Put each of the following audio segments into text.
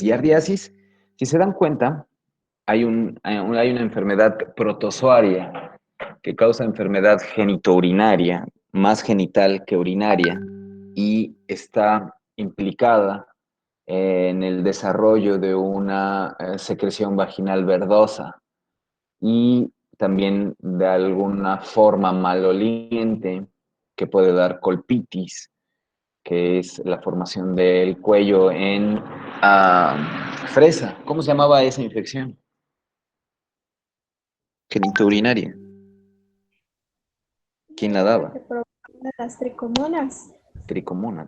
giardiasis. Giardiasis, si se dan cuenta, hay una enfermedad protozoaria que causa enfermedad genitourinaria, más genital que urinaria, y está implicada en el desarrollo de una secreción vaginal verdosa y también de alguna forma maloliente que puede dar colpitis, que es la formación del cuello en fresa. ¿Cómo se llamaba esa infección? Genitourinaria. ¿Quién la La daba? que provoca las tricomonas. Tricomona,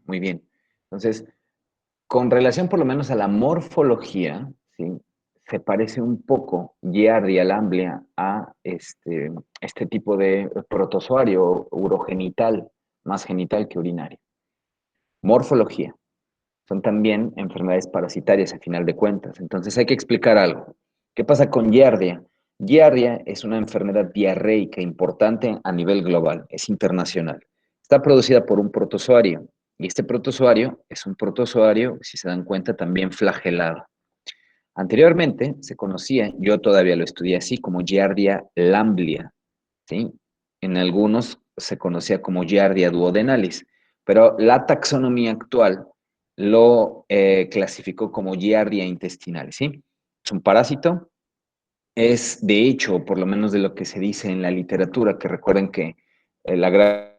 muy bien. Entonces, con relación por lo menos a la morfología, ¿sí? Se parece un poco Giardia lamblia a este tipo de protozoario urogenital, más genital que urinario. Morfología. Son también enfermedades parasitarias a final de cuentas. Entonces hay que explicar algo. ¿Qué pasa con Giardia? Giardia es una enfermedad diarreica importante a nivel global, es internacional. Está producida por un protozoario y este protozoario es un protozoario, si se dan cuenta, también flagelado. Anteriormente se conocía, yo todavía lo estudié así, como Giardia lamblia, ¿sí? En algunos se conocía como Giardia duodenalis, pero la taxonomía actual lo clasificó como Giardia intestinalis, ¿sí? Es un parásito, es de hecho, por lo menos de lo que se dice en la literatura, que recuerden que la gran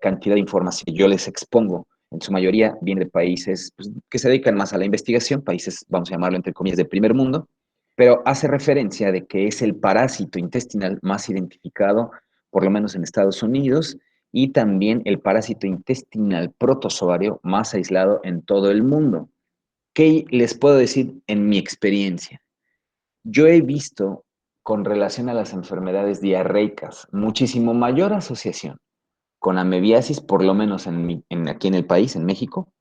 cantidad de información que yo les expongo, en su mayoría viene de países pues, que se dedican más a la investigación, países, vamos a llamarlo entre comillas, de primer mundo, pero hace referencia de que es el parásito intestinal más identificado, por lo menos en Estados Unidos, y también el parásito intestinal protozoario más aislado en todo el mundo. ¿Qué les puedo decir en mi experiencia? Yo he visto con relación a las enfermedades diarreicas muchísimo mayor asociación con amebiasis, por lo menos aquí en el país, en México,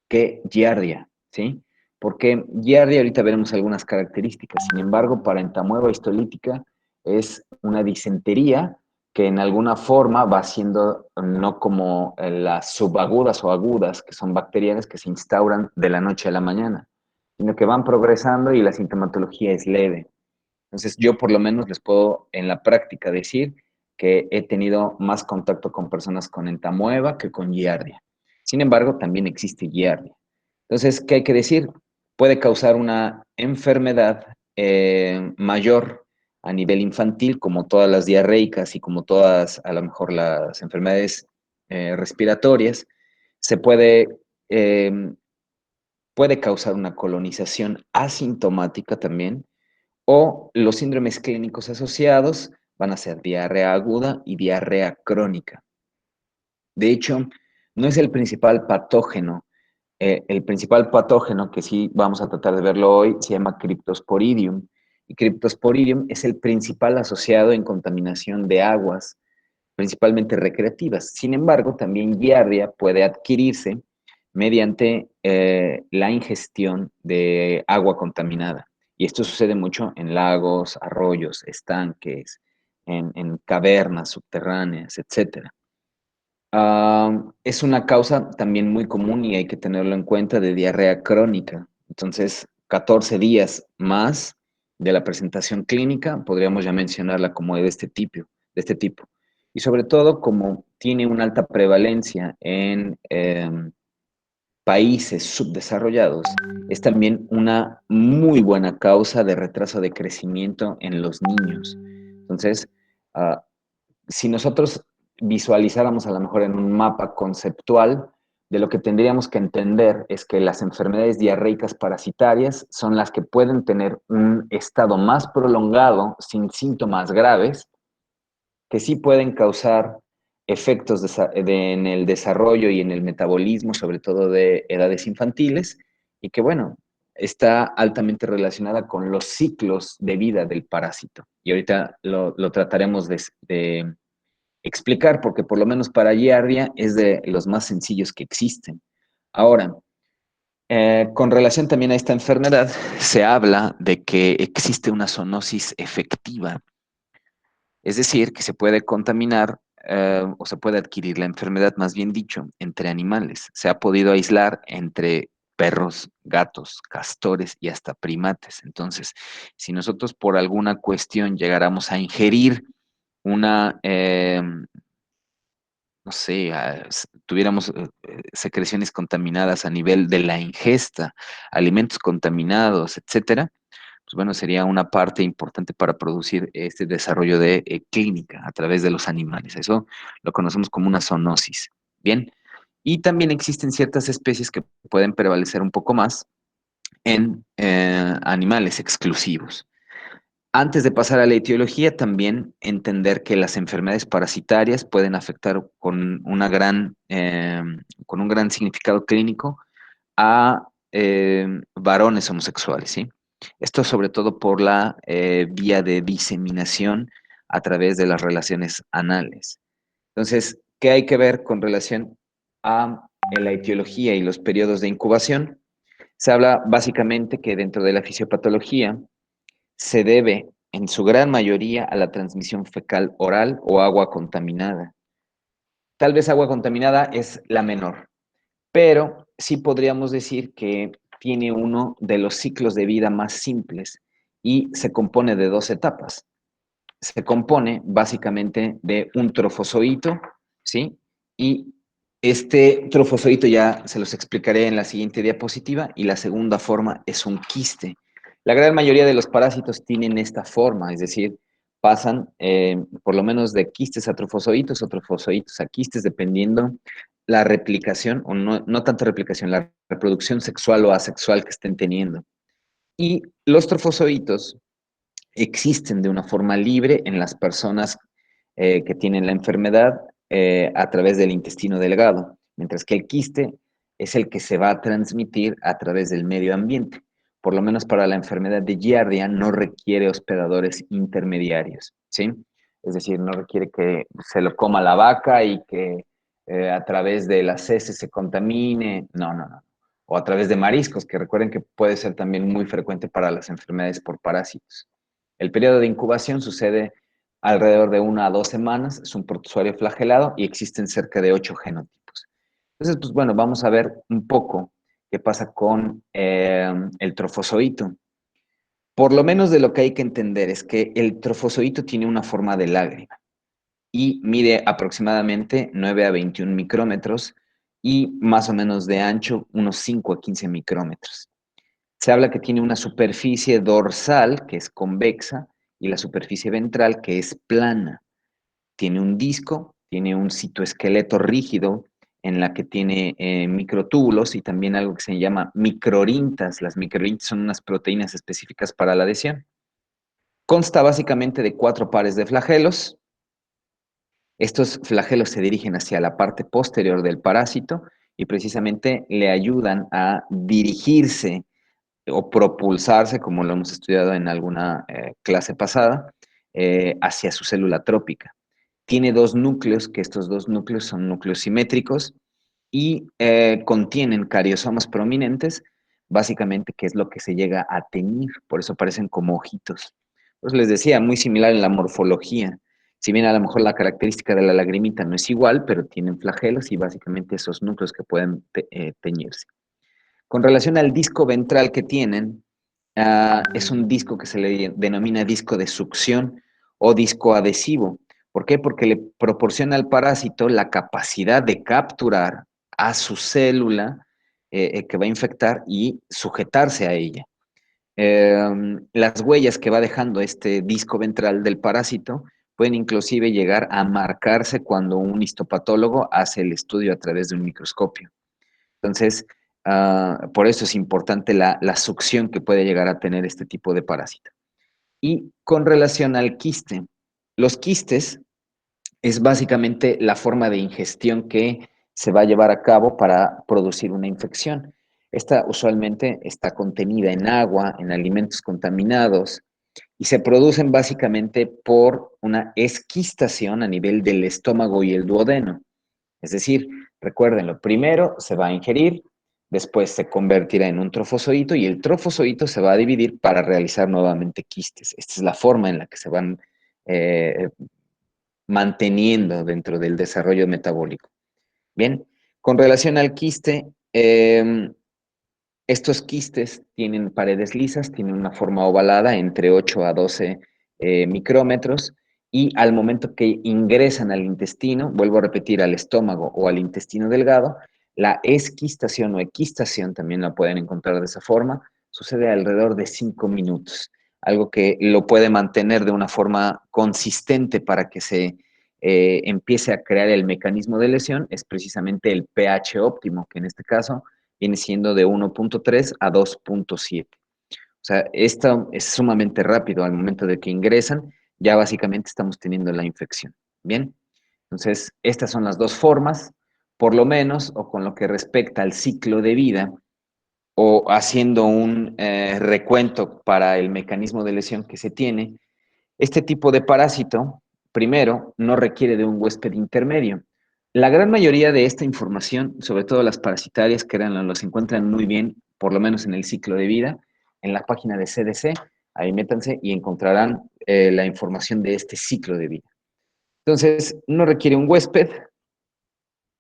que giardia, ¿sí? Porque giardia, ahorita veremos algunas características, sin embargo, para entamueba histolítica es una disentería que en alguna forma va siendo no como las subagudas o agudas, que son bacterianas que se instauran de la noche a la mañana, sino que van progresando y la sintomatología es leve. Entonces, yo por lo menos les puedo en la práctica decir que he tenido más contacto con personas con entamueba que con giardia. Sin embargo, también existe giardia. Entonces, ¿qué hay que decir? Puede causar una enfermedad mayor a nivel infantil, como todas las diarreicas y como todas, a lo mejor, las enfermedades respiratorias. Se eh, puede causar una colonización asintomática también, o los síndromes clínicos asociados van a ser diarrea aguda y diarrea crónica. De hecho, no es el principal patógeno. El principal patógeno, que sí vamos a tratar de verlo hoy, se llama Cryptosporidium. Y Cryptosporidium es el principal asociado en contaminación de aguas, principalmente recreativas. Sin embargo, también giardia puede adquirirse mediante la ingestión de agua contaminada. Y esto sucede mucho en lagos, arroyos, estanques, en cavernas subterráneas, etc. Es una causa también muy común y hay que tenerlo en cuenta de diarrea crónica. Entonces, 14 días más de la presentación clínica, podríamos ya mencionarla como de este tipo. Y sobre todo, como tiene una alta prevalencia en países subdesarrollados, es también una muy buena causa de retraso de crecimiento en los niños. Entonces, uh, si nosotros visualizáramos a lo mejor en un mapa conceptual, de lo que tendríamos que entender es que las enfermedades diarreicas parasitarias son las que pueden tener un estado más prolongado sin síntomas graves, que sí pueden causar efectos en el desarrollo y en el metabolismo, sobre todo de edades infantiles, y que, bueno, está altamente relacionada con los ciclos de vida del parásito. Y ahorita lo trataremos de explicar, porque por lo menos para Giardia es de los más sencillos que existen. Ahora, con relación también a esta enfermedad, se habla de que existe una zoonosis efectiva, es decir, que se puede contaminar o se puede adquirir la enfermedad, más bien dicho, entre animales. Se ha podido aislar entre perros, gatos, castores y hasta primates. Entonces, si nosotros por alguna cuestión llegáramos a ingerir una, no sé, tuviéramos secreciones contaminadas a nivel de la ingesta, alimentos contaminados, etcétera, pues bueno, sería una parte importante para producir este desarrollo de clínica a través de los animales. Eso lo conocemos como una zoonosis. Bien, y también existen ciertas especies que pueden prevalecer un poco más en animales exclusivos. Antes de pasar a la etiología, también entender que las enfermedades parasitarias pueden afectar con un gran significado clínico a varones homosexuales, ¿sí? Esto sobre todo por la vía de diseminación a través de las relaciones anales. Entonces, ¿qué hay que ver con relación a la etiología y los periodos de incubación? Se habla básicamente que dentro de la fisiopatología se debe en su gran mayoría a la transmisión fecal oral o agua contaminada. Tal vez agua contaminada es la menor, pero sí podríamos decir que tiene uno de los ciclos de vida más simples y se compone de dos etapas. Se compone básicamente de un trofozoito, ¿sí? Y este trofozoito ya se los explicaré en la siguiente diapositiva y la segunda forma es un quiste. La gran mayoría de los parásitos tienen esta forma, es decir, pasan por lo menos de quistes a trofozoitos o trofozoitos a quistes, dependiendo la replicación, o no tanto replicación, la reproducción sexual o asexual que estén teniendo. Y los trofozoitos existen de una forma libre en las personas que tienen la enfermedad a través del intestino delgado, mientras que el quiste es el que se va a transmitir a través del medio ambiente. Por lo menos para la enfermedad de Giardia no requiere hospedadores intermediarios, ¿sí? Es decir, no requiere que se lo coma la vaca y que a través de las heces se contamine, no. O a través de mariscos, que recuerden que puede ser también muy frecuente para las enfermedades por parásitos. El periodo de incubación sucede alrededor de 1 a 2 semanas, es un protozoario flagelado y existen cerca de 8 genotipos. Entonces, pues bueno, vamos a ver un poco qué pasa con el trofozoito. Por lo menos de lo que hay que entender es que el trofozoito tiene una forma de lágrima y mide aproximadamente 9 a 21 micrómetros y más o menos de ancho unos 5 a 15 micrómetros. Se habla que tiene una superficie dorsal que es convexa y la superficie ventral que es plana. Tiene un disco, tiene un citoesqueleto rígido en la que tiene microtúbulos y también algo que se llama microrintas. Las microrintas son unas proteínas específicas para la adhesión. Consta básicamente de 4 pares de flagelos. Estos flagelos se dirigen hacia la parte posterior del parásito y precisamente le ayudan a dirigirse o propulsarse, como lo hemos estudiado en alguna clase pasada, hacia su célula trópica. Tiene dos núcleos, que estos dos núcleos son núcleos simétricos y contienen cariosomas prominentes, básicamente que es lo que se llega a teñir, por eso parecen como ojitos. Pues les decía, muy similar en la morfología. Si bien a lo mejor la característica de la lagrimita no es igual, pero tienen flagelos y básicamente esos núcleos que pueden teñirse. Con relación al disco ventral que tienen, es un disco que se le denomina disco de succión o disco adhesivo. ¿Por qué? Porque le proporciona al parásito la capacidad de capturar a su célula que va a infectar y sujetarse a ella. Las huellas que va dejando este disco ventral del parásito pueden inclusive llegar a marcarse cuando un histopatólogo hace el estudio a través de un microscopio. Entonces, por eso es importante la succión que puede llegar a tener este tipo de parásito. Y con relación al quiste, los quistes es básicamente la forma de ingestión que se va a llevar a cabo para producir una infección. Esta usualmente está contenida en agua, en alimentos contaminados, y se producen básicamente por una esquistación a nivel del estómago y el duodeno. Es decir, recuérdenlo, primero se va a ingerir, después se convertirá en un trofozoito y el trofozoito se va a dividir para realizar nuevamente quistes. Esta es la forma en la que se van eh, manteniendo dentro del desarrollo metabólico. Bien, con relación al quiste, estos quistes tienen paredes lisas, tienen una forma ovalada entre 8 a 12 micrómetros y al momento que ingresan al intestino, vuelvo a repetir, al estómago o al intestino delgado, la esquistación o equistación, también la pueden encontrar de esa forma, sucede alrededor de 5 minutos, algo que lo puede mantener de una forma consistente para que se empiece a crear el mecanismo de lesión, es precisamente el pH óptimo, que en este caso viene siendo de 1.3 a 2.7. O sea, esto es sumamente rápido al momento de que ingresan, ya básicamente estamos teniendo la infección. Bien, entonces estas son las dos formas, por lo menos, o con lo que respecta al ciclo de vida, o haciendo un recuento para el mecanismo de lesión que se tiene, este tipo de parásito, primero, no requiere de un huésped intermedio. La gran mayoría de esta información, sobre todo las parasitarias, que los encuentran muy bien, por lo menos en el ciclo de vida, en la página de CDC, ahí métanse y encontrarán la información de este ciclo de vida. Entonces, no requiere un huésped.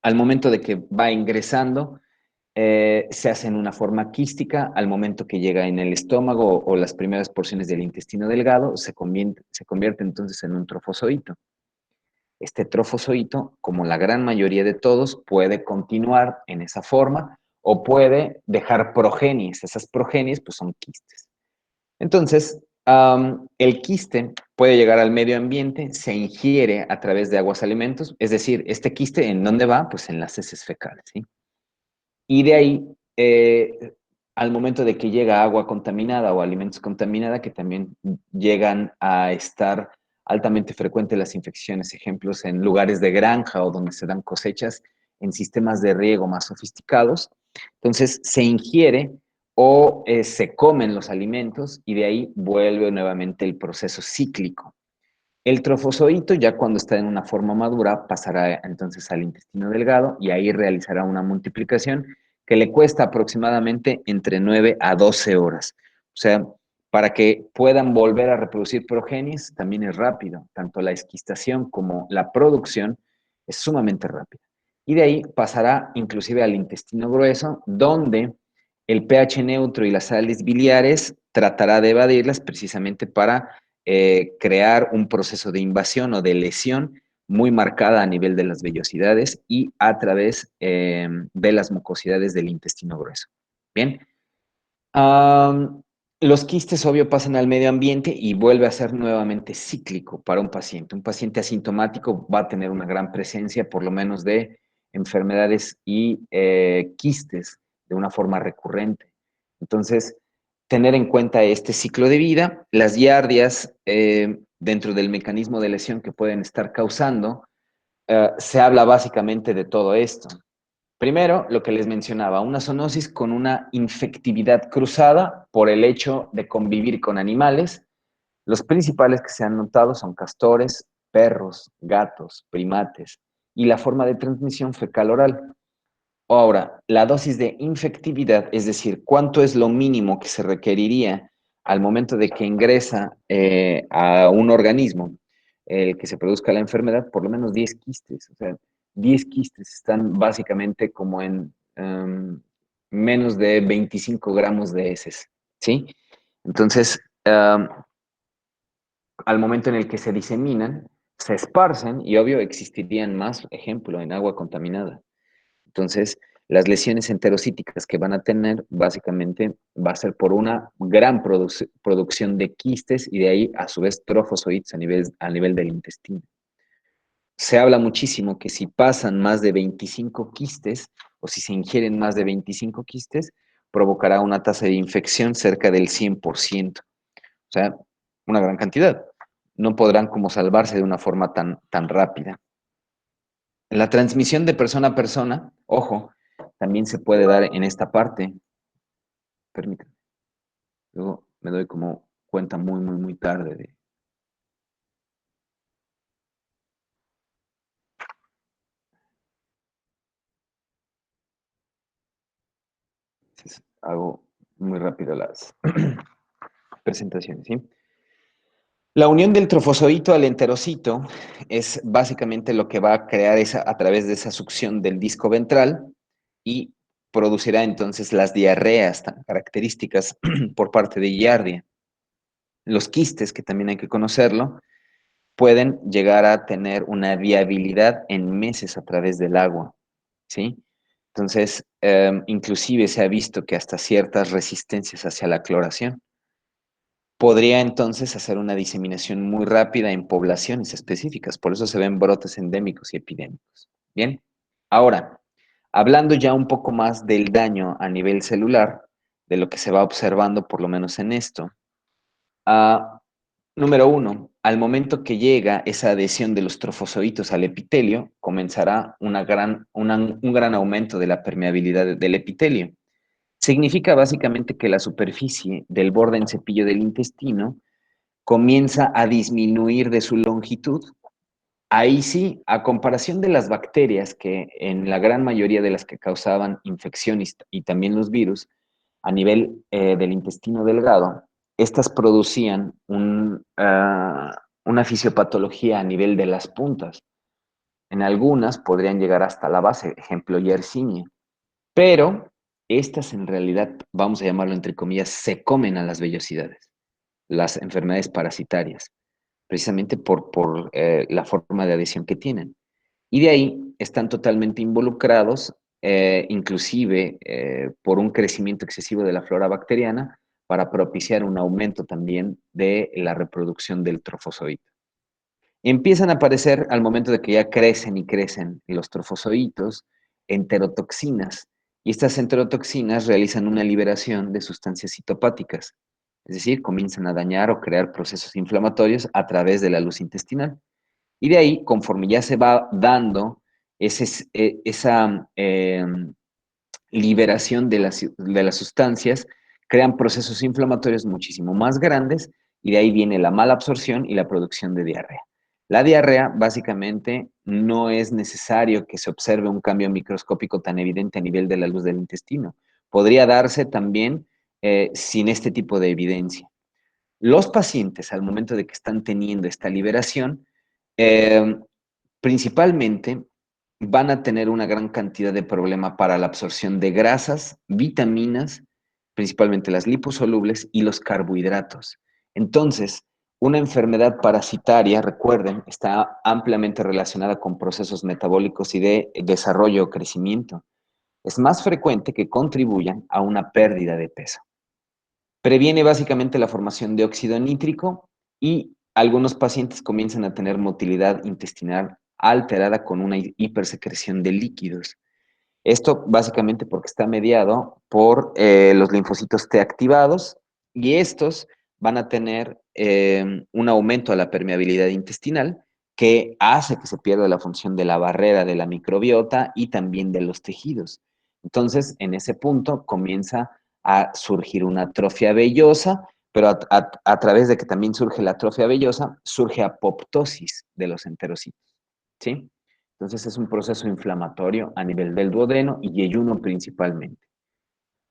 Al momento de que va ingresando, se hace en una forma quística. Al momento que llega en el estómago o las primeras porciones del intestino delgado, se convierte entonces en un trofozoito. Este trofozoito, como la gran mayoría de todos, puede continuar en esa forma o puede dejar progenies. Esas progenies pues, son quistes. Entonces, el quiste puede llegar al medio ambiente, se ingiere a través de aguas alimentos, es decir, este quiste, ¿en dónde va? Pues en las heces fecales, ¿sí? Y de ahí, al momento de que llega agua contaminada o alimentos contaminados, que también llegan a estar altamente frecuentes las infecciones, ejemplos en lugares de granja o donde se dan cosechas en sistemas de riego más sofisticados. Entonces, se ingiere o se comen los alimentos y de ahí vuelve nuevamente el proceso cíclico. El trofozoito, ya cuando está en una forma madura, pasará entonces al intestino delgado y ahí realizará una multiplicación que le cuesta aproximadamente entre 9 a 12 horas. O sea, para que puedan volver a reproducir progenies también es rápido. Tanto la esquistación como la producción es sumamente rápida. Y de ahí pasará inclusive al intestino grueso, donde el pH neutro y las sales biliares tratará de evadirlas precisamente para crear un proceso de invasión o de lesión muy marcada a nivel de las vellosidades y a través de las mucosidades del intestino grueso. Bien. Los quistes, obvio, pasan al medio ambiente y vuelve a ser nuevamente cíclico para un paciente. Un paciente asintomático va a tener una gran presencia, por lo menos, de enfermedades y quistes de una forma recurrente. Entonces, tener en cuenta este ciclo de vida, las giardias dentro del mecanismo de lesión que pueden estar causando, se habla básicamente de todo esto. Primero, lo que les mencionaba, una zoonosis con una infectividad cruzada por el hecho de convivir con animales. Los principales que se han notado son castores, perros, gatos, primates y la forma de transmisión fecal oral. Ahora, la dosis de infectividad, es decir, cuánto es lo mínimo que se requeriría al momento de que ingresa a un organismo el que se produzca la enfermedad, por lo menos 10 quistes. O sea, 10 quistes están básicamente como en menos de 25 gramos de heces, ¿sí? Entonces, al momento en el que se diseminan, se esparcen y obvio existirían más, ejemplo, en agua contaminada. Entonces, las lesiones enterocíticas que van a tener básicamente va a ser por una gran producción de quistes y de ahí a su vez trofozoides a nivel del intestino. Se habla muchísimo que si pasan más de 25 quistes o si se ingieren más de 25 quistes, provocará una tasa de infección cerca del 100%. O sea, una gran cantidad. No podrán como salvarse de una forma tan rápida. La transmisión de persona a persona, ojo, también se puede dar en esta parte. Permítanme. Luego me doy como cuenta muy, muy, muy tarde de... Hago muy rápido las presentaciones, ¿sí? La unión del trofosodito al enterocito es básicamente lo que va a crear a través de esa succión del disco ventral y producirá entonces las diarreas tan características por parte de Giardia. Los quistes, que también hay que conocerlo, pueden llegar a tener una viabilidad en meses a través del agua, ¿sí? Entonces, inclusive se ha visto que hasta ciertas resistencias hacia la cloración. Podría entonces hacer una diseminación muy rápida en poblaciones específicas, por eso se ven brotes endémicos y epidémicos. Bien, ahora, hablando ya un poco más del daño a nivel celular, de lo que se va observando por lo menos en esto, ah, número uno, al momento que llega esa adhesión de los trofozoitos al epitelio, comenzará un gran aumento de la permeabilidad del epitelio. Significa básicamente que la superficie del borde en cepillo del intestino comienza a disminuir de su longitud. Ahí sí, a comparación de las bacterias, que en la gran mayoría de las que causaban infecciones y también los virus, a nivel del intestino delgado, estas producían una fisiopatología a nivel de las puntas. En algunas podrían llegar hasta la base, ejemplo, Yersinia. Pero estas en realidad, vamos a llamarlo entre comillas, se comen a las vellosidades, las enfermedades parasitarias, precisamente por la forma de adhesión que tienen. Y de ahí están totalmente involucrados, inclusive por un crecimiento excesivo de la flora bacteriana, para propiciar un aumento también de la reproducción del trofozoito. Empiezan a aparecer al momento de que ya crecen y crecen los trofozoitos, enterotoxinas, y estas enterotoxinas realizan una liberación de sustancias citopáticas, es decir, comienzan a dañar o crear procesos inflamatorios a través de la luz intestinal. Y de ahí, conforme ya se va dando esa liberación de las sustancias, crean procesos inflamatorios muchísimo más grandes y de ahí viene la mala absorción y la producción de diarrea. La diarrea, básicamente, no es necesario que se observe un cambio microscópico tan evidente a nivel de la luz del intestino. Podría darse también sin este tipo de evidencia. Los pacientes, al momento de que están teniendo esta liberación, eh, principalmente van a tener una gran cantidad de problema para la absorción de grasas, vitaminas, principalmente las liposolubles y los carbohidratos. Entonces, una enfermedad parasitaria, recuerden, está ampliamente relacionada con procesos metabólicos y de desarrollo o crecimiento. Es más frecuente que contribuyan a una pérdida de peso. Previene básicamente la formación de óxido nítrico y algunos pacientes comienzan a tener motilidad intestinal alterada con una hipersecreción de líquidos. Esto básicamente porque está mediado por los linfocitos T activados y estos van a tener un aumento a la permeabilidad intestinal que hace que se pierda la función de la barrera de la microbiota y también de los tejidos. Entonces, en ese punto comienza a surgir una atrofia vellosa, pero a través de que también surge la atrofia vellosa, surge apoptosis de los enterocitos, ¿sí? Entonces es un proceso inflamatorio a nivel del duodeno y yeyuno principalmente.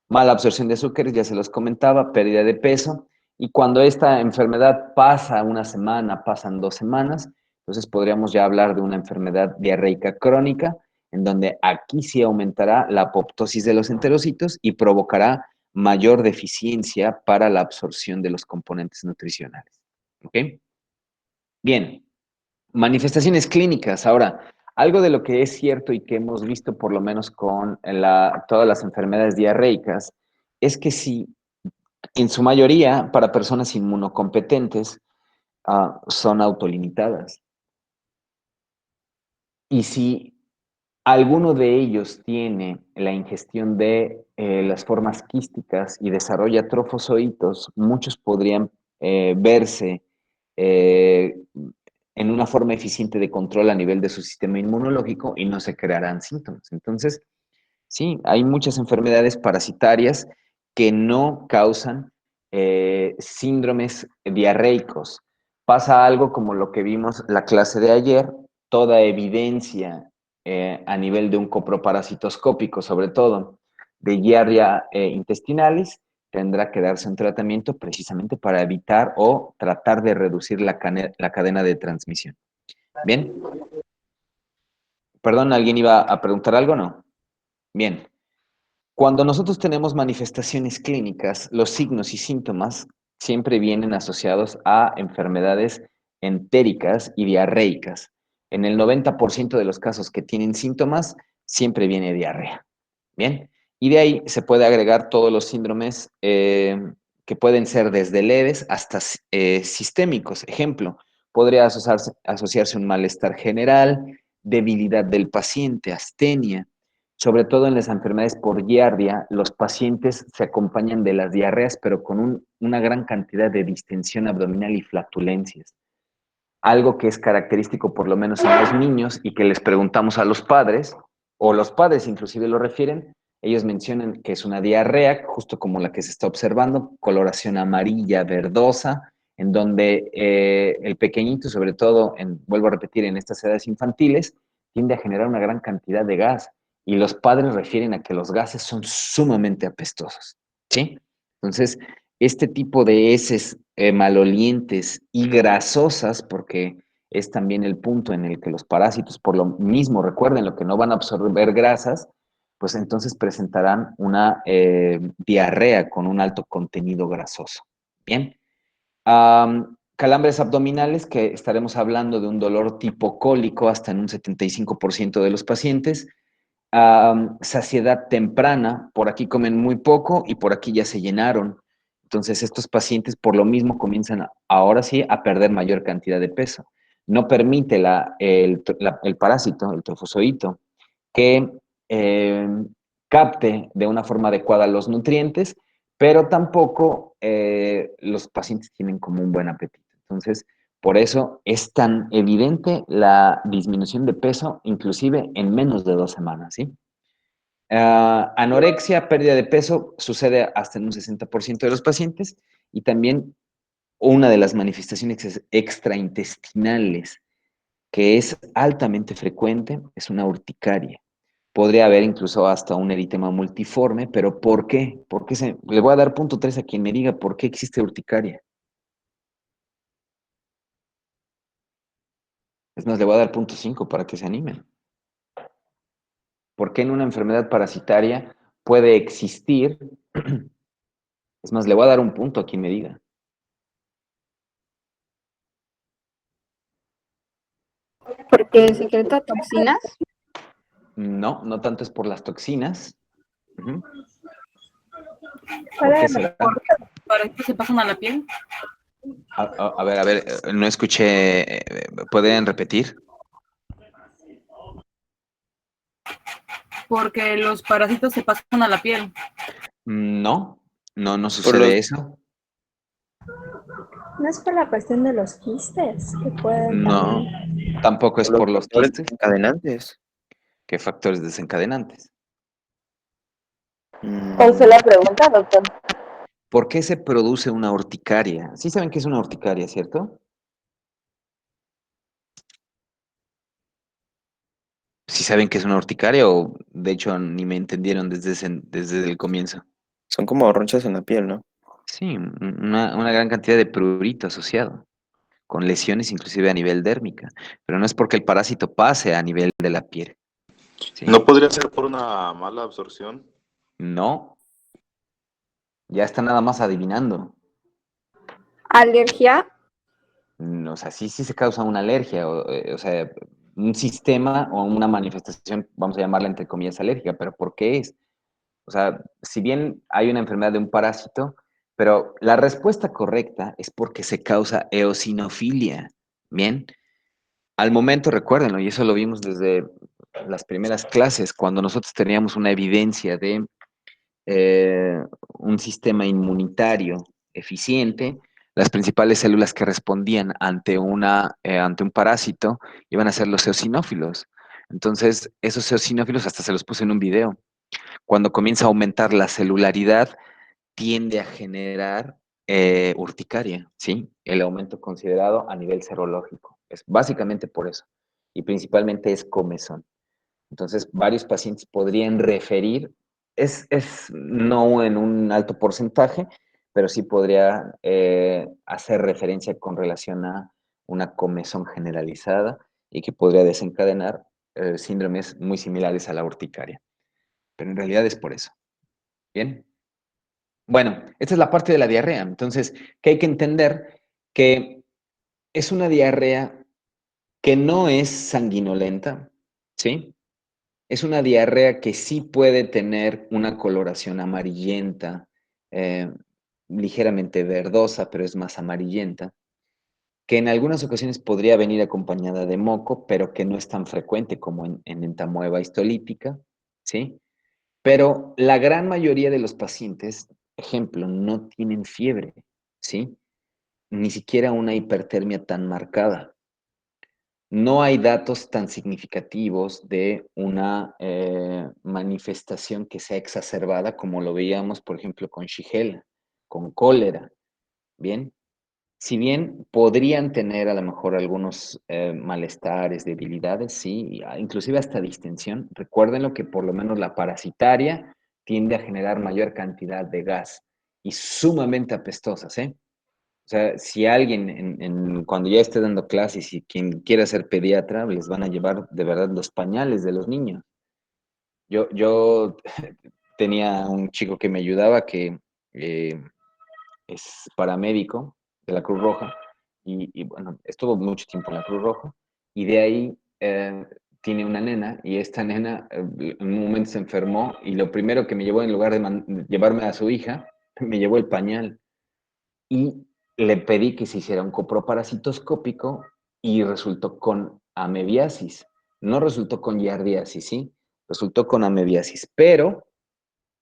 Mala absorción de azúcares, ya se los comentaba, pérdida de peso, y cuando esta enfermedad pasa una semana, pasan 2 semanas, entonces podríamos ya hablar de una enfermedad diarreica crónica, en donde aquí sí aumentará la apoptosis de los enterocitos y provocará mayor deficiencia para la absorción de los componentes nutricionales. ¿Ok? Bien, manifestaciones clínicas. Ahora, algo de lo que es cierto y que hemos visto por lo menos con todas las enfermedades diarreicas es que si en su mayoría para personas inmunocompetentes son autolimitadas. Y si alguno de ellos tiene la ingestión de las formas quísticas y desarrolla trofozoitos, muchos podrían verse eh, en una forma eficiente de control a nivel de su sistema inmunológico y no se crearán síntomas. Entonces, sí, hay muchas enfermedades parasitarias que no causan síndromes diarreicos. Pasa algo como lo que vimos la clase de ayer, toda evidencia a nivel de un coproparasitoscópico, sobre todo de Giardia intestinalis, tendrá que darse un tratamiento precisamente para evitar o tratar de reducir la cadena de transmisión. Bien, perdón, ¿alguien iba a preguntar algo o no? Bien, cuando nosotros tenemos manifestaciones clínicas, los signos y síntomas siempre vienen asociados a enfermedades entéricas y diarreicas. En el 90% de los casos que tienen síntomas, siempre viene diarrea. Bien, y de ahí se puede agregar todos los síndromes que pueden ser desde leves hasta sistémicos. Ejemplo, podría asociarse un malestar general, debilidad del paciente, astenia. Sobre todo en las enfermedades por giardia, los pacientes se acompañan de las diarreas, pero con una gran cantidad de distensión abdominal y flatulencias. Algo que es característico por lo menos en los niños y que les preguntamos a los padres, o los padres inclusive lo refieren, ellos mencionan que es una diarrea, justo como la que se está observando, coloración amarilla, verdosa, en donde el pequeñito, sobre todo, vuelvo a repetir, en estas edades infantiles, tiende a generar una gran cantidad de gas y los padres refieren a que los gases son sumamente apestosos, ¿sí? Entonces, este tipo de heces malolientes y grasosas, porque es también el punto en el que los parásitos, por lo mismo, recuerden lo que no van a absorber grasas, pues entonces presentarán una diarrea con un alto contenido grasoso. Bien. Calambres abdominales, que estaremos hablando de un dolor tipo cólico hasta en un 75% de los pacientes. Saciedad temprana, por aquí comen muy poco y por aquí ya se llenaron. Entonces estos pacientes por lo mismo comienzan ahora sí a perder mayor cantidad de peso. No permite el parásito, el trofozoito, que eh, capte de una forma adecuada los nutrientes, pero tampoco los pacientes tienen como un buen apetito. Entonces, por eso es tan evidente la disminución de peso, inclusive en menos de 2 semanas, ¿sí? Anorexia, pérdida de peso, sucede hasta en un 60% de los pacientes y también una de las manifestaciones extraintestinales que es altamente frecuente es una urticaria. Podría haber incluso hasta un eritema multiforme, pero ¿por qué? Le voy a dar punto 3 a quien me diga por qué existe urticaria. Es más, le voy a dar punto 5 para que se animen. ¿Por qué en una enfermedad parasitaria puede existir? Es más, le voy a dar un punto a quien me diga. Porque secreta toxinas. No, no tanto es por las toxinas. ¿Por Para qué será? ¿Para qué se pasan a la piel? A ver, no escuché. ¿Podrían repetir? Porque los parásitos se pasan a la piel. No, no Por los, sucede eso. No es por la cuestión de los quistes, que pueden No, también. tampoco es por los por los factores quistes. desencadenantes. ¿Qué factores desencadenantes? ¿Cuál fue la pregunta, doctor? ¿Por qué se produce una urticaria? Sí saben qué es una urticaria, ¿cierto? Sí saben qué es una urticaria o de hecho ni me entendieron desde el comienzo. Son como ronchas en la piel, ¿no? Sí, una gran cantidad de prurito asociado, con lesiones inclusive a nivel dérmica, pero no es porque el parásito pase a nivel de la piel, ¿sí? ¿No podría ser por una mala absorción? No, ya está nada más adivinando. Alergia. O sea, sí se causa una alergia, o sea, un sistema o una manifestación, vamos a llamarla entre comillas alérgica, pero ¿por qué es? O sea, si bien hay una enfermedad de un parásito, pero la respuesta correcta es porque se causa eosinofilia. Bien, al momento, recuérdenlo, y eso lo vimos desde las primeras clases, cuando nosotros teníamos una evidencia de eh, un sistema inmunitario eficiente, las principales células que respondían ante un parásito iban a ser los eosinófilos. Entonces, esos eosinófilos, hasta se los puse en un video, cuando comienza a aumentar la celularidad, tiende a generar urticaria, ¿sí? El aumento considerado a nivel serológico. Es básicamente por eso. Y principalmente es comezón. Entonces, varios pacientes podrían referir es no en un alto porcentaje, pero sí podría hacer referencia con relación a una comezón generalizada y que podría desencadenar síndromes muy similares a la urticaria. Pero en realidad es por eso. ¿Bien? Bueno, esta es la parte de la diarrea. Entonces, que hay que entender que es una diarrea que no es sanguinolenta, ¿sí? Es una diarrea que sí puede tener una coloración amarillenta, eh, ligeramente verdosa, pero es más amarillenta, que en algunas ocasiones podría venir acompañada de moco, pero que no es tan frecuente como en entamoeba histolítica, ¿sí? Pero la gran mayoría de los pacientes, ejemplo, no tienen fiebre, ¿sí? Ni siquiera una hipertermia tan marcada. No hay datos tan significativos de una manifestación que sea exacerbada como lo veíamos, por ejemplo, con Shigella, con cólera, ¿bien? Si bien podrían tener a lo mejor algunos malestares, debilidades, sí, inclusive hasta distensión, recuerden lo que por lo menos la parasitaria tiende a generar mayor cantidad de gas y sumamente apestosas, ¿eh? O sea, si alguien cuando ya esté dando clases y quien quiera ser pediatra, les van a llevar de verdad los pañales de los niños. Yo tenía un chico que me ayudaba que eh, es paramédico de la Cruz Roja y, bueno, estuvo mucho tiempo en la Cruz Roja y de ahí tiene una nena y esta nena en un momento se enfermó y lo primero que me llevó en lugar de llevarme a su hija, me llevó el pañal y le pedí que se hiciera un coproparasitoscópico y resultó con amebiasis. No resultó con giardiasis, ¿sí? Resultó con amebiasis, pero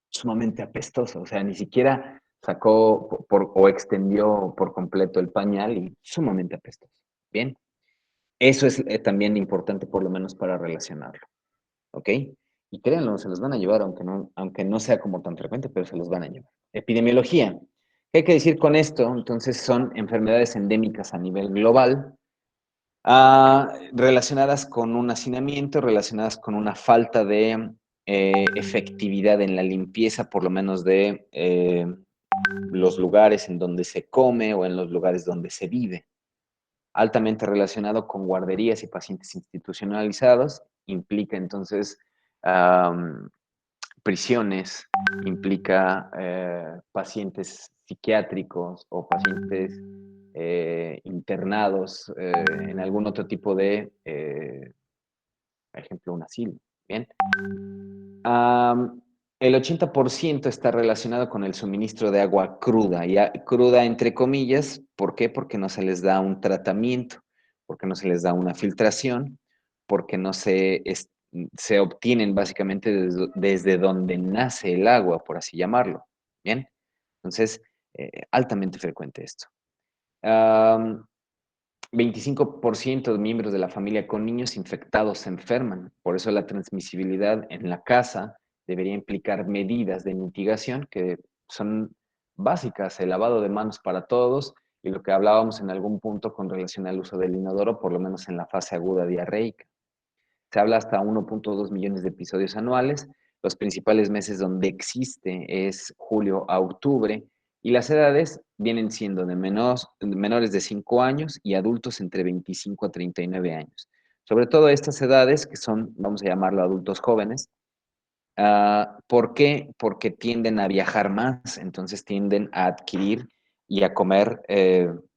sumamente apestoso, o sea, ni siquiera sacó o extendió por completo el pañal y sumamente apestoso. Bien, eso es también importante por lo menos para relacionarlo, ¿ok? Y créanlo, se los van a llevar, aunque no sea como tan frecuente, pero se los van a llevar. Epidemiología. ¿Qué hay que decir con esto? Entonces son enfermedades endémicas a nivel global, relacionadas con un hacinamiento, relacionadas con una falta de efectividad en la limpieza, por lo menos de los lugares en donde se come o en los lugares donde se vive. Altamente relacionado con guarderías y pacientes institucionalizados, implica entonces prisiones, implica pacientes psiquiátricos o pacientes internados en algún otro tipo de, por ejemplo, un asilo. Bien. El 80% está relacionado con el suministro de agua cruda, y cruda entre comillas, ¿por qué? Porque no se les da un tratamiento, porque no se les da una filtración, porque no se obtienen básicamente desde donde nace el agua, por así llamarlo. Bien, entonces, altamente frecuente esto. 25% de miembros de la familia con niños infectados se enferman. Por eso la transmisibilidad en la casa debería implicar medidas de mitigación que son básicas, el lavado de manos para todos y lo que hablábamos en algún punto con relación al uso del inodoro, por lo menos en la fase aguda diarreica. Se habla hasta 1.2 millones de episodios anuales. Los principales meses donde existe es julio a octubre y las edades vienen siendo de menores de 5 años y adultos entre 25 a 39 años. Sobre todo estas edades que son, vamos a llamarlo adultos jóvenes. ¿Por qué? Porque tienden a viajar más, entonces tienden a adquirir y a comer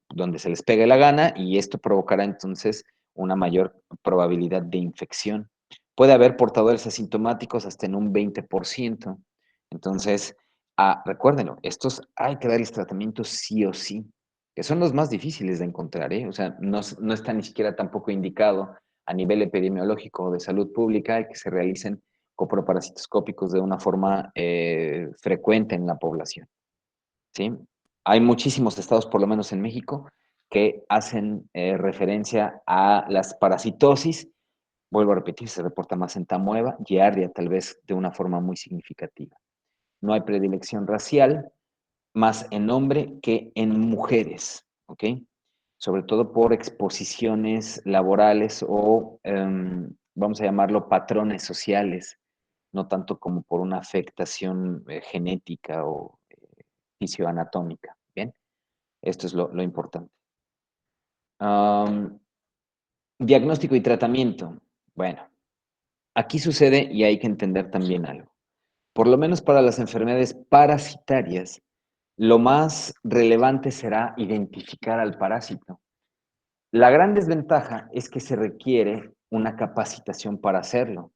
donde se les pegue la gana y esto provocará entonces una mayor probabilidad de infección. Puede haber portadores asintomáticos hasta en un 20%. Entonces, recuérdenlo, estos hay que darles tratamiento sí o sí, que son los más difíciles de encontrar, ¿eh? O sea, no está ni siquiera tampoco indicado a nivel epidemiológico o de salud pública que se realicen coproparasitoscópicos de una forma frecuente en la población, ¿sí? Hay muchísimos estados, por lo menos en México, que hacen referencia a las parasitosis. Vuelvo a repetir, se reporta más en Tamueva, Giardia tal vez de una forma muy significativa. No hay predilección racial, más en hombre que en mujeres, ¿ok? Sobre todo por exposiciones laborales o, vamos a llamarlo, patrones sociales no tanto como por una afectación genética o fisioanatómica. Bien, esto es lo importante. Diagnóstico y tratamiento. Bueno, aquí sucede y hay que entender también algo. Por lo menos para las enfermedades parasitarias, lo más relevante será identificar al parásito. La gran desventaja es que se requiere una capacitación para hacerlo.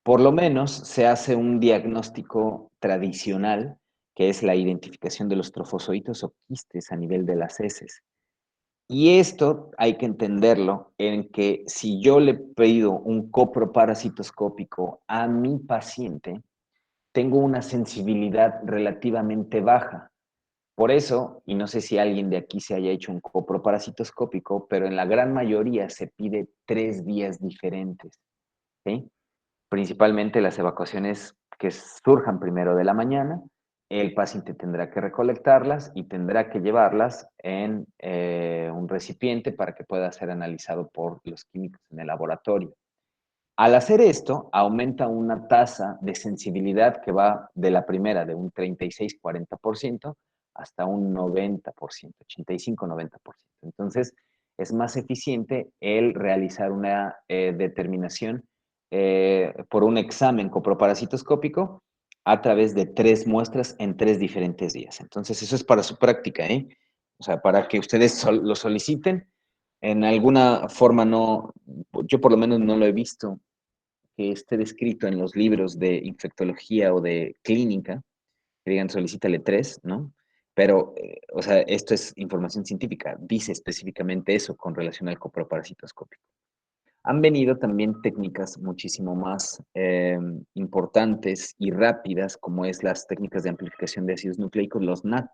Por lo menos se hace un diagnóstico tradicional, que es la identificación de los trofozoitos o quistes a nivel de las heces. Y esto hay que entenderlo en que si yo le pido un coproparasitoscópico a mi paciente, tengo una sensibilidad relativamente baja. Por eso, y no sé si alguien de aquí se haya hecho un coproparasitoscópico, pero en la gran mayoría se pide 3 días diferentes, ¿sí? Principalmente las evacuaciones que surjan primero de la mañana, el paciente tendrá que recolectarlas y tendrá que llevarlas en un recipiente para que pueda ser analizado por los químicos en el laboratorio. Al hacer esto, aumenta una tasa de sensibilidad que va de la primera, de un 36-40%, hasta un 90%, 85-90%. Entonces, es más eficiente el realizar una determinación por un examen coproparasitoscópico a través de 3 muestras en 3 diferentes días. Entonces, eso es para su práctica, ¿eh? O sea, para que ustedes lo soliciten. En alguna forma no, yo por lo menos no lo he visto que esté descrito en los libros de infectología o de clínica, que digan solicítale 3, ¿no? Pero, o sea, esto es información científica, dice específicamente eso con relación al coproparasitoscópico. Han venido también técnicas muchísimo más importantes y rápidas, como es las técnicas de amplificación de ácidos nucleicos, los NAT,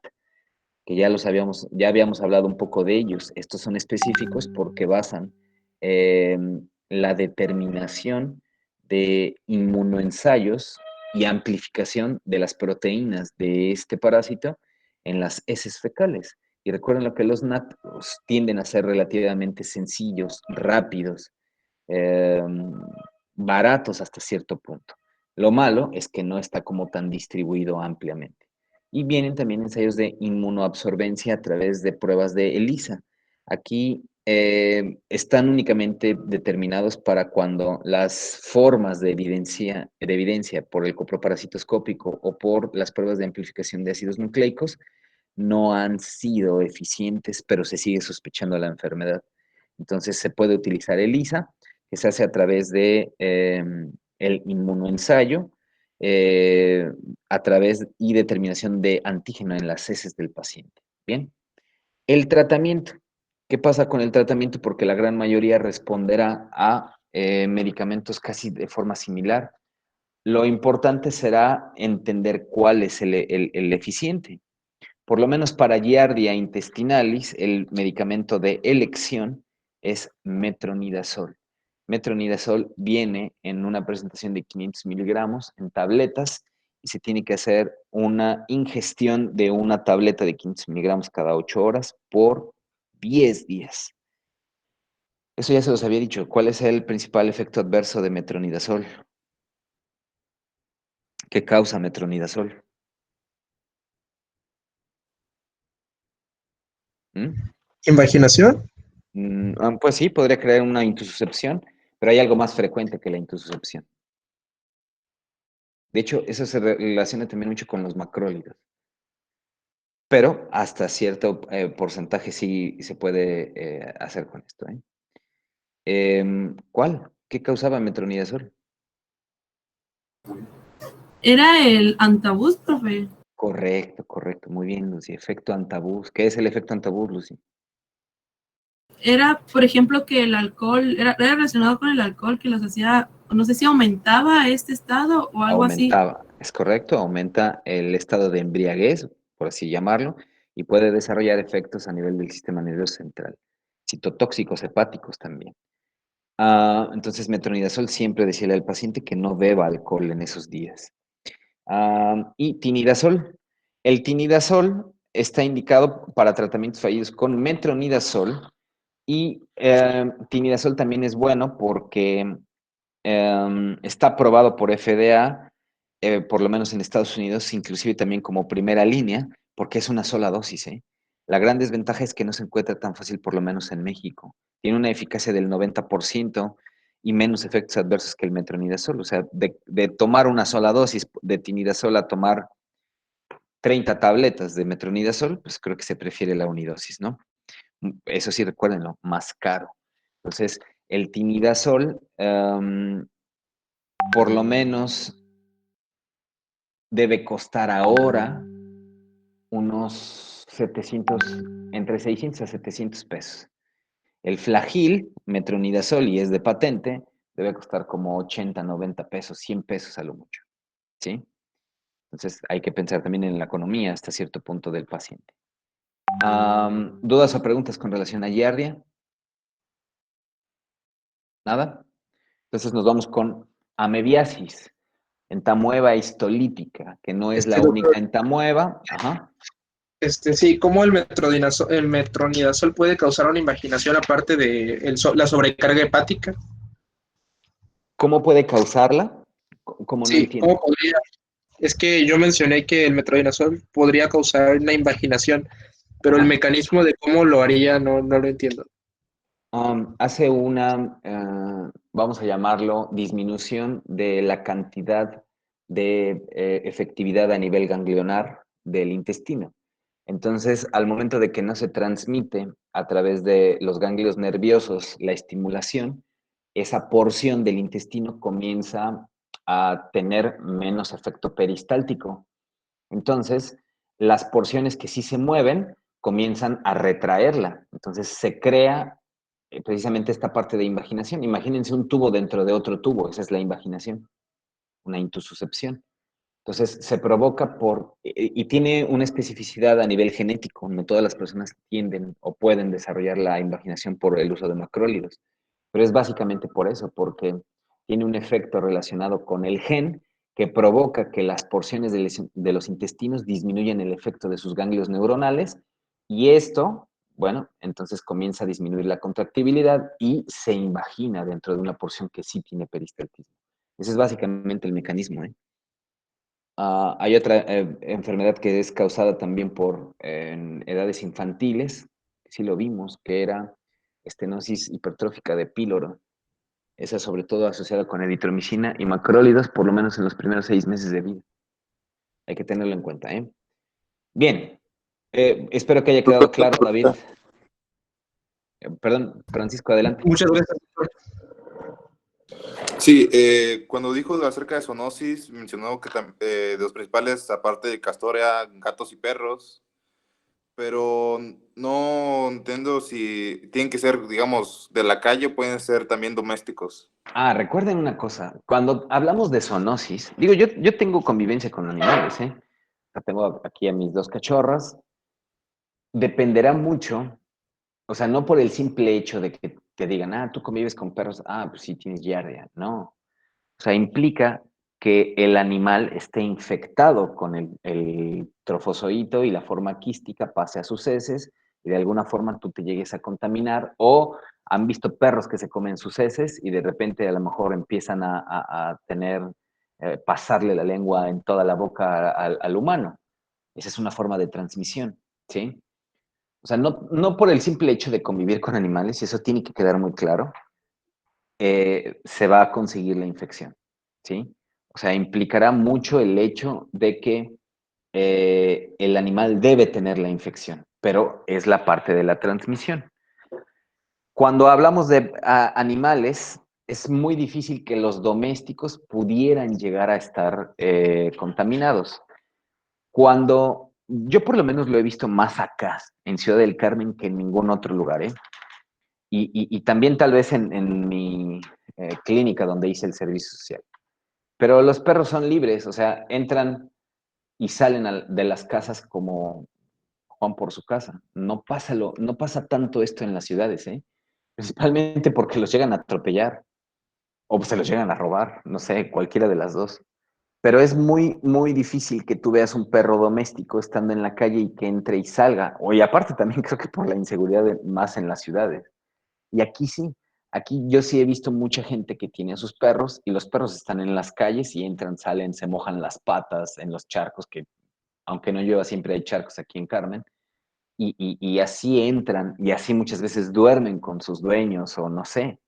que ya habíamos hablado un poco de ellos. Estos son específicos porque basan la determinación de inmunoensayos y amplificación de las proteínas de este parásito en las heces fecales. Y recuerden lo que los NAT tienden a ser relativamente sencillos, rápidos, eh, baratos hasta cierto punto. Lo malo es que no está como tan distribuido ampliamente. Y vienen también ensayos de inmunoabsorbencia a través de pruebas de ELISA. Aquí están únicamente determinados para cuando las formas de evidencia por el coproparasitoscópico o por las pruebas de amplificación de ácidos nucleicos no han sido eficientes, pero se sigue sospechando la enfermedad. Entonces se puede utilizar ELISA, que se hace a través de el inmunoensayo, a través y determinación de antígeno en las heces del paciente. Bien. El tratamiento. ¿Qué pasa con el tratamiento? Porque la gran mayoría responderá a medicamentos casi de forma similar. Lo importante será entender cuál es el eficiente. Por lo menos para Giardia intestinalis, el medicamento de elección es metronidazol. Metronidazol viene en una presentación de 500 miligramos en tabletas y se tiene que hacer una ingestión de una tableta de 500 miligramos cada 8 horas por 10 días. Eso ya se los había dicho. ¿Cuál es el principal efecto adverso de metronidazol? ¿Qué causa metronidazol? ¿Mm? ¿Imaginación? Pues sí, podría crear una intususcepción, pero hay algo más frecuente que la intususcepción. De hecho, eso se relaciona también mucho con los macrólidos. Pero hasta cierto porcentaje sí se puede hacer con esto. ¿Cuál? ¿Qué causaba metronidazol? Era el antabús, profe. Correcto, correcto. Muy bien, Lucy. Efecto antabús. ¿Qué es el efecto antabús, Lucy? Era, por ejemplo, que el alcohol, era relacionado con el alcohol que los hacía, no sé si aumentaba este estado o algo así. Aumentaba, es correcto, aumenta el estado de embriaguez, por así llamarlo, y puede desarrollar efectos a nivel del sistema nervioso central, citotóxicos hepáticos también. Entonces, metronidazol siempre decirle al paciente que no beba alcohol en esos días. Y tinidazol. El tinidazol está indicado para tratamientos fallidos con metronidazol y tinidazol también es bueno porque está aprobado por FDA, por lo menos en Estados Unidos, inclusive también como primera línea, porque es una sola dosis, ¿eh? La gran desventaja es que no se encuentra tan fácil, por lo menos en México. Tiene una eficacia del 90% y menos efectos adversos que el metronidazol. O sea, de tomar una sola dosis de tinidazol a tomar 30 tabletas de metronidazol, pues creo que se prefiere la unidosis, ¿no? Eso sí, recuérdenlo, más caro. Entonces, el tinidazol, por lo menos, debe costar ahora unos 700, entre 600 a 700 pesos. El Flagyl, metronidazol, y es de patente, debe costar como 80, 90 pesos, 100 pesos a lo mucho, ¿sí? Entonces, hay que pensar también en la economía hasta cierto punto del paciente. ¿Dudas o preguntas con relación a Giardia? ¿Nada? Entonces nos vamos con amebiasis, entamueba histolítica, que no es la única Doctor, entamueba. Ajá. sí, ¿cómo el metronidazol puede causar una invaginación aparte de la sobrecarga hepática? ¿Cómo puede causarla? ¿Cómo no Sí, entiendo? ¿cómo podría? Es que yo mencioné que el metronidazol podría causar una invaginación, pero el Ajá. mecanismo de cómo lo haría no lo entiendo. Hace una, vamos a llamarlo, disminución de la cantidad de efectividad a nivel ganglionar del intestino. Entonces, al momento de que no se transmite a través de los ganglios nerviosos la estimulación, esa porción del intestino comienza a tener menos efecto peristáltico. Entonces, las porciones que sí se mueven comienzan a retraerla. Entonces, se crea precisamente esta parte de invaginación. Imagínense un tubo dentro de otro tubo, esa es la invaginación, una intususcepción. Entonces, se provoca y tiene una especificidad a nivel genético. No todas las personas tienden o pueden desarrollar la invaginación por el uso de macrólidos, pero es básicamente por eso, porque tiene un efecto relacionado con el gen que provoca que las porciones de los intestinos disminuyan el efecto de sus ganglios neuronales y esto, bueno, entonces comienza a disminuir la contractibilidad y se invagina dentro de una porción que sí tiene peristaltismo. Ese es básicamente el mecanismo, ¿eh? Hay otra enfermedad que es causada también por en edades infantiles, sí lo vimos, que era estenosis hipertrófica de píloro. Esa sobre todo asociada con eritromicina y macrólidos, por lo menos en los primeros 6 meses de vida. Hay que tenerlo en cuenta, ¿eh? Bien, espero que haya quedado claro, David. Perdón, Francisco, adelante. Muchas gracias, doctor. Sí, cuando dijo acerca de zoonosis, mencionó que de los principales, aparte de Castorea, gatos y perros, pero no entiendo si tienen que ser, digamos, de la calle o pueden ser también domésticos. Recuerden una cosa, cuando hablamos de zoonosis, digo, yo tengo convivencia con animales, ¿eh? Tengo aquí a mis 2 cachorras. Dependerá mucho, o sea, no por el simple hecho de que te digan, tú convives con perros, pues sí tienes giardia, no. O sea, implica que el animal esté infectado con el trofozoito y la forma quística pase a sus heces y de alguna forma tú te llegues a contaminar o han visto perros que se comen sus heces y de repente a lo mejor empiezan a tener, pasarle la lengua en toda la boca al humano. Esa es una forma de transmisión, ¿sí? O sea, no por el simple hecho de convivir con animales, y eso tiene que quedar muy claro, se va a conseguir la infección, ¿sí? O sea, implicará mucho el hecho de que el animal debe tener la infección, pero es la parte de la transmisión. Cuando hablamos de animales, es muy difícil que los domésticos pudieran llegar a estar contaminados. Cuando yo por lo menos lo he visto más acá, en Ciudad del Carmen, que en ningún otro lugar, ¿eh? Y también tal vez en mi clínica donde hice el servicio social. Pero los perros son libres, o sea, entran y salen de las casas como Juan por su casa. No pasa tanto esto en las ciudades, ¿eh? Principalmente porque los llegan a atropellar o se los llegan a robar, no sé, cualquiera de las dos. Pero es muy, muy difícil que tú veas un perro doméstico estando en la calle y que entre y salga. O y aparte también creo que por la inseguridad más en las ciudades. Y aquí sí, Aquí yo sí he visto mucha gente que tiene a sus perros y los perros están en las calles y entran, salen, se mojan las patas en los charcos, que aunque no llueva siempre hay charcos aquí en Carmen, y así entran y así muchas veces duermen con sus dueños o no sé,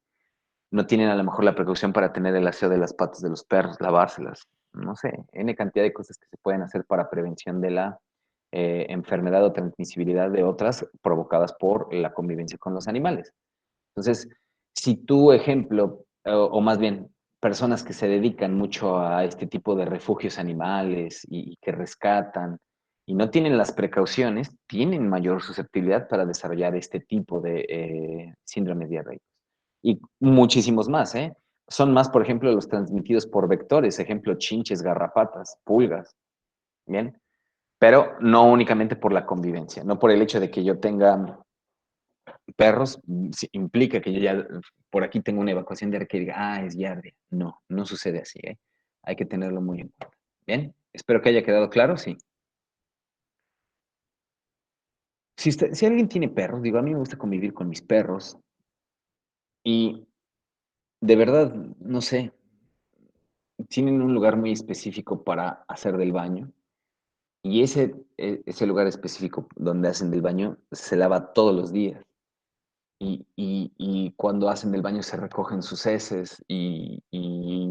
no tienen a lo mejor la precaución para tener el aseo de las patas de los perros, lavárselas, no sé, N cantidad de cosas que se pueden hacer para prevención de la enfermedad o transmisibilidad de otras provocadas por la convivencia con los animales. Entonces, si tu ejemplo, o más bien personas que se dedican mucho a este tipo de refugios animales y que rescatan y no tienen las precauciones, tienen mayor susceptibilidad para desarrollar este tipo de síndromes diarreicos. Y muchísimos más, ¿eh? Son más, por ejemplo, los transmitidos por vectores, ejemplo, chinches, garrapatas, pulgas, ¿bien? Pero no únicamente por la convivencia, no por el hecho de que yo tenga perros, sí, implica que yo ya por aquí tengo una evacuación de que diga, es yardia. No, no sucede así, ¿eh? Hay que tenerlo muy en cuenta. Bien, espero que haya quedado claro, sí. Si alguien tiene perros, digo, a mí me gusta convivir con mis perros y de verdad, no sé, tienen un lugar muy específico para hacer del baño y ese lugar específico donde hacen del baño se lava todos los días. Y cuando hacen del baño se recogen sus heces y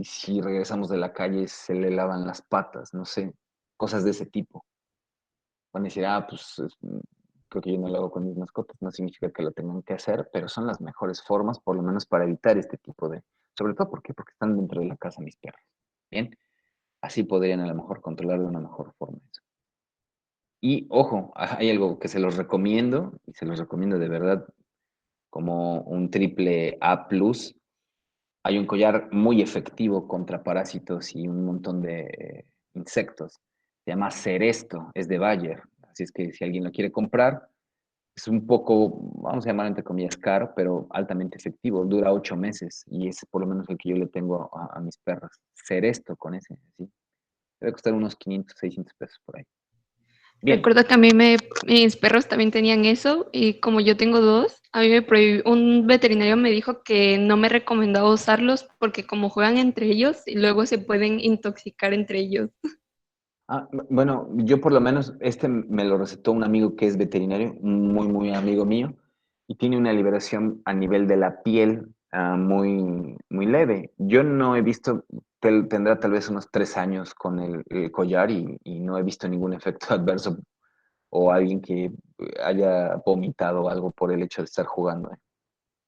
si regresamos de la calle se le lavan las patas, no sé, cosas de ese tipo. Van a decir, pues creo que yo no lo hago con mis mascotas, no significa que lo tengan que hacer, pero son las mejores formas, por lo menos para evitar este tipo de... Sobre todo, ¿por qué? Porque están dentro de la casa mis perros. Bien, así podrían a lo mejor controlar de una mejor forma eso. Y ojo, hay algo que se los recomiendo, y se los recomiendo de verdad como un triple A+. Hay un collar muy efectivo contra parásitos y un montón de insectos. Se llama Ceresto, es de Bayer. Así es que si alguien lo quiere comprar, es un poco, vamos a llamar entre comillas, caro, pero altamente efectivo. Dura 8 meses y es por lo menos el que yo le tengo a mis perras. Ceresto con ese, sí. Debe costar unos 500, 600 pesos por ahí. Bien. Recuerdo que a mí mis perros también tenían eso y como yo tengo dos, a mí un veterinario me dijo que no me recomendaba usarlos porque como juegan entre ellos y luego se pueden intoxicar entre ellos. Bueno, yo por lo menos, me lo recetó un amigo que es veterinario, muy, muy amigo mío, y tiene una liberación a nivel de la piel muy, muy leve. Yo no he visto, tendrá tal vez unos 3 años con el collar y no he visto ningún efecto adverso o alguien que haya vomitado o algo por el hecho de estar jugando.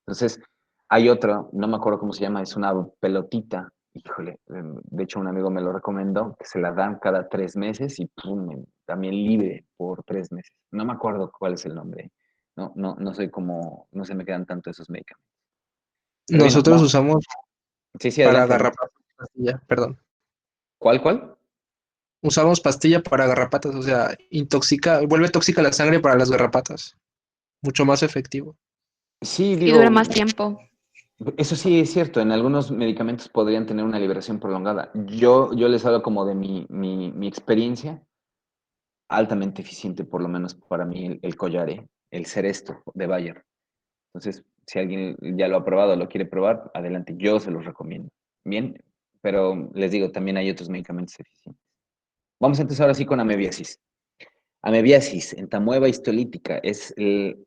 Entonces, hay otro, no me acuerdo cómo se llama, es una pelotita. Híjole, de hecho un amigo me lo recomendó, que se la dan cada 3 meses y pum, también libre por 3 meses. No me acuerdo cuál es el nombre. No soy como, no se me quedan tanto esos medicamentos. Pero bien, Nosotros usamos sí, sí, para adelante, adelante. garrapatas pastilla, perdón. ¿Cuál? Usamos pastilla para garrapatas, o sea, vuelve tóxica la sangre para las garrapatas. Mucho más efectivo. Sí, Y dura digo, más tiempo. eso sí es cierto, en algunos medicamentos podrían tener una liberación prolongada. Yo les hablo como de mi experiencia, altamente eficiente, por lo menos para mí, el collar, el Ceresto de Bayer. Entonces, si alguien ya lo ha probado o lo quiere probar, adelante, yo se los recomiendo. Bien, pero les digo, también hay otros medicamentos eficientes. Vamos entonces ahora sí con amebiasis. Amebiasis, entamoeba histolítica, es el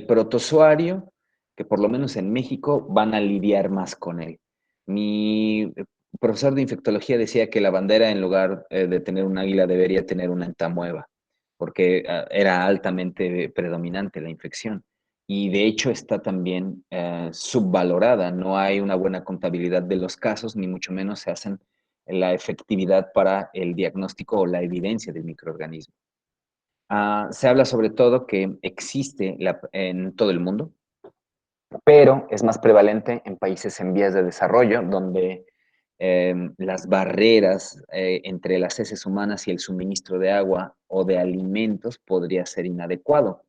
protozoario que por lo menos en México van a lidiar más con él. Mi profesor de infectología decía que la bandera en lugar de tener un águila debería tener una entamoeba, porque era altamente predominante la infección. Y de hecho está también subvalorada, no hay una buena contabilidad de los casos, ni mucho menos se hacen la efectividad para el diagnóstico o la evidencia del microorganismo. Se habla sobre todo que existe en todo el mundo, pero es más prevalente en países en vías de desarrollo, donde las barreras entre las heces humanas y el suministro de agua o de alimentos podría ser inadecuado.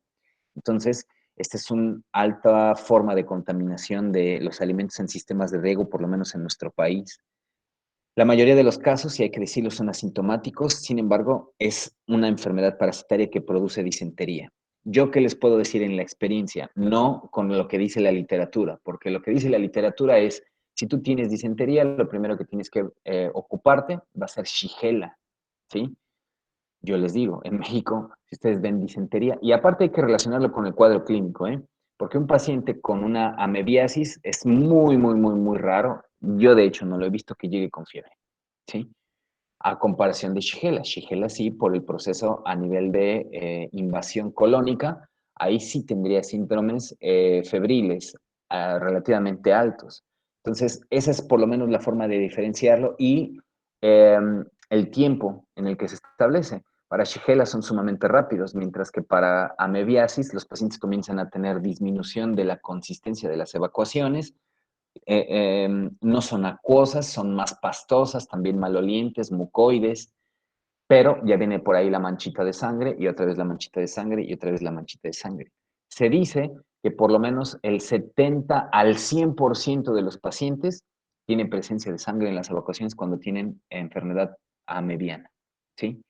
Entonces, esta es una alta forma de contaminación de los alimentos en sistemas de riego, por lo menos en nuestro país. La mayoría de los casos, y hay que decirlo, son asintomáticos, sin embargo, es una enfermedad parasitaria que produce disentería. ¿Yo qué les puedo decir en la experiencia? No con lo que dice la literatura, porque lo que dice la literatura es, si tú tienes disentería, lo primero que tienes que ocuparte va a ser Shigella, ¿sí? Yo les digo, en México, si ustedes ven disentería, y aparte hay que relacionarlo con el cuadro clínico, ¿eh? Porque un paciente con una amebiasis es muy, muy, muy, muy raro. Yo, de hecho, no lo he visto que llegue con fiebre, ¿sí? A comparación de Shigella. Shigella sí, por el proceso a nivel de invasión colónica, ahí sí tendría síndromes febriles relativamente altos. Entonces, esa es por lo menos la forma de diferenciarlo y eh, el tiempo en el que se establece. Para Shigella son sumamente rápidos, mientras que para amebiasis los pacientes comienzan a tener disminución de la consistencia de las evacuaciones, no son acuosas, son más pastosas, también malolientes, mucoides, pero ya viene por ahí la manchita de sangre y otra vez la manchita de sangre y otra vez la manchita de sangre. Se dice que por lo menos el 70 al 100% de los pacientes tienen presencia de sangre en las evacuaciones cuando tienen enfermedad amebiana, ¿sí?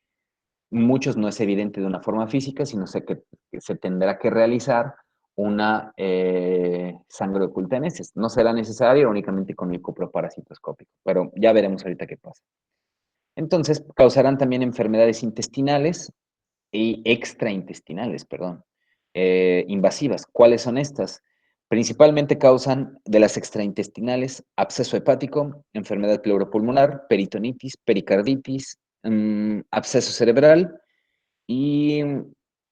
Muchos no es evidente de una forma física, sino que se tendrá que realizar una sangre oculta en heces. No será necesario únicamente con el coproparasitoscópico, pero ya veremos ahorita qué pasa. Entonces, causarán también enfermedades intestinales y extraintestinales, perdón, invasivas. ¿Cuáles son estas? Principalmente causan de las extraintestinales absceso hepático, enfermedad pleuropulmonar, peritonitis, pericarditis, absceso cerebral y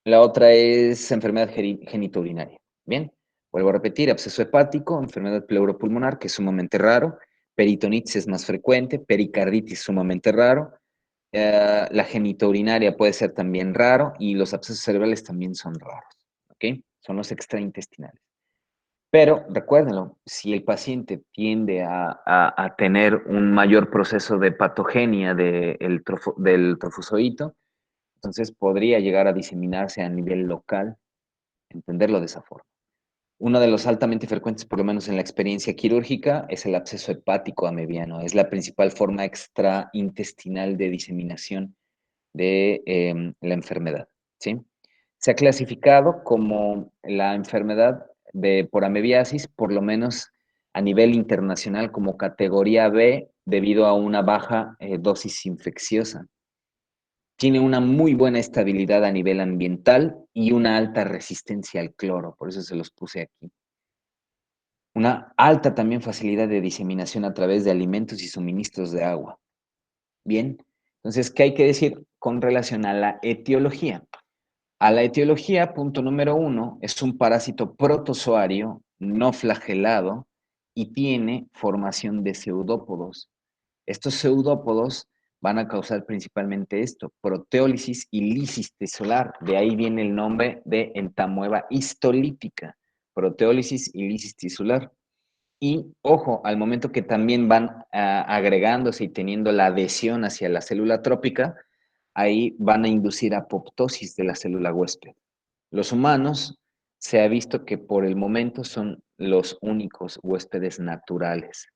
la otra es enfermedad genitourinaria. Bien, vuelvo a repetir, absceso hepático, enfermedad pleuropulmonar, que es sumamente raro, peritonitis es más frecuente, pericarditis sumamente raro, la genitourinaria puede ser también raro y los abscesos cerebrales también son raros, ¿ok? Son los extraintestinales. Pero recuérdenlo, si el paciente tiende a tener un mayor proceso de patogenia del trofozoito, entonces podría llegar a diseminarse a nivel local, entenderlo de esa forma. Uno de los altamente frecuentes, por lo menos en la experiencia quirúrgica, es el absceso hepático amebiano. Es la principal forma extraintestinal de diseminación de la enfermedad, ¿sí? Se ha clasificado como la enfermedad por amebiasis, por lo menos a nivel internacional, como categoría B, debido a una baja dosis infecciosa. Tiene una muy buena estabilidad a nivel ambiental y una alta resistencia al cloro, por eso se los puse aquí. Una alta también facilidad de diseminación a través de alimentos y suministros de agua. Bien, entonces, ¿qué hay que decir con relación a la etiología? A la etiología, punto número 1, es un parásito protozoario no flagelado y tiene formación de pseudópodos. Estos pseudópodos van a causar principalmente esto, proteólisis y lisis tisular. De ahí viene el nombre de entamoeba histolítica, proteólisis y lisis tisular. Y ojo, al momento que también van agregándose y teniendo la adhesión hacia la célula trópica, ahí van a inducir apoptosis de la célula huésped. Los humanos se ha visto que por el momento son los únicos huéspedes naturales.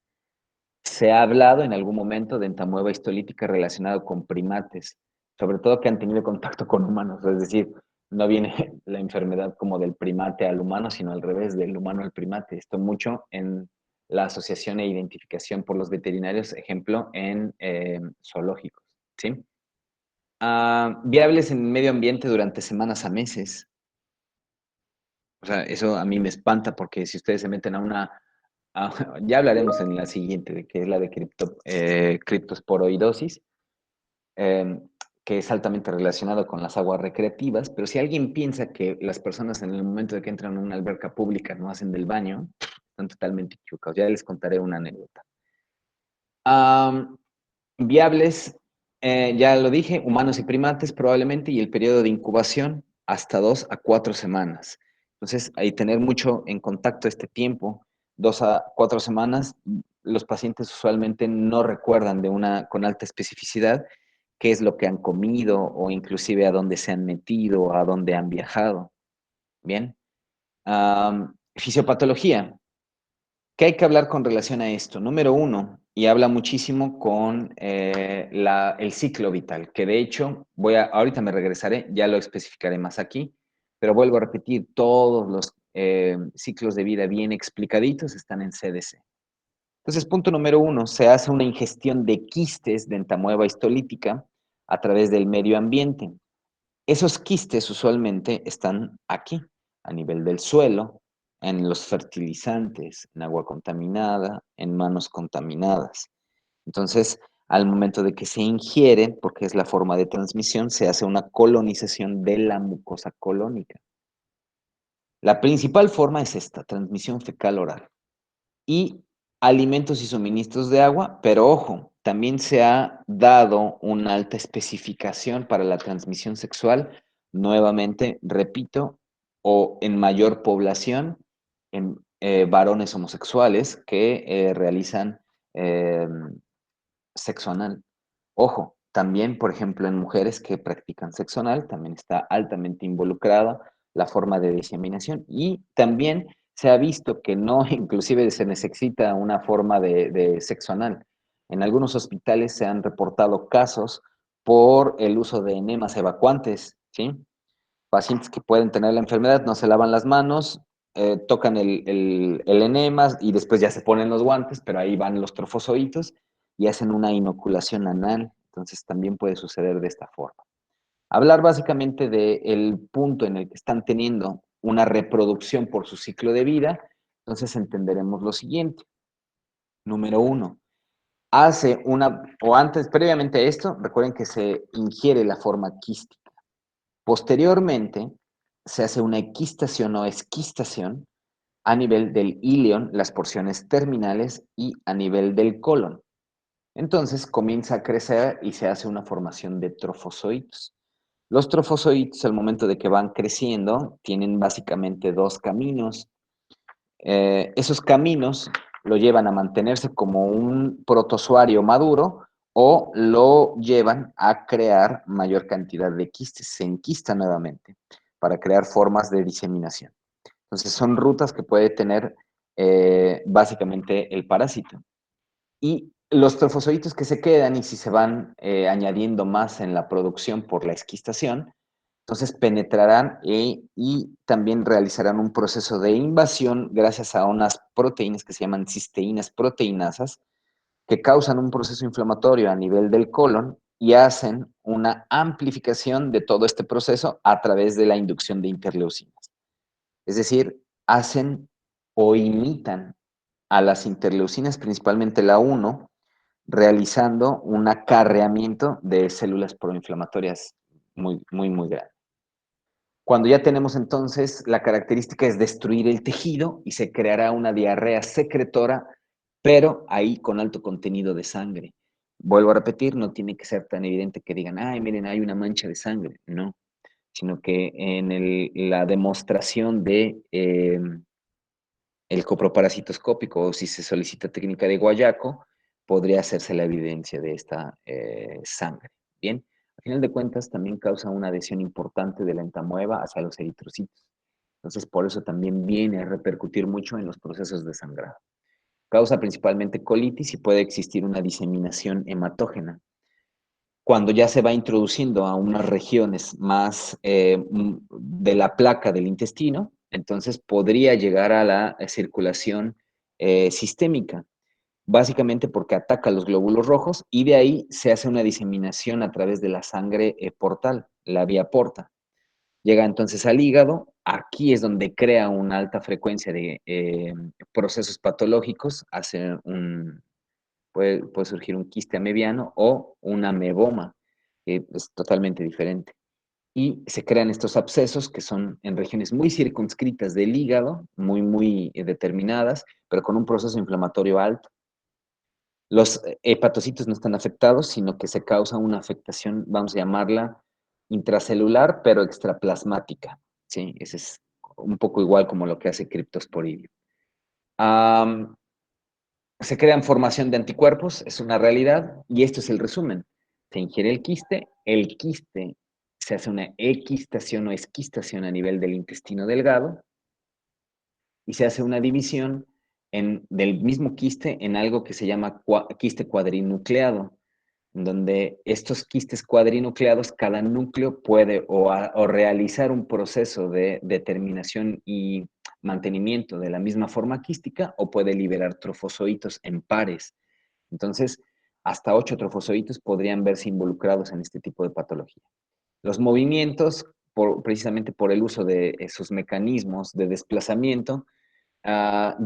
Se ha hablado en algún momento de entamoeba histolítica relacionado con primates, sobre todo que han tenido contacto con humanos, es decir, no viene la enfermedad como del primate al humano, sino al revés, del humano al primate. Esto mucho en la asociación e identificación por los veterinarios, ejemplo, en zoológicos, ¿sí? Viables en medio ambiente durante semanas a meses. O sea, eso a mí me espanta porque si ustedes se meten a una... ya hablaremos en la siguiente, de que es la de criptosporoidosis, que es altamente relacionado con las aguas recreativas, pero si alguien piensa que las personas en el momento de que entran a una alberca pública no hacen del baño, están totalmente equivocados. Ya les contaré una anécdota. Viables, ya lo dije, humanos y primates probablemente, y el periodo de incubación hasta 2 a 4 semanas. Entonces, hay que tener mucho en contacto este tiempo, 2 a 4 semanas. Los pacientes usualmente no recuerdan con alta especificidad qué es lo que han comido o inclusive a dónde se han metido, a dónde han viajado. Bien. Fisiopatología. ¿Qué hay que hablar con relación a esto? Número 1, y habla muchísimo con el ciclo vital, que de hecho, ahorita me regresaré, ya lo especificaré más aquí, pero vuelvo a repetir, todos los ciclos de vida bien explicaditos están en CDC. Entonces, punto número 1, se hace una ingestión de quistes de entamueba histolítica a través del medio ambiente. Esos quistes usualmente están aquí, a nivel del suelo, en los fertilizantes, en agua contaminada, en manos contaminadas. Entonces, al momento de que se ingieren, porque es la forma de transmisión, se hace una colonización de la mucosa colónica. La principal forma es esta, transmisión fecal oral. Y alimentos y suministros de agua, pero ojo, también se ha dado una alta especificación para la transmisión sexual, nuevamente, repito, o en mayor población en varones homosexuales que realizan eh, sexo anal. Ojo, también, por ejemplo, en mujeres que practican sexo anal, también está altamente involucrada la forma de diseminación y también se ha visto que no, inclusive se necesita una forma de sexo anal. En algunos hospitales se han reportado casos por el uso de enemas evacuantes, ¿sí? Pacientes que pueden tener la enfermedad, no se lavan las manos, tocan el enema y después ya se ponen los guantes, pero ahí van los trofozoitos y hacen una inoculación anal. Entonces también puede suceder de esta forma. Hablar básicamente del punto en el que están teniendo una reproducción por su ciclo de vida, entonces entenderemos lo siguiente. Número 1, previamente a esto, recuerden que se ingiere la forma quística. Posteriormente, se hace una equistación o esquistación a nivel del ilion, las porciones terminales, y a nivel del colon. Entonces comienza a crecer y se hace una formación de trofozoitos. Los trofozoitos, al momento de que van creciendo, tienen básicamente dos caminos. Esos caminos lo llevan a mantenerse como un protozoario maduro o lo llevan a crear mayor cantidad de quistes, se enquista nuevamente para crear formas de diseminación. Entonces son rutas que puede tener básicamente el parásito. Y los trofozoitos que se quedan y si se van añadiendo más en la producción por la esquistación, entonces penetrarán y también realizarán un proceso de invasión gracias a unas proteínas que se llaman cisteínas proteinasas que causan un proceso inflamatorio a nivel del colon y hacen una amplificación de todo este proceso a través de la inducción de interleucinas. Es decir, hacen o imitan a las interleucinas, principalmente la 1, realizando un acarreamiento de células proinflamatorias muy, muy, muy grande. Cuando ya tenemos entonces, la característica es destruir el tejido y se creará una diarrea secretora, pero ahí con alto contenido de sangre. Vuelvo a repetir, no tiene que ser tan evidente que digan, ay, miren, hay una mancha de sangre. No, sino que en la demostración de el coproparasitoscópico o si se solicita técnica de Guayaco, podría hacerse la evidencia de esta sangre. Bien, al final de cuentas también causa una adhesión importante de la entamueva hacia los eritrocitos. Entonces, por eso también viene a repercutir mucho en los procesos de sangrado. Causa principalmente colitis y puede existir una diseminación hematógena. Cuando ya se va introduciendo a unas regiones más de la placa del intestino, entonces podría llegar a la circulación sistémica, básicamente porque ataca los glóbulos rojos y de ahí se hace una diseminación a través de la sangre portal, la vía porta. Llega entonces al hígado, aquí es donde crea una alta frecuencia de procesos patológicos, puede surgir un quiste amebiano o una ameboma, que es totalmente diferente. Y se crean estos abscesos que son en regiones muy circunscritas del hígado, muy, muy determinadas, pero con un proceso inflamatorio alto. Los hepatocitos no están afectados, sino que se causa una afectación, vamos a llamarla intracelular, pero extraplasmática. ¿Sí? Ese es un poco igual como lo que hace Cryptosporidium. Se crean formación de anticuerpos, es una realidad, y esto es el resumen. Se ingiere el quiste se hace una equistación o esquistación a nivel del intestino delgado, y se hace una división del mismo quiste en algo que se llama quiste cuadrinucleado. en donde estos quistes cuadrinucleados, cada núcleo puede o realizar un proceso de determinación y mantenimiento de la misma forma quística o puede liberar trofozoitos en pares. Entonces, hasta 8 trofozoitos podrían verse involucrados en este tipo de patología. Los movimientos, precisamente por el uso de sus mecanismos de desplazamiento,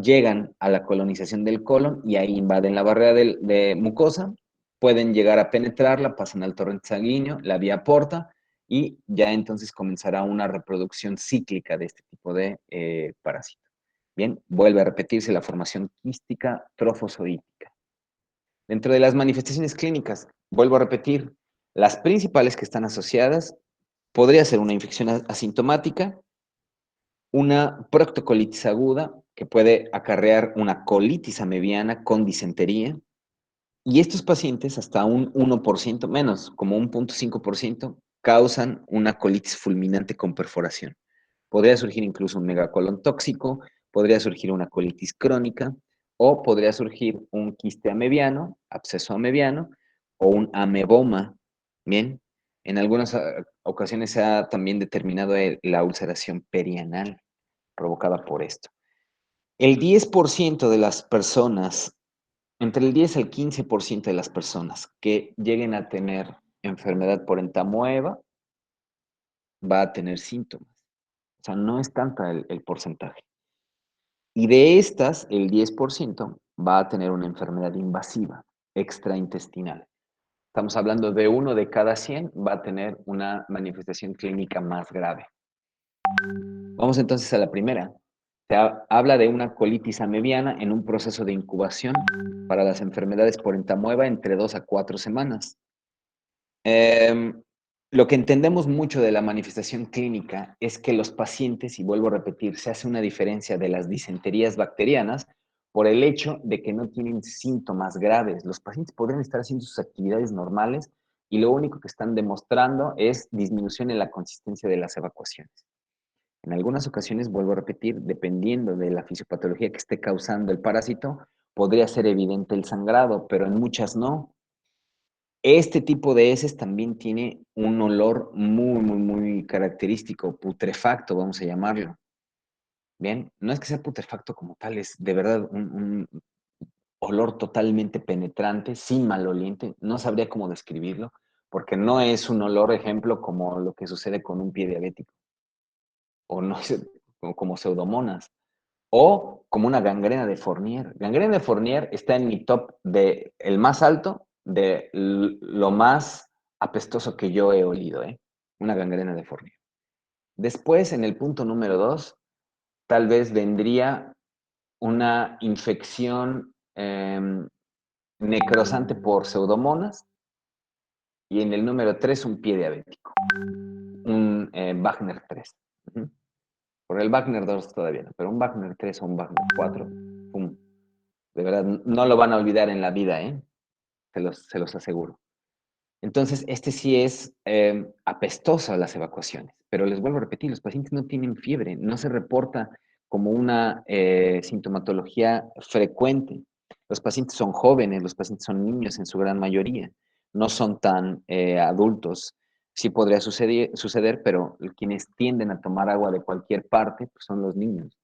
llegan a la colonización del colon y ahí invaden la barrera de mucosa, pueden llegar a penetrarla, pasan al torrente sanguíneo, la vía porta y ya entonces comenzará una reproducción cíclica de este tipo de parásito. Bien, vuelve a repetirse la formación quística trofozoítica. Dentro de las manifestaciones clínicas, vuelvo a repetir, las principales que están asociadas podría ser una infección asintomática, una proctocolitis aguda, que puede acarrear una colitis amebiana con disentería, y estos pacientes, hasta un 1% menos, como un 0.5%, causan una colitis fulminante con perforación. Podría surgir incluso un megacolon tóxico, podría surgir una colitis crónica, o podría surgir un quiste amebiano, absceso amebiano, o un ameboma. Bien, en algunas ocasiones se ha también determinado la ulceración perianal provocada por esto. El 10% de las personas, entre el 10 al 15% de las personas que lleguen a tener enfermedad por entamoeba, va a tener síntomas. O sea, no es tanta el porcentaje. Y de estas, el 10% va a tener una enfermedad invasiva, extraintestinal. Estamos hablando de 1 de cada 100 va a tener una manifestación clínica más grave. Vamos entonces a la primera. Se habla de una colitis amebiana en un proceso de incubación para las enfermedades por entamoeba entre 2 a 4 semanas. Lo que entendemos mucho de la manifestación clínica es que los pacientes, y vuelvo a repetir, se hace una diferencia de las disenterías bacterianas por el hecho de que no tienen síntomas graves. Los pacientes podrían estar haciendo sus actividades normales y lo único que están demostrando es disminución en la consistencia de las evacuaciones. En algunas ocasiones, vuelvo a repetir, dependiendo de la fisiopatología que esté causando el parásito, podría ser evidente el sangrado, pero en muchas no. Este tipo de heces también tiene un olor muy característico, putrefacto, vamos a llamarlo. Bien, no es que sea putrefacto como tal, es de verdad un olor totalmente penetrante, sin maloliente, no sabría cómo describirlo, porque no es un olor, ejemplo, como lo que sucede con un pie diabético, o no sé, como pseudomonas, o como una gangrena de Fournier. Gangrena de Fournier está en mi top de el más alto de lo más apestoso que yo he olido, ¿eh? Una gangrena de Fournier. Después, en el punto número 2, tal vez vendría una infección necrosante por pseudomonas. Y en el número 3, un pie diabético. Un Wagner 3. Por el Wagner 2 todavía no, pero un Wagner 3 o un Wagner 4, ¡pum! De verdad, no lo van a olvidar en la vida, ¿eh? Se los aseguro. Entonces, este sí es apestoso a las evacuaciones, pero les vuelvo a repetir, los pacientes no tienen fiebre, no se reporta como una sintomatología frecuente. Los pacientes son jóvenes, los pacientes son niños en su gran mayoría, no son tan adultos. Sí podría suceder, pero quienes tienden a tomar agua de cualquier parte pues son los niños.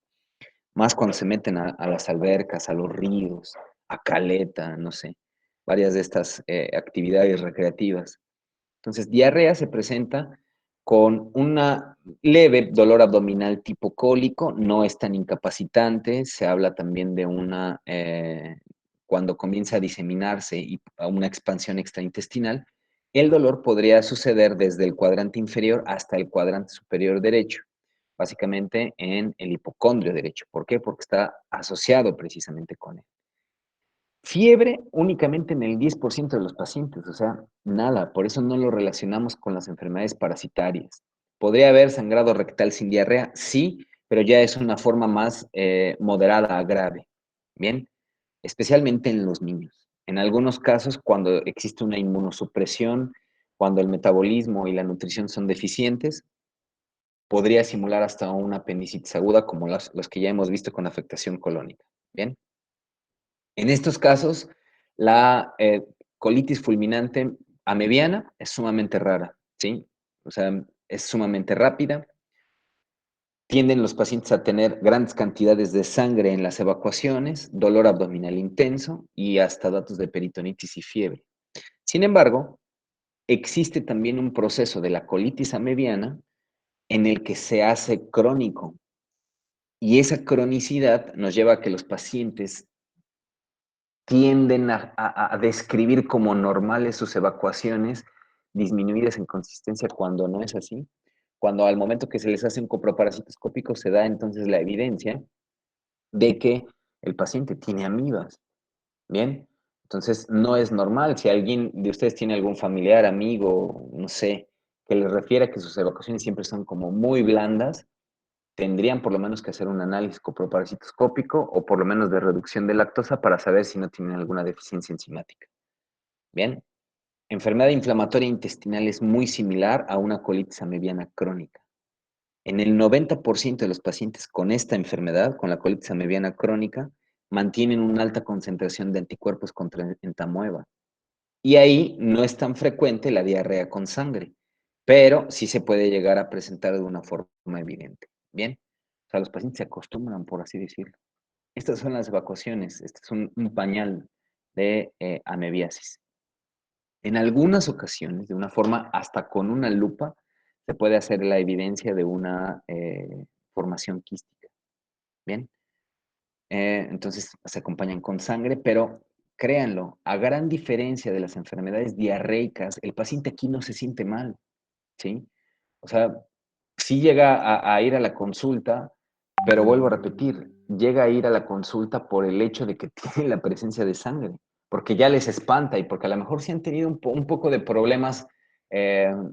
Más cuando se meten a las albercas, a los ríos, a caleta, no sé, varias de estas actividades recreativas. Entonces, diarrea se presenta con una leve dolor abdominal tipo cólico, no es tan incapacitante, se habla también de una, cuando comienza a diseminarse y a una expansión extraintestinal, el dolor podría suceder desde el cuadrante inferior hasta el cuadrante superior derecho, básicamente en el hipocondrio derecho. ¿Por qué? Porque está asociado precisamente con él. Fiebre únicamente en el 10% de los pacientes, o sea, nada, por eso no lo relacionamos con las enfermedades parasitarias. ¿Podría haber sangrado rectal sin diarrea? Sí, pero ya es una forma más moderada a grave, ¿bien? Especialmente en los niños. En algunos casos, cuando existe una inmunosupresión, cuando el metabolismo y la nutrición son deficientes, podría simular hasta una apendicitis aguda como los que ya hemos visto con afectación colónica, ¿bien? En estos casos, la colitis fulminante amebiana es sumamente rara, ¿sí? O sea, es sumamente rápida. Tienden los pacientes a tener grandes cantidades de sangre en las evacuaciones, dolor abdominal intenso y hasta datos de peritonitis y fiebre. Sin embargo, existe también un proceso de la colitis amebiana en el que se hace crónico. Y esa cronicidad nos lleva a que los pacientes tienden a describir como normales sus evacuaciones disminuidas en consistencia cuando no es así. Cuando al momento que se les hace un coproparasitoscópico se da entonces la evidencia de que el paciente tiene amibas. Bien, entonces no es normal. Si alguien de ustedes tiene algún familiar, amigo, no sé, que les refiera que sus evacuaciones siempre son como muy blandas, tendrían por lo menos que hacer un análisis coproparasitoscópico o por lo menos de reducción de lactosa para saber si no tienen alguna deficiencia enzimática. Bien, enfermedad inflamatoria intestinal es muy similar a una colitis amebiana crónica. En el 90% de los pacientes con esta enfermedad, con la colitis amebiana crónica, mantienen una alta concentración de anticuerpos contra entamoeba. Y ahí no es tan frecuente la diarrea con sangre, pero sí se puede llegar a presentar de una forma evidente. Bien, o sea, los pacientes se acostumbran, por así decirlo. Estas son las evacuaciones, este es un pañal de amebiasis. En algunas ocasiones, de una forma hasta con una lupa, se puede hacer la evidencia de una formación quística. Bien, entonces se acompañan con sangre, pero créanlo, a gran diferencia de las enfermedades diarreicas, el paciente aquí no se siente mal, ¿sí? O sea, sí llega a ir a la consulta, pero vuelvo a repetir, llega a ir a la consulta por el hecho de que tiene la presencia de sangre, porque ya les espanta y porque a lo mejor sí han tenido un poco de problemas,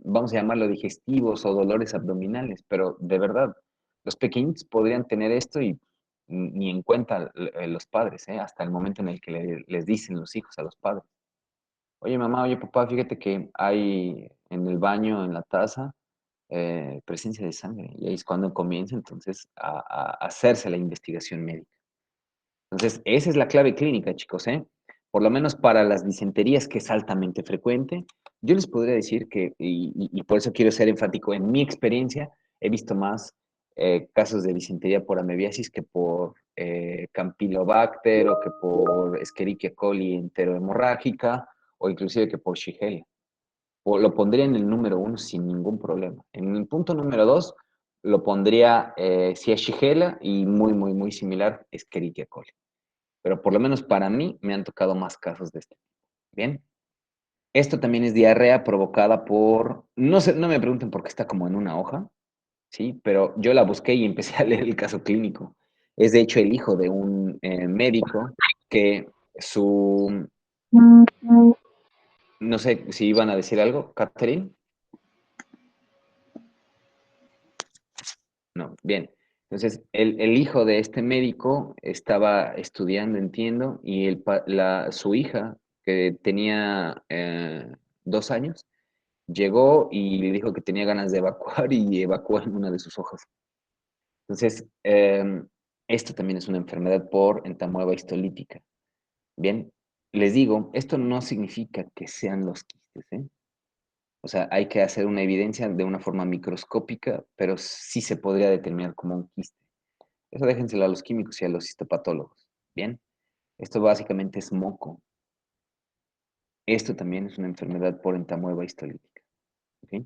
vamos a llamarlo digestivos o dolores abdominales, pero de verdad, los pequeñitos podrían tener esto y ni en cuenta los padres, hasta el momento en el que les dicen los hijos a los padres. Oye mamá, oye papá, fíjate que hay en el baño, en la taza, presencia de sangre. Y ahí es cuando comienza entonces a hacerse la investigación médica. Entonces, esa es la clave clínica, chicos, ¿eh? Por lo menos para las disenterías, que es altamente frecuente, yo les podría decir que, y por eso quiero ser enfático, en mi experiencia he visto más casos de disentería por amebiasis que por Campylobacter o que por Escherichia coli enterohemorrágica o inclusive que por Shigella. O lo pondría en el número 1 sin ningún problema. En el punto número 2 lo pondría si es Shigella y muy similar Escherichia coli. Pero por lo menos para mí me han tocado más casos de este tipo. Bien. Esto también es diarrea provocada por, no sé, no me pregunten por qué está como en una hoja, ¿sí? Pero yo la busqué y empecé a leer el caso clínico. Es de hecho el hijo de un médico que su, no sé si iban a decir algo, Catherine. No, bien. Entonces, el hijo de este médico estaba estudiando, entiendo, y su hija, que tenía 2 años, llegó y le dijo que tenía ganas de evacuar y evacuó en una de sus hojas. Entonces, esto también es una enfermedad por entamoeba histolítica. Bien, les digo, esto no significa que sean los quistes, ¿eh? O sea, hay que hacer una evidencia de una forma microscópica, pero sí se podría determinar como un quiste. Eso déjenselo a los químicos y a los histopatólogos. Bien, esto básicamente es moco. Esto también es una enfermedad por entamoeba histolítica. ¿Ok?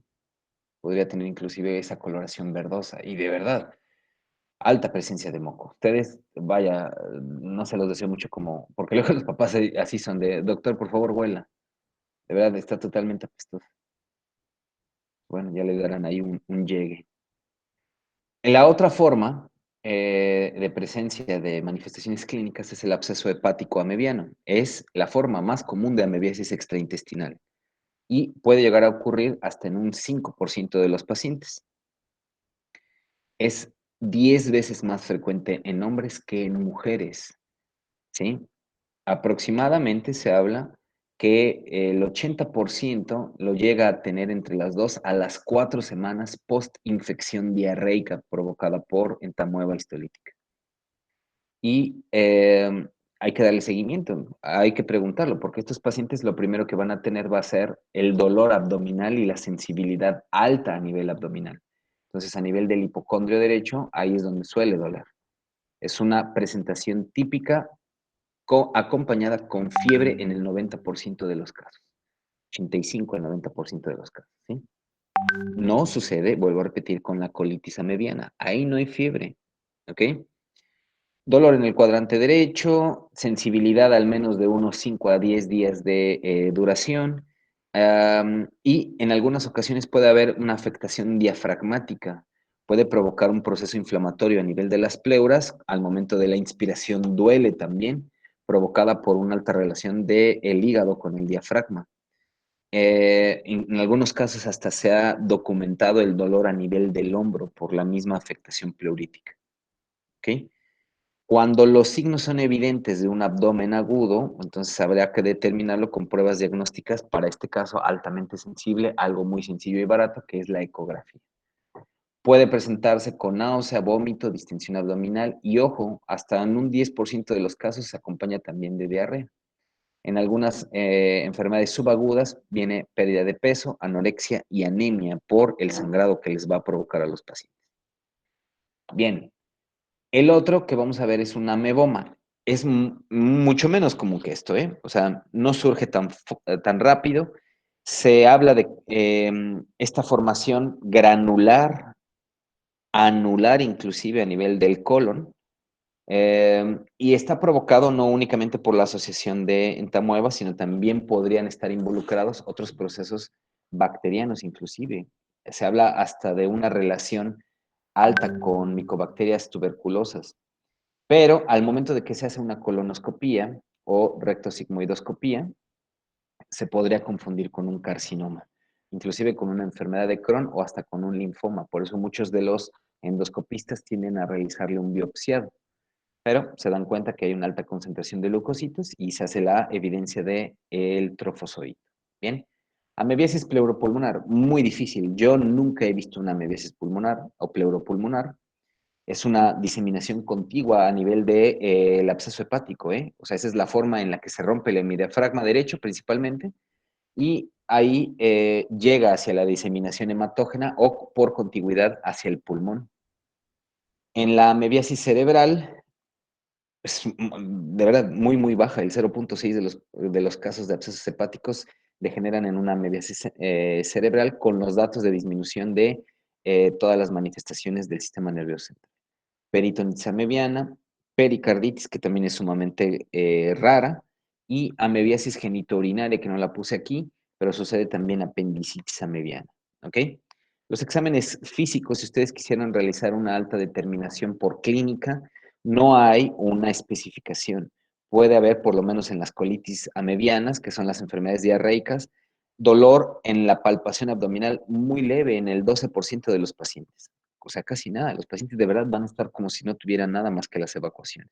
Podría tener inclusive esa coloración verdosa y de verdad, alta presencia de moco. Ustedes, vaya, no se los deseo mucho como, porque luego los papás así son de, doctor, por favor, huela. De verdad, está totalmente apestoso. Bueno, ya le darán ahí un llegue. La otra forma de presencia de manifestaciones clínicas es el absceso hepático amebiano. Es la forma más común de amebiasis extraintestinal y puede llegar a ocurrir hasta en un 5% de los pacientes. Es 10 veces más frecuente en hombres que en mujeres, ¿sí? Aproximadamente se habla que el 80% lo llega a tener entre las 2 a las 4 semanas post-infección diarreica provocada por entamoeba histolítica. Y hay que darle seguimiento, hay que preguntarlo, porque estos pacientes lo primero que van a tener va a ser el dolor abdominal y la sensibilidad alta a nivel abdominal. Entonces, a nivel del hipocondrio derecho, ahí es donde suele doler. Es una presentación típica acompañada con fiebre en el 90% de los casos. 85 al 90% de los casos, ¿sí? No sucede, vuelvo a repetir, con la colitis amebiana. Ahí no hay fiebre, ¿ok? Dolor en el cuadrante derecho, sensibilidad al menos de unos 5 a 10 días de duración, y en algunas ocasiones puede haber una afectación diafragmática. Puede provocar un proceso inflamatorio a nivel de las pleuras. Al momento de la inspiración duele también, provocada por una alta relación del hígado con el diafragma. En algunos casos hasta se ha documentado el dolor a nivel del hombro por la misma afectación pleurítica. ¿Ok? Cuando los signos son evidentes de un abdomen agudo, entonces habría que determinarlo con pruebas diagnósticas, para este caso altamente sensible, algo muy sencillo y barato, que es la ecografía. Puede presentarse con náusea, vómito, distensión abdominal y, ojo, hasta en un 10% de los casos se acompaña también de diarrea. En algunas enfermedades subagudas viene pérdida de peso, anorexia y anemia por el sangrado que les va a provocar a los pacientes. Bien, el otro que vamos a ver es un ameboma. Es mucho menos común que esto, ¿eh? O sea, no surge tan rápido. Se habla de esta formación granular, anular inclusive a nivel del colon, y está provocado no únicamente por la asociación de entamueba, sino también podrían estar involucrados otros procesos bacterianos inclusive. Se habla hasta de una relación alta con micobacterias tuberculosas. Pero al momento de que se hace una colonoscopía o rectosigmoidoscopía, se podría confundir con un carcinoma, inclusive con una enfermedad de Crohn o hasta con un linfoma. Por eso muchos de los endoscopistas tienden a realizarle un biopsiado, pero se dan cuenta que hay una alta concentración de leucocitos y se hace la evidencia del trofozoito. Bien, amebiasis pleuropulmonar, muy difícil. Yo nunca he visto una amebiasis pulmonar o pleuropulmonar. Es una diseminación contigua a nivel del absceso hepático, ¿eh? O sea, esa es la forma en la que se rompe el hemidiafragma derecho principalmente, y ahí llega hacia la diseminación hematógena o por contigüidad hacia el pulmón. En la amebiasis cerebral, es de verdad muy, muy baja, el 0.6 de los casos de abscesos hepáticos degeneran en una amebiasis cerebral, con los datos de disminución de todas las manifestaciones del sistema nervioso central. Peritonitis amebiana, pericarditis, que también es sumamente rara, y amebiasis genitourinaria, que no la puse aquí, pero sucede también apendicitis amebiana, ¿ok? Los exámenes físicos, si ustedes quisieran realizar una alta determinación por clínica, no hay una especificación. Puede haber, por lo menos en las colitis amebianas, que son las enfermedades diarreicas, dolor en la palpación abdominal muy leve en el 12% de los pacientes. O sea, casi nada. Los pacientes de verdad van a estar como si no tuvieran nada más que las evacuaciones.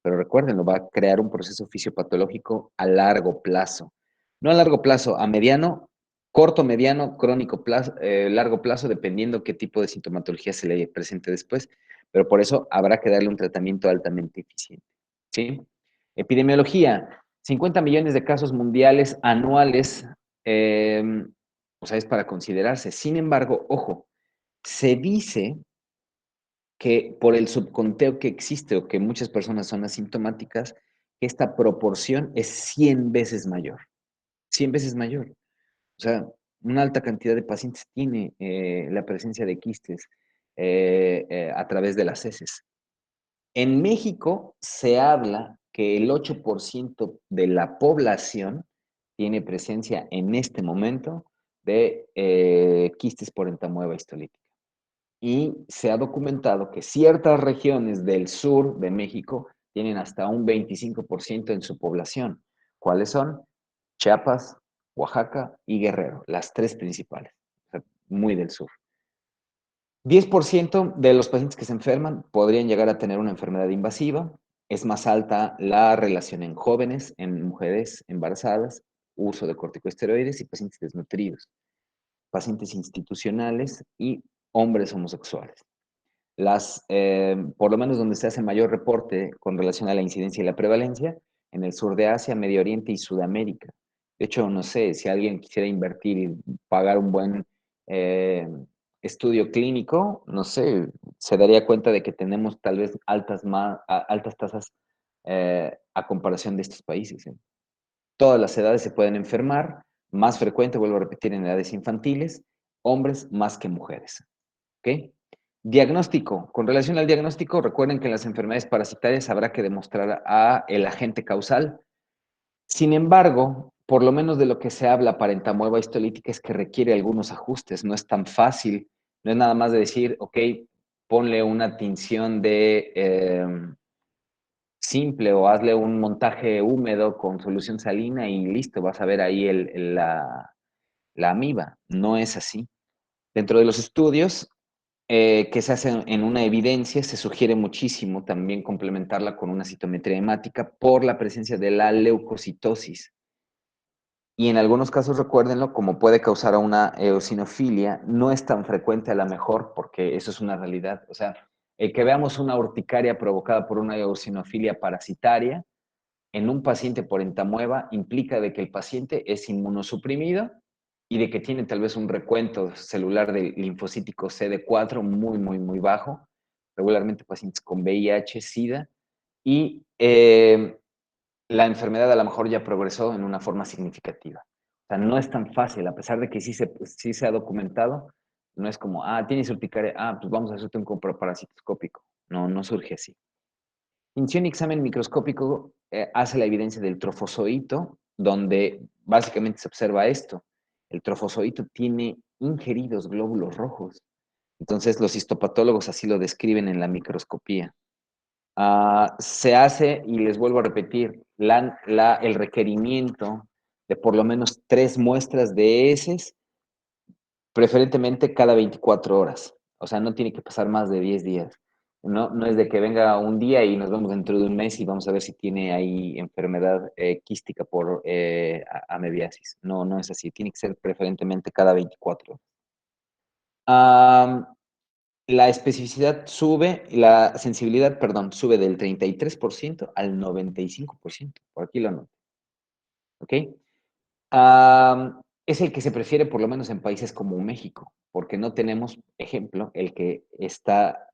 Pero recuérdenlo, va a crear un proceso fisiopatológico a largo plazo. No a largo plazo, a mediano, corto, mediano, crónico, largo plazo, dependiendo qué tipo de sintomatología se le presente después. Pero por eso habrá que darle un tratamiento altamente eficiente, ¿sí? Epidemiología, 50 millones de casos mundiales anuales, o sea, es para considerarse. Sin embargo, ojo, se dice que por el subconteo que existe o que muchas personas son asintomáticas, esta proporción es 100 veces mayor. 100 veces mayor. O sea, una alta cantidad de pacientes tiene la presencia de quistes a través de las heces. En México se habla que el 8% de la población tiene presencia en este momento de quistes por entamueba histolítica. Y se ha documentado que ciertas regiones del sur de México tienen hasta un 25% en su población. ¿Cuáles son? Chiapas, Oaxaca y Guerrero, las tres principales, o sea, muy del sur. 10% de los pacientes que se enferman podrían llegar a tener una enfermedad invasiva. Es más alta la relación en jóvenes, en mujeres embarazadas, uso de corticosteroides y pacientes desnutridos, pacientes institucionales y hombres homosexuales. Por lo menos donde se hace mayor reporte con relación a la incidencia y la prevalencia, en el sur de Asia, Medio Oriente y Sudamérica. De hecho, no sé, si alguien quisiera invertir y pagar un buen estudio clínico, no sé, se daría cuenta de que tenemos tal vez altas tasas a comparación de estos países. Todas las edades se pueden enfermar, más frecuente, vuelvo a repetir, en edades infantiles, hombres más que mujeres. ¿Ok? Diagnóstico. Con relación al diagnóstico, recuerden que en las enfermedades parasitarias habrá que demostrar el agente causal. Sin embargo, por lo menos de lo que se habla para entamoeba histolítica es que requiere algunos ajustes, no es tan fácil, no es nada más de decir, ok, ponle una tinción de simple o hazle un montaje húmedo con solución salina y listo, vas a ver ahí la amiba. No es así. Dentro de los estudios que se hacen en una evidencia, se sugiere muchísimo también complementarla con una citometría hemática por la presencia de la leucocitosis. Y en algunos casos, recuérdenlo, como puede causar una eosinofilia, no es tan frecuente a la mejor, porque eso es una realidad. O sea, el que veamos una urticaria provocada por una eosinofilia parasitaria en un paciente por entamoeba implica de que el paciente es inmunosuprimido y de que tiene tal vez un recuento celular del linfocítico CD4 muy, muy, muy bajo, regularmente pacientes con VIH, SIDA, y la enfermedad a lo mejor ya progresó en una forma significativa. O sea, no es tan fácil, a pesar de que sí se ha documentado, no es como, tienes urticaria, pues vamos a hacerte un coproparasitoscópico. No, no surge así. Tinción y examen microscópico hace la evidencia del trofozoito, donde básicamente se observa esto. El trofozoito tiene ingeridos glóbulos rojos. Entonces, los histopatólogos así lo describen en la microscopía. Se hace, y les vuelvo a repetir, el requerimiento de por lo menos 3 muestras de heces, preferentemente cada 24 horas. O sea, no tiene que pasar más de 10 días. No es de que venga un día y nos vemos dentro de un mes y vamos a ver si tiene ahí enfermedad quística por amebiasis. No es así. Tiene que ser preferentemente cada 24 horas. La especificidad la sensibilidad, perdón, sube del 33% al 95%. Por aquí lo anoto. ¿Ok? Es el que se prefiere por lo menos en países como México, porque no tenemos, ejemplo, el que está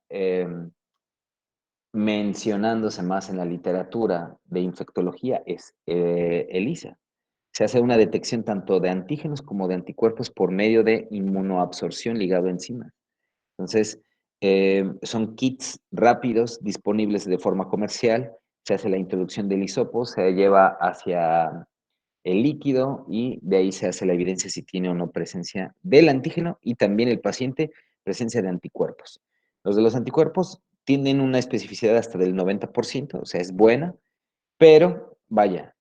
mencionándose más en la literatura de infectología es ELISA. Se hace una detección tanto de antígenos como de anticuerpos por medio de inmunoabsorción ligado a enzimas. Entonces, son kits rápidos, disponibles de forma comercial, se hace la introducción del hisopo, se lleva hacia el líquido y de ahí se hace la evidencia si tiene o no presencia del antígeno y también el paciente presencia de anticuerpos. Los de los anticuerpos tienen una especificidad hasta del 90%, o sea, es buena, pero vaya,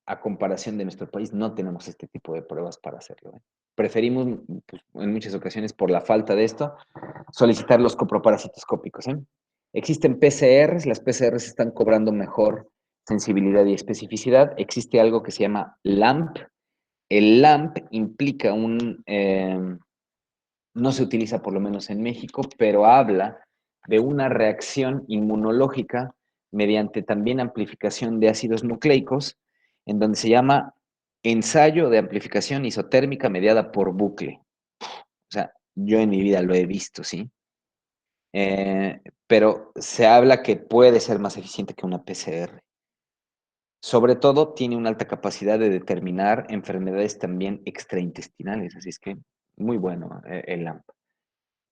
a comparación de nuestro país, no tenemos este tipo de pruebas para hacerlo. Preferimos, pues, en muchas ocasiones, por la falta de esto, solicitar los coproparasitoscópicos. Existen PCRs, las PCRs están cobrando mejor sensibilidad y especificidad. Existe algo que se llama LAMP. El LAMP implica no se utiliza por lo menos en México, pero habla de una reacción inmunológica mediante también amplificación de ácidos nucleicos, en donde se llama ensayo de amplificación isotérmica mediada por bucle. O sea, yo en mi vida lo he visto, ¿sí? Pero se habla que puede ser más eficiente que una PCR. Sobre todo, tiene una alta capacidad de determinar enfermedades también extraintestinales, así es que muy bueno el LAMP.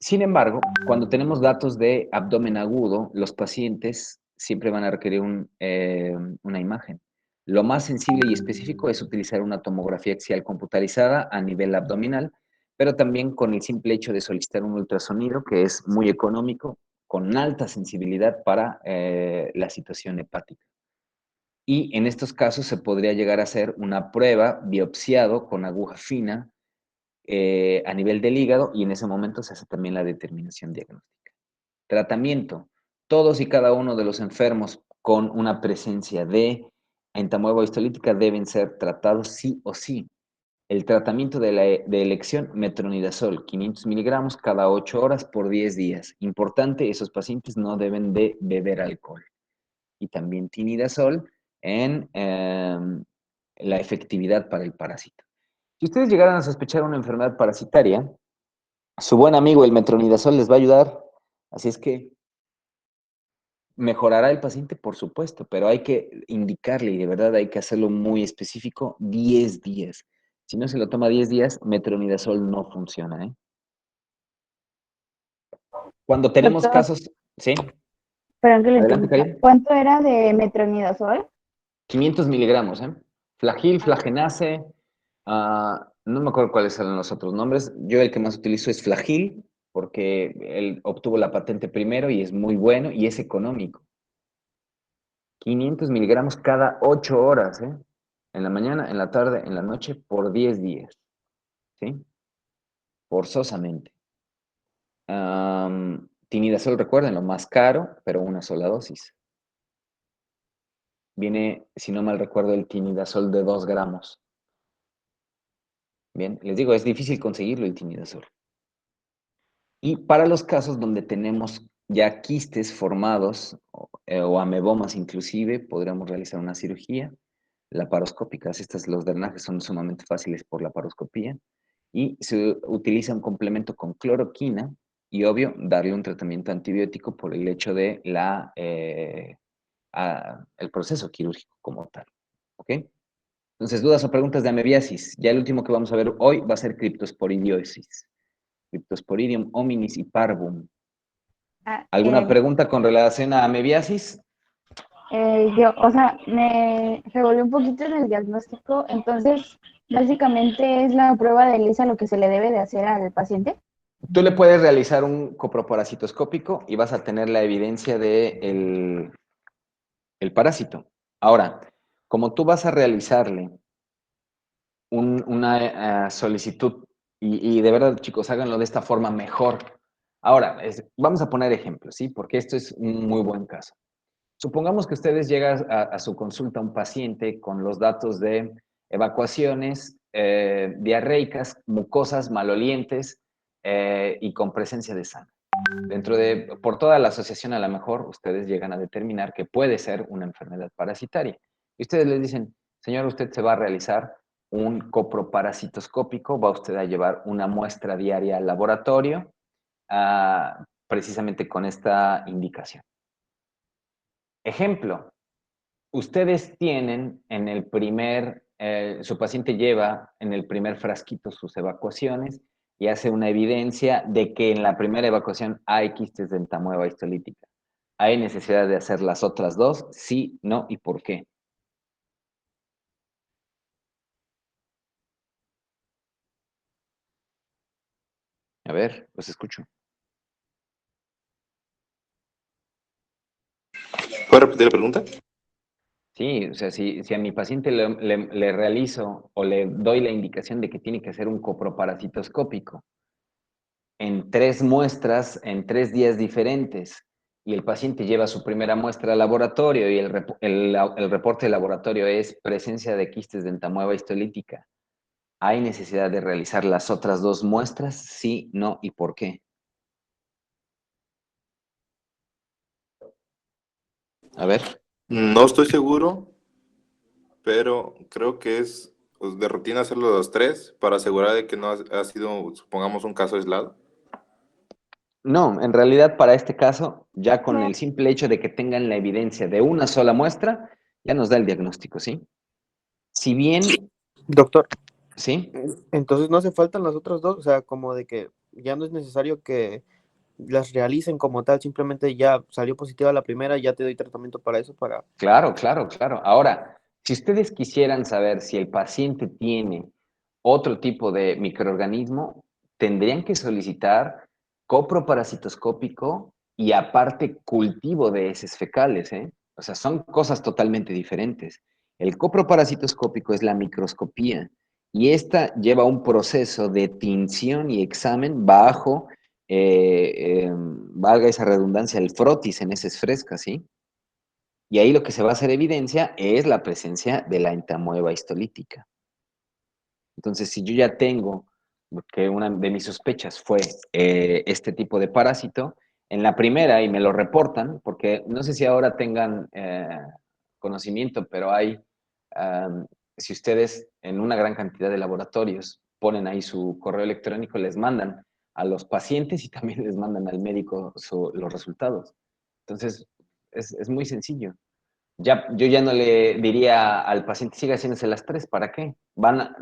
Sin embargo, cuando tenemos datos de abdomen agudo, los pacientes siempre van a requerir una imagen. Lo más sensible y específico es utilizar una tomografía axial computarizada a nivel abdominal, pero también con el simple hecho de solicitar un ultrasonido, que es muy económico, con alta sensibilidad para la situación hepática. Y en estos casos se podría llegar a hacer una prueba biopsiado con aguja fina a nivel del hígado y en ese momento se hace también la determinación diagnóstica. Tratamiento. Todos y cada uno de los enfermos con una presencia de entamoeba histolítica deben ser tratados sí o sí. El tratamiento de elección, metronidazol, 500 miligramos cada 8 horas por 10 días. Importante, esos pacientes no deben de beber alcohol. Y también tinidazol, en la efectividad para el parásito. Si ustedes llegaran a sospechar una enfermedad parasitaria, su buen amigo el metronidazol les va a ayudar. Así es que mejorará el paciente, por supuesto, pero hay que indicarle y de verdad hay que hacerlo muy específico, 10 días. Si no se lo toma 10 días, metronidazol no funciona, ¿eh? Cuando tenemos Doctor, casos, ¿sí? perdón que le Adelante, interrumpa. Karim. ¿Cuánto era de metronidazol? 500 miligramos, ¿eh? Flagil, Flagenace, no me acuerdo cuáles eran los otros nombres. Yo el que más utilizo es Flagil, porque él obtuvo la patente primero y es muy bueno y es económico. 500 miligramos cada 8 horas, ¿eh? En la mañana, en la tarde, en la noche, por 10 días, ¿sí? Forzosamente. Tinidazol, recuerden, lo más caro, pero una sola dosis. Viene, si no mal recuerdo, el tinidazol de 2 gramos. Bien, les digo, es difícil conseguirlo el tinidazol. Y para los casos donde tenemos ya quistes formados o amebomas inclusive, podríamos realizar una cirugía laparoscópica. Los drenajes son sumamente fáciles por la laparoscopía y se utiliza un complemento con cloroquina y obvio darle un tratamiento antibiótico por el hecho de el proceso quirúrgico como tal. ¿Ok? Entonces, dudas o preguntas de amebiasis. Ya el último que vamos a ver hoy va a ser criptosporidiosis. Cryptosporidium hominis y parvum. Ah, ¿Alguna pregunta con relación a amebiasis? o sea, me revolvió un poquito en el diagnóstico. Entonces, básicamente es la prueba de ELISA lo que se le debe de hacer al paciente. Tú le puedes realizar un coproparasitoscópico y vas a tener la evidencia de el parásito. Ahora, como tú vas a realizarle una solicitud, y de verdad, chicos, háganlo de esta forma mejor. Ahora, vamos a poner ejemplos, ¿sí? Porque esto es un muy buen caso. Supongamos que ustedes llegan a su consulta un paciente con los datos de evacuaciones diarreicas, mucosas, malolientes y con presencia de sangre. Por toda la asociación, a lo mejor ustedes llegan a determinar que puede ser una enfermedad parasitaria. Y ustedes les dicen, señor, usted se va a realizar un coproparasitoscópico, va usted a llevar una muestra diaria al laboratorio, precisamente con esta indicación. Ejemplo, ustedes tienen su paciente lleva en el primer frasquito sus evacuaciones y hace una evidencia de que en la primera evacuación hay quistes de entamueba histolítica. ¿Hay necesidad de hacer las otras dos? Sí, no y por qué. A ver, los escucho. ¿Puedes repetir la pregunta? Sí, o sea, si a mi paciente le realizo o le doy la indicación de que tiene que hacer un coproparasitoscópico en 3 muestras, en 3 días diferentes, y el paciente lleva su primera muestra al laboratorio y el reporte del laboratorio es presencia de quistes de entamueba histolítica, ¿hay necesidad de realizar las otras 2 muestras? Sí, no y por qué. A ver. No estoy seguro, pero creo que es pues, de rutina hacerlo los 3 para asegurar de que no ha sido, supongamos, un caso aislado. No, en realidad para este caso, ya con el simple hecho de que tengan la evidencia de una sola muestra, ya nos da el diagnóstico, ¿sí? Si bien, Doctor, ¿sí? entonces no hace falta las otras dos, o sea, como de que ya no es necesario que las realicen como tal, simplemente ya salió positiva la primera, ya te doy tratamiento para eso, para... Claro, claro, claro. Ahora, si ustedes quisieran saber si el paciente tiene otro tipo de microorganismo, tendrían que solicitar coproparasitoscópico y aparte cultivo de heces fecales, ¿eh? O sea, son cosas totalmente diferentes. El coproparasitoscópico es la microscopía y esta lleva un proceso de tinción y examen bajo, valga esa redundancia, el frotis en heces frescas, ¿sí? Y ahí lo que se va a hacer evidencia es la presencia de la entamueba histolítica. Entonces, si yo ya tengo que una de mis sospechas fue este tipo de parásito, en la primera, y me lo reportan, porque no sé si ahora tengan conocimiento, pero hay, si ustedes en una gran cantidad de laboratorios ponen ahí su correo electrónico, les mandan a los pacientes y también les mandan al médico los resultados. Entonces, es muy sencillo. Yo ya no le diría al paciente, siga haciéndose las 3, ¿para qué?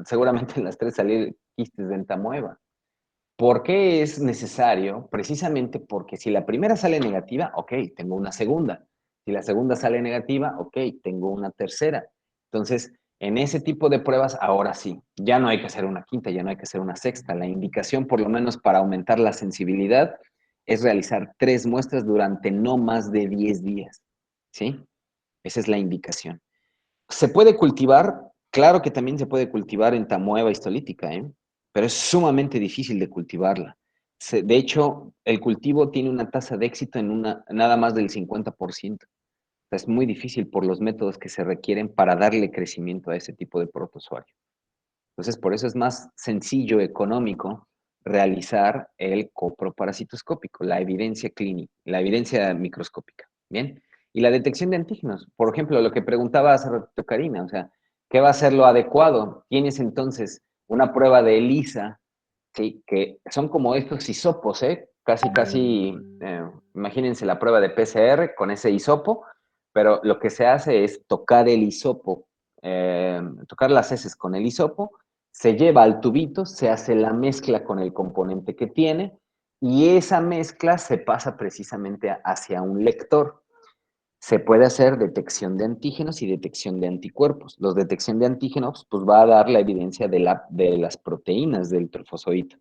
Seguramente en las 3 salir quistes de entamueva. ¿Por qué es necesario? Precisamente porque si la primera sale negativa, ok, tengo una segunda. Si la segunda sale negativa, ok, tengo una tercera. Entonces, en ese tipo de pruebas, ahora sí, ya no hay que hacer una quinta, ya no hay que hacer una sexta. La indicación, por lo menos para aumentar la sensibilidad, es realizar 3 muestras durante no más de 10 días. ¿Sí? Esa es la indicación. ¿Se puede cultivar? Claro que también se puede cultivar en tamueva histolítica, ¿eh? Pero es sumamente difícil de cultivarla. De hecho, el cultivo tiene una tasa de éxito en nada más del 50%. O sea, es muy difícil por los métodos que se requieren para darle crecimiento a ese tipo de protozoario. Entonces, por eso es más sencillo, económico, realizar el coproparasitoscópico, la evidencia clínica, la evidencia microscópica. Bien. Y la detección de antígenos. Por ejemplo, lo que preguntaba hace rato Karina, o sea, ¿qué va a ser lo adecuado? Tienes entonces una prueba de ELISA, ¿sí? Que son como estos hisopos, ¿eh? Casi, imagínense la prueba de PCR con ese hisopo, pero lo que se hace es tocar el hisopo, tocar las heces con el hisopo, se lleva al tubito, se hace la mezcla con el componente que tiene y esa mezcla se pasa precisamente hacia un lector. Se puede hacer detección de antígenos y detección de anticuerpos. Los detección de antígenos pues va a dar la evidencia de las proteínas del trofosfoito.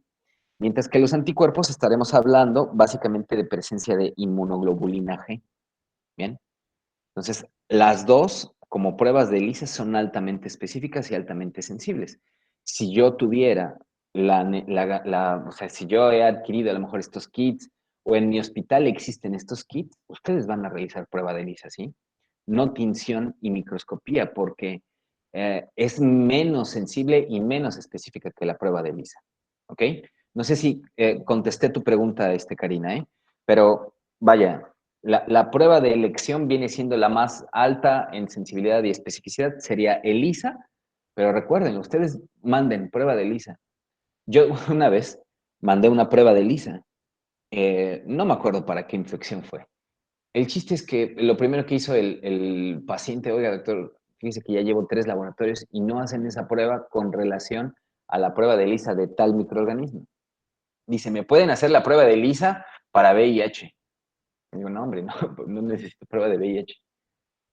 Mientras que los anticuerpos estaremos hablando básicamente de presencia de inmunoglobulina G. Bien. Entonces, las dos, como pruebas de ELISA, son altamente específicas y altamente sensibles. Si yo tuviera o sea, si yo he adquirido a lo mejor estos kits o en mi hospital existen estos kits, ustedes van a realizar prueba de ELISA, ¿sí? No tinción y microscopía, porque es menos sensible y menos específica que la prueba de ELISA, ¿ok? No sé si contesté tu pregunta, Karina, ¿eh? Pero vaya, la prueba de elección viene siendo la más alta en sensibilidad y especificidad, sería ELISA, pero recuerden, ustedes manden prueba de ELISA. Yo una vez mandé una prueba de ELISA, no me acuerdo para qué infección fue. El chiste es que lo primero que hizo el paciente, oiga, doctor, fíjese que ya llevo 3 laboratorios y no hacen esa prueba con relación a la prueba de ELISA de tal microorganismo. Dice, ¿me pueden hacer la prueba de ELISA para VIH? Y digo, no, hombre, no, no necesito prueba de VIH.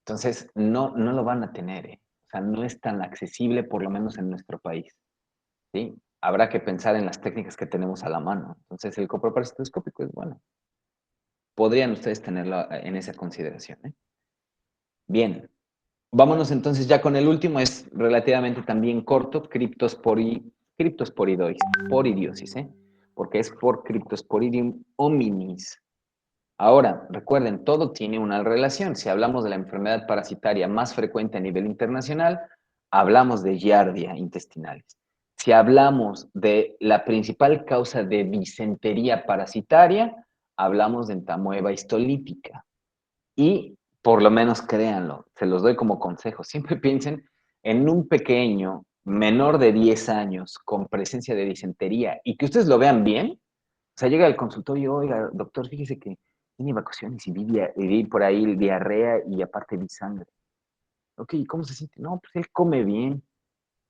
Entonces, no lo van a tener, ¿eh? O sea, no es tan accesible, por lo menos en nuestro país, ¿sí? Habrá que pensar en las técnicas que tenemos a la mano. Entonces, el coproparasitoscópico es bueno. Podrían ustedes tenerlo en esa consideración, ¿eh? Bien, vámonos entonces ya con el último, es relativamente también corto, criptosporidiosis, ¿eh? Porque es por Cryptosporidium hominis. Ahora, recuerden, todo tiene una relación. Si hablamos de la enfermedad parasitaria más frecuente a nivel internacional, hablamos de giardia intestinales. Si hablamos de la principal causa de disentería parasitaria, hablamos de entamoeba histolítica. Y por lo menos créanlo, se los doy como consejo. Siempre piensen en un pequeño menor de 10 años con presencia de disentería y que ustedes lo vean bien. O sea, llega al consultorio, oiga, doctor, fíjese que tiene evacuaciones y vi por ahí diarrea y aparte vi sangre. Ok, ¿y cómo se siente? No, pues él come bien.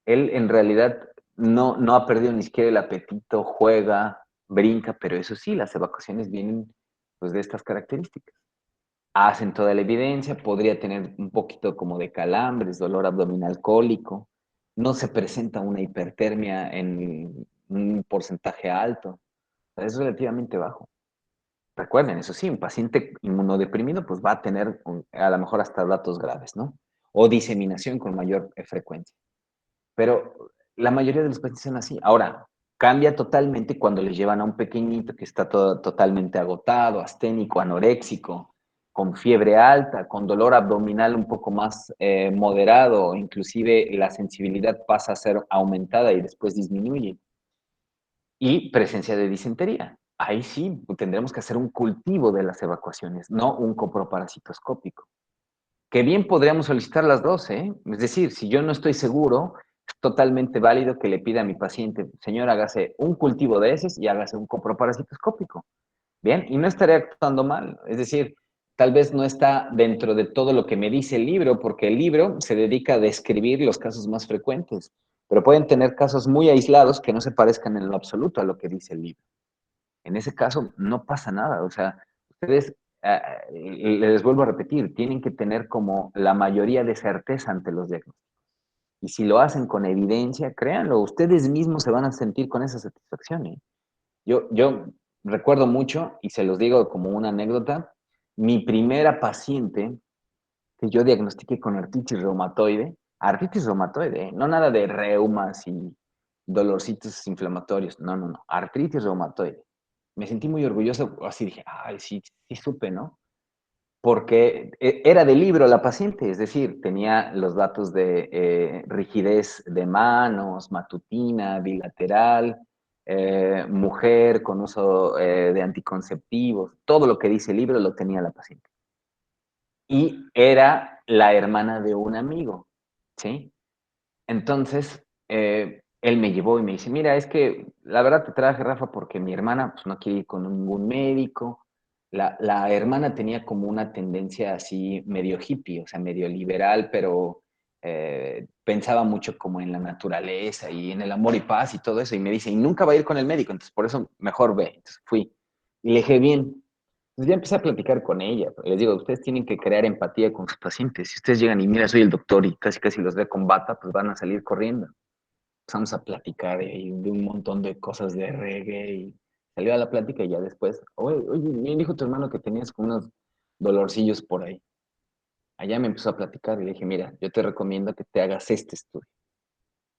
Él en realidad no ha perdido ni siquiera el apetito, juega, brinca, pero eso sí, las evacuaciones vienen pues de estas características. Hacen toda la evidencia, podría tener un poquito como de calambres, dolor abdominal cólico, no se presenta una hipertermia en un porcentaje alto, es relativamente bajo. Recuerden, eso sí, un paciente inmunodeprimido pues va a tener a lo mejor hasta datos graves, ¿no? O diseminación con mayor frecuencia. Pero la mayoría de los pacientes son así. Ahora, cambia totalmente cuando les llevan a un pequeñito que está totalmente agotado, asténico, anoréxico, con fiebre alta, con dolor abdominal un poco más moderado, inclusive la sensibilidad pasa a ser aumentada y después disminuye. Y presencia de disentería. Ahí sí tendremos que hacer un cultivo de las evacuaciones, no un coproparasitoscópico. que bien podríamos solicitar las dos, ¿eh? Es decir, si yo no estoy seguro, es totalmente válido que le pida a mi paciente, señor, hágase un cultivo de heces y hágase un coproparasitoscópico. Bien, y no estaré actuando mal. Es decir, tal vez no está dentro de todo lo que me dice el libro, porque el libro se dedica a describir los casos más frecuentes, pero pueden tener casos muy aislados que no se parezcan en lo absoluto a lo que dice el libro. En ese caso, no pasa nada. O sea, ustedes, les vuelvo a repetir, tienen que tener como la mayoría de certeza ante los diagnósticos. Y si lo hacen con evidencia, créanlo, ustedes mismos se van a sentir con esa satisfacción, ¿eh? Yo recuerdo mucho, y se los digo como una anécdota, mi primera paciente que yo diagnostiqué con artritis reumatoide, ¿eh? No nada de reumas y dolorcitos inflamatorios, no, artritis reumatoide. Me sentí muy orgulloso, así dije, ay, sí, sí supe, ¿no? Porque era de libro la paciente, es decir, tenía los datos de rigidez de manos, matutina, bilateral, mujer con uso de anticonceptivos, todo lo que dice el libro lo tenía la paciente. Y era la hermana de un amigo, ¿sí? Entonces, él me llevó y me dice, mira, es que la verdad te traje, Rafa, porque mi hermana pues, no quiere ir con ningún médico. La hermana tenía como una tendencia así medio hippie, o sea, medio liberal, pero pensaba mucho como en la naturaleza y en el amor y paz y todo eso. Y me dice, y nunca va a ir con el médico, entonces por eso mejor ve. Entonces fui. Y le dije, bien. Entonces ya empecé a platicar con ella. Les digo, ustedes tienen que crear empatía con sus pacientes. Si ustedes llegan y mira, soy el doctor y casi casi los ve con bata, pues van a salir corriendo. Empezamos a platicar de un montón de cosas de reggae y salió a la plática y ya después, oye, me dijo tu hermano que tenías como unos dolorcillos por ahí. Allá me empezó a platicar y le dije, mira, yo te recomiendo que te hagas este estudio.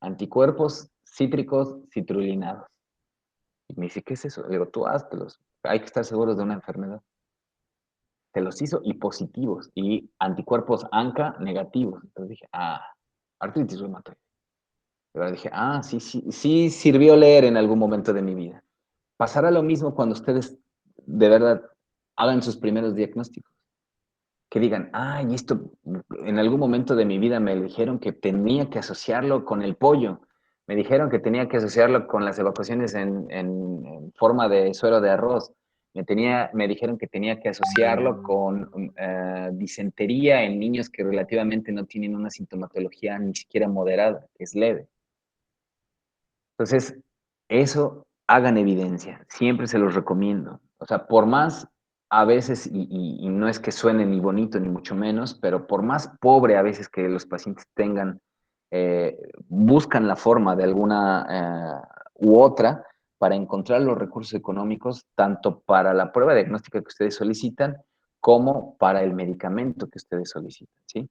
Anticuerpos cítricos citrulinados. Y me dice, ¿qué es eso? Le digo, tú háztelos. Hay que estar seguros de una enfermedad. Te los hizo y positivos y anticuerpos ANCA negativos. Entonces dije, artritis reumatoide. Pero dije, sí sirvió leer en algún momento de mi vida. Pasará lo mismo cuando ustedes de verdad hagan sus primeros diagnósticos. Que digan, y esto en algún momento de mi vida me dijeron que tenía que asociarlo con el pollo. Me dijeron que tenía que asociarlo con las evacuaciones en forma de suero de arroz. Me dijeron que tenía que asociarlo con disentería en niños que relativamente no tienen una sintomatología ni siquiera moderada, que es leve. Entonces, eso hagan evidencia, siempre se los recomiendo. O sea, por más a veces, y no es que suene ni bonito ni mucho menos, pero por más pobre a veces que los pacientes tengan, buscan la forma de alguna u otra para encontrar los recursos económicos, tanto para la prueba diagnóstica que ustedes solicitan, como para el medicamento que ustedes solicitan, ¿sí?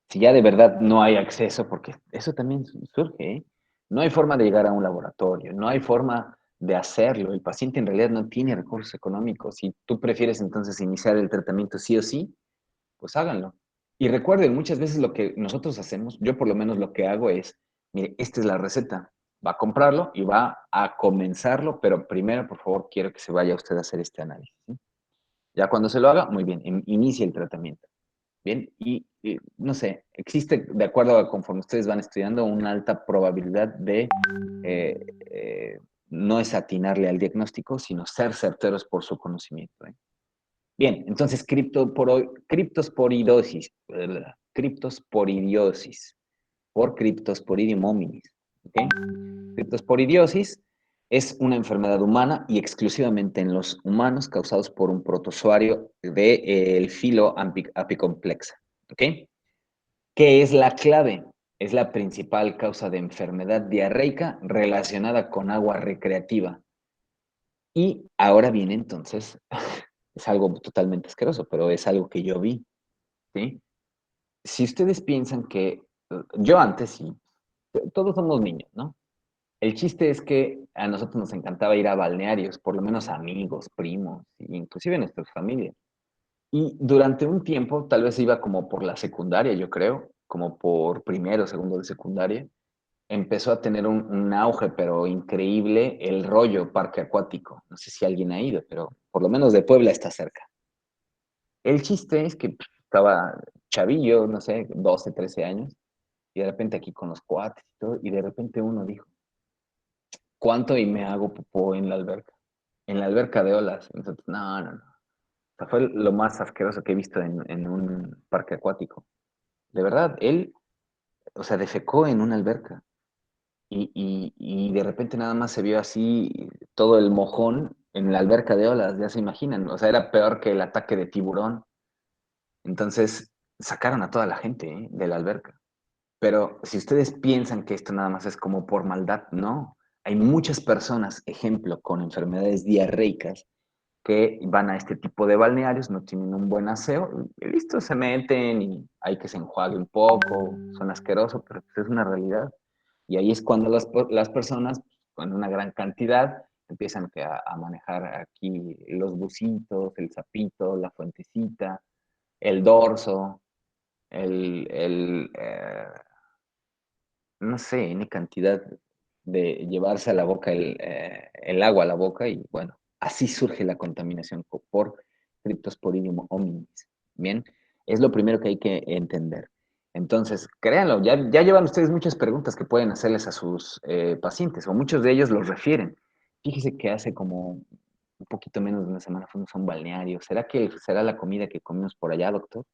Si ya de verdad no hay acceso, porque eso también surge, ¿eh? No hay forma de llegar a un laboratorio, no hay forma de hacerlo. El paciente en realidad no tiene recursos económicos. Si tú prefieres entonces iniciar el tratamiento sí o sí, pues háganlo. Y recuerden, muchas veces lo que nosotros hacemos, yo por lo menos lo que hago es, mire, esta es la receta. Va a comprarlo y va a comenzarlo, pero primero, por favor, quiero que se vaya usted a hacer este análisis, ¿sí? Ya cuando se lo haga, muy bien, inicie el tratamiento. Bien, y no sé, existe, de acuerdo a conforme ustedes van estudiando, una alta probabilidad de eh, eh, no es atinarle al diagnóstico, sino ser certeros por su conocimiento, ¿eh? Bien, entonces criptosporidiosis, por Cryptosporidium hominis, ¿ok? Criptosporidiosis es una enfermedad humana y exclusivamente en los humanos causados por un protozoario del filo apicomplexa, ¿ok? ¿Qué es la clave? Es la principal causa de enfermedad diarreica relacionada con agua recreativa. Y ahora viene entonces, es algo totalmente asqueroso, pero es algo que yo vi, ¿sí? Si ustedes piensan que, yo antes sí, todos somos niños, ¿no? El chiste es que a nosotros nos encantaba ir a balnearios, por lo menos amigos, primos, inclusive nuestras familias. Y durante un tiempo, tal vez iba como por la secundaria, yo creo, como por primero o segundo de secundaria, empezó a tener un auge, pero increíble, el rollo parque acuático. No sé si alguien ha ido, pero por lo menos de Puebla está cerca. El chiste es que estaba chavillo, no sé, 12, 13 años, y de repente aquí con los cuates y todo, y de repente uno dijo, ¿cuánto y me hago popó en la alberca? En la alberca de olas. Entonces, no, no, no. O sea, fue lo más asqueroso que he visto en un parque acuático. De verdad, él, o sea, defecó en una alberca. Y de repente nada más se vio así todo el mojón en la alberca de olas, ya se imaginan. O sea, era peor que el ataque de tiburón. Entonces, sacaron a toda la gente, de la alberca. Pero si ustedes piensan que esto nada más es como por maldad, no. Hay muchas personas, ejemplo, con enfermedades diarreicas que van a este tipo de balnearios, no tienen un buen aseo, y listo, se meten y hay que se enjuague un poco, son asquerosos, pero pues es una realidad. Y ahí es cuando las personas, con una gran cantidad, empiezan a manejar aquí los bucitos, el sapito, la fuentecita, el dorso, el no sé, N cantidad de llevarse a la boca el agua a la boca y bueno, así surge la contaminación por Cryptosporidium hominis. Bien, es lo primero que hay que entender. Entonces, créanlo, ya llevan ustedes muchas preguntas que pueden hacerles a sus pacientes o muchos de ellos los refieren. Fíjese que hace como un poquito menos de una semana fuimos a un balneario. ¿Será que será la comida que comimos por allá, doctor?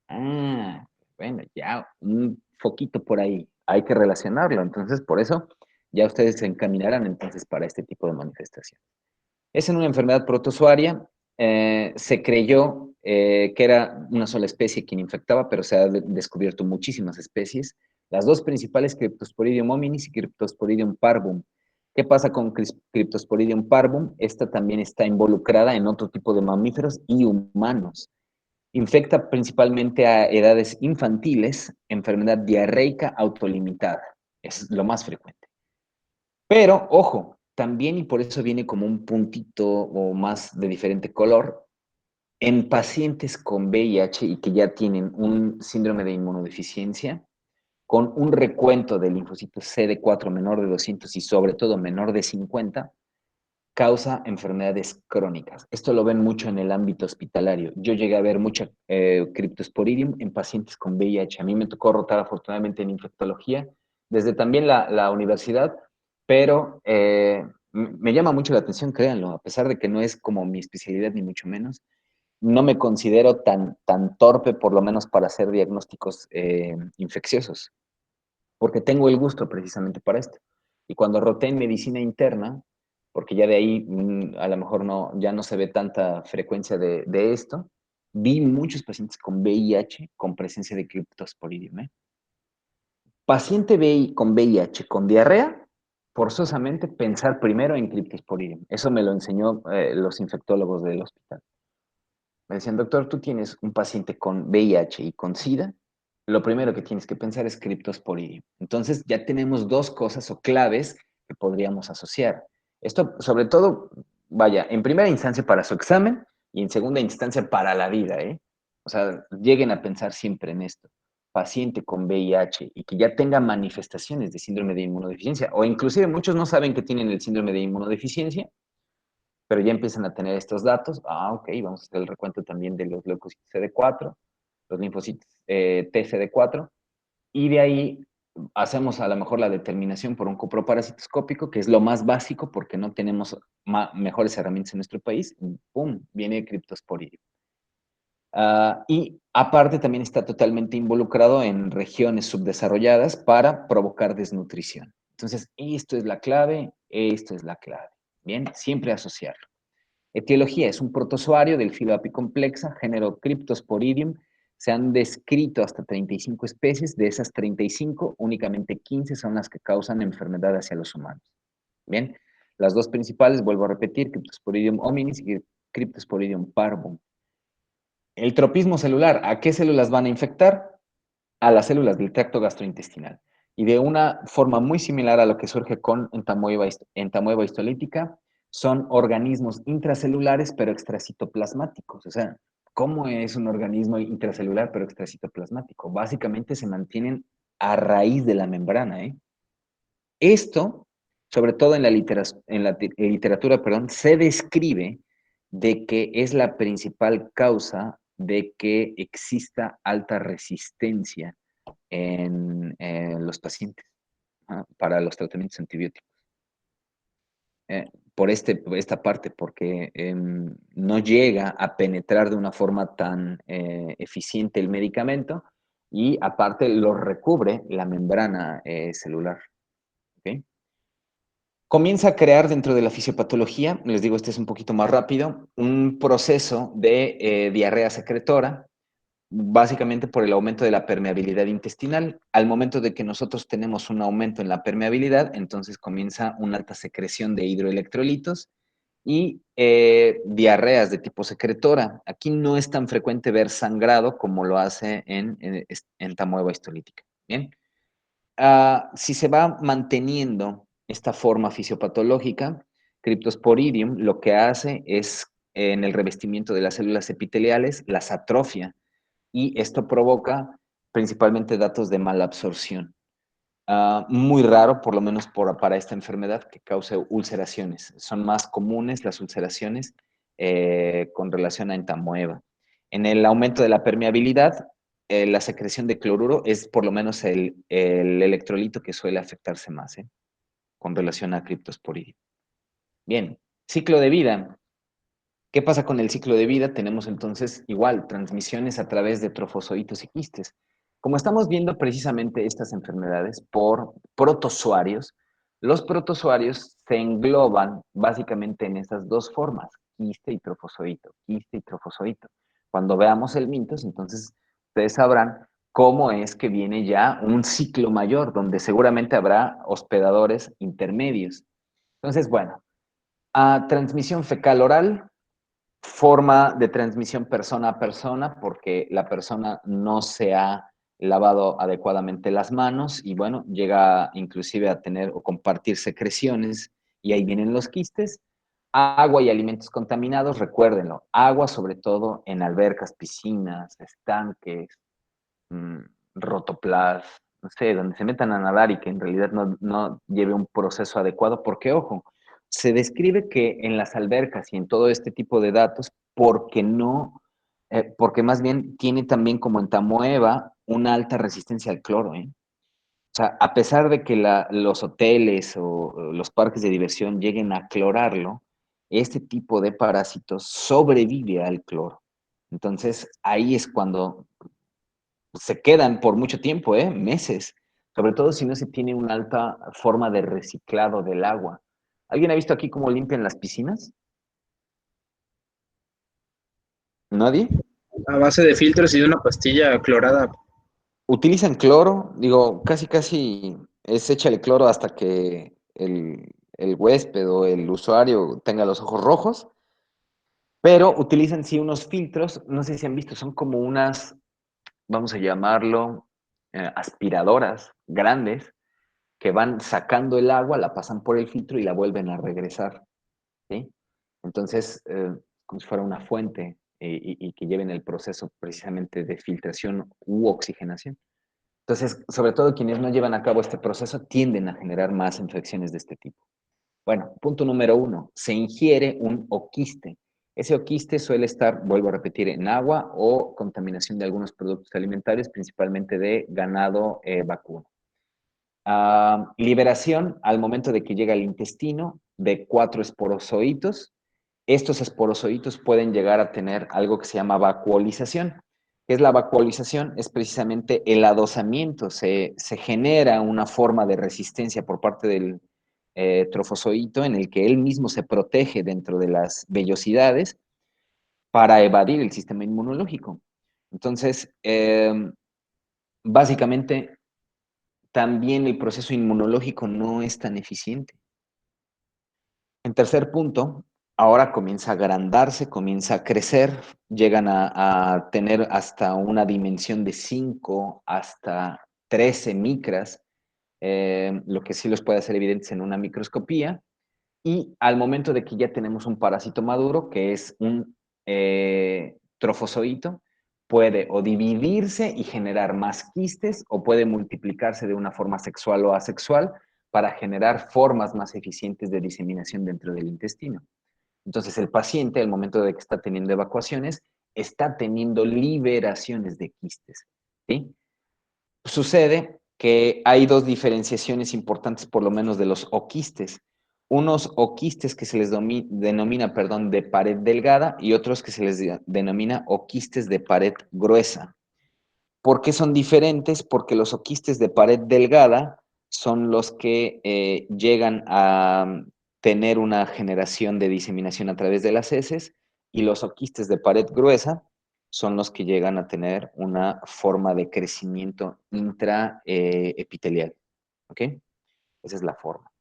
Ah, bueno, ya un foquito por ahí. Hay que relacionarlo. Entonces, por eso ya ustedes se encaminarán entonces para este tipo de manifestación. Es en una enfermedad protozoaria. Se creyó que era una sola especie quien infectaba, pero se han descubierto muchísimas especies. Las dos principales, Cryptosporidium hominis y Cryptosporidium parvum. ¿Qué pasa con Cryptosporidium parvum? Esta también está involucrada en otro tipo de mamíferos y humanos. Infecta principalmente a edades infantiles, enfermedad diarreica autolimitada. Es lo más frecuente. Pero, ojo, también, y por eso viene como un puntito o más de diferente color, en pacientes con VIH y que ya tienen un síndrome de inmunodeficiencia, con un recuento de linfocitos CD4 menor de 200 y sobre todo menor de 50, causa enfermedades crónicas. Esto lo ven mucho en el ámbito hospitalario. Yo llegué a ver mucha Cryptosporidium en pacientes con VIH. A mí me tocó rotar afortunadamente en infectología, desde también la universidad, pero me llama mucho la atención, créanlo, a pesar de que no es como mi especialidad ni mucho menos, no me considero tan torpe, por lo menos para hacer diagnósticos infecciosos, porque tengo el gusto precisamente para esto. Y cuando roté en medicina interna, porque ya de ahí a lo mejor ya no se ve tanta frecuencia de esto, vi muchos pacientes con VIH con presencia de Cryptosporidium. Paciente con VIH con diarrea, forzosamente pensar primero en Cryptosporidium. Eso me lo enseñó los infectólogos del hospital. Me decían, doctor, tú tienes un paciente con VIH y con SIDA, lo primero que tienes que pensar es Cryptosporidium. Entonces ya tenemos dos cosas o claves que podríamos asociar. Esto, sobre todo, vaya, en primera instancia para su examen y en segunda instancia para la vida, ¿eh? O sea, lleguen a pensar siempre en esto. Paciente con VIH y que ya tenga manifestaciones de síndrome de inmunodeficiencia, o inclusive muchos no saben que tienen el síndrome de inmunodeficiencia, pero ya empiezan a tener estos datos. Ok, vamos a hacer el recuento también de los leucocitos CD4, los linfocitos TCD4, y de ahí hacemos a lo mejor la determinación por un coproparasitoscópico, que es lo más básico porque no tenemos mejores herramientas en nuestro país. ¡Pum! Viene Cryptosporidium. Y aparte también está totalmente involucrado en regiones subdesarrolladas para provocar desnutrición. Entonces, esto es la clave, esto es la clave. Bien, siempre asociarlo. Etiología es un protozoario del filo apicomplexa, género Cryptosporidium. Se han descrito hasta 35 especies. De esas 35, únicamente 15 son las que causan enfermedad hacia los humanos. Bien, las dos principales, vuelvo a repetir, Cryptosporidium hominis y Cryptosporidium parvum. El tropismo celular, ¿a qué células van a infectar? A las células del tracto gastrointestinal. Y de una forma muy similar a lo que surge con entamoeba histolítica, son organismos intracelulares pero extracitoplasmáticos. O sea, ¿cómo es un organismo intracelular pero extracitoplasmático? Básicamente se mantienen a raíz de la membrana. Esto, sobre todo en la literatura, se describe de que es la principal causa de que exista alta resistencia en los pacientes para los tratamientos antibióticos. Por esta parte, porque no llega a penetrar de una forma tan eficiente el medicamento y aparte lo recubre la membrana celular. ¿Okay? Comienza a crear dentro de la fisiopatología, les digo, este es un poquito más rápido, un proceso de diarrea secretora, básicamente por el aumento de la permeabilidad intestinal. Al momento de que nosotros tenemos un aumento en la permeabilidad, entonces comienza una alta secreción de hidroelectrolitos y diarreas de tipo secretora. Aquí no es tan frecuente ver sangrado como lo hace en tamoeba histolítica. Bien. Si se va manteniendo esta forma fisiopatológica, Cryptosporidium lo que hace es, en el revestimiento de las células epiteliales, las atrofia, y esto provoca principalmente datos de mala absorción. Muy raro, por lo menos para esta enfermedad, que cause ulceraciones. Son más comunes las ulceraciones con relación a entamoeba. En el aumento de la permeabilidad, la secreción de cloruro es por lo menos el electrolito que suele afectarse más con relación a Cryptosporidium. Bien, ciclo de vida. ¿Qué pasa con el ciclo de vida? Tenemos entonces igual transmisiones a través de trofozoitos y quistes. Como estamos viendo precisamente estas enfermedades por protozoarios, los protozoarios se engloban básicamente en estas dos formas, quiste y trofozoito, quiste y trofozoito. Cuando veamos el mitos, entonces ustedes sabrán cómo es que viene ya un ciclo mayor, donde seguramente habrá hospedadores intermedios. Entonces, bueno, a transmisión fecal oral, forma de transmisión persona a persona, porque la persona no se ha lavado adecuadamente las manos y bueno, llega inclusive a tener o compartir secreciones y ahí vienen los quistes. Agua y alimentos contaminados, recuérdenlo, agua sobre todo en albercas, piscinas, estanques, rotoplas, no sé, donde se metan a nadar y que en realidad no lleve un proceso adecuado, porque ojo, se describe que en las albercas y en todo este tipo de datos, porque más bien tiene también como en tamoeba una alta resistencia al cloro, ¿eh? O sea, a pesar de que los hoteles o los parques de diversión lleguen a clorarlo, este tipo de parásitos sobrevive al cloro. Entonces, ahí es cuando se quedan por mucho tiempo, meses, sobre todo si no se tiene una alta forma de reciclado del agua. ¿Alguien ha visto aquí cómo limpian las piscinas? ¿Nadie? A base de filtros y de una pastilla clorada. Utilizan cloro, digo, casi es échale cloro hasta que el huésped o el usuario tenga los ojos rojos, pero utilizan sí unos filtros, no sé si han visto, son como unas, vamos a llamarlo, aspiradoras grandes, que van sacando el agua, la pasan por el filtro y la vuelven a regresar, ¿sí? Entonces, como si fuera una fuente y que lleven el proceso precisamente de filtración u oxigenación. Entonces, sobre todo quienes no llevan a cabo este proceso tienden a generar más infecciones de este tipo. Bueno, punto número 1, se ingiere un oquiste. Ese oquiste suele estar, vuelvo a repetir, en agua o contaminación de algunos productos alimentarios, principalmente de ganado vacuno. Liberación al momento de que llega al intestino de 4 esporozoitos. Estos esporozoitos pueden llegar a tener algo que se llama vacuolización. ¿Qué es la vacuolización? Es precisamente el adosamiento. Se genera una forma de resistencia por parte del trofozoito en el que él mismo se protege dentro de las vellosidades para evadir el sistema inmunológico. Entonces, básicamente, también el proceso inmunológico no es tan eficiente. En tercer punto, ahora comienza a agrandarse, comienza a crecer, llegan a tener hasta una dimensión de 5 hasta 13 micras, lo que sí los puede hacer evidentes en una microscopía, y al momento de que ya tenemos un parásito maduro, que es un trofozoito, puede o dividirse y generar más quistes o puede multiplicarse de una forma sexual o asexual para generar formas más eficientes de diseminación dentro del intestino. Entonces el paciente, al momento de que está teniendo evacuaciones, está teniendo liberaciones de quistes, ¿sí? Sucede que hay dos diferenciaciones importantes, por lo menos, de los oquistes. Unos oquistes que se les denomina, perdón, de pared delgada y otros que se les denomina oquistes de pared gruesa. ¿Por qué son diferentes? Porque los oquistes de pared delgada son los que llegan a tener una generación de diseminación a través de las heces y los oquistes de pared gruesa son los que llegan a tener una forma de crecimiento intraepitelial. ¿Ok? Esa es la forma.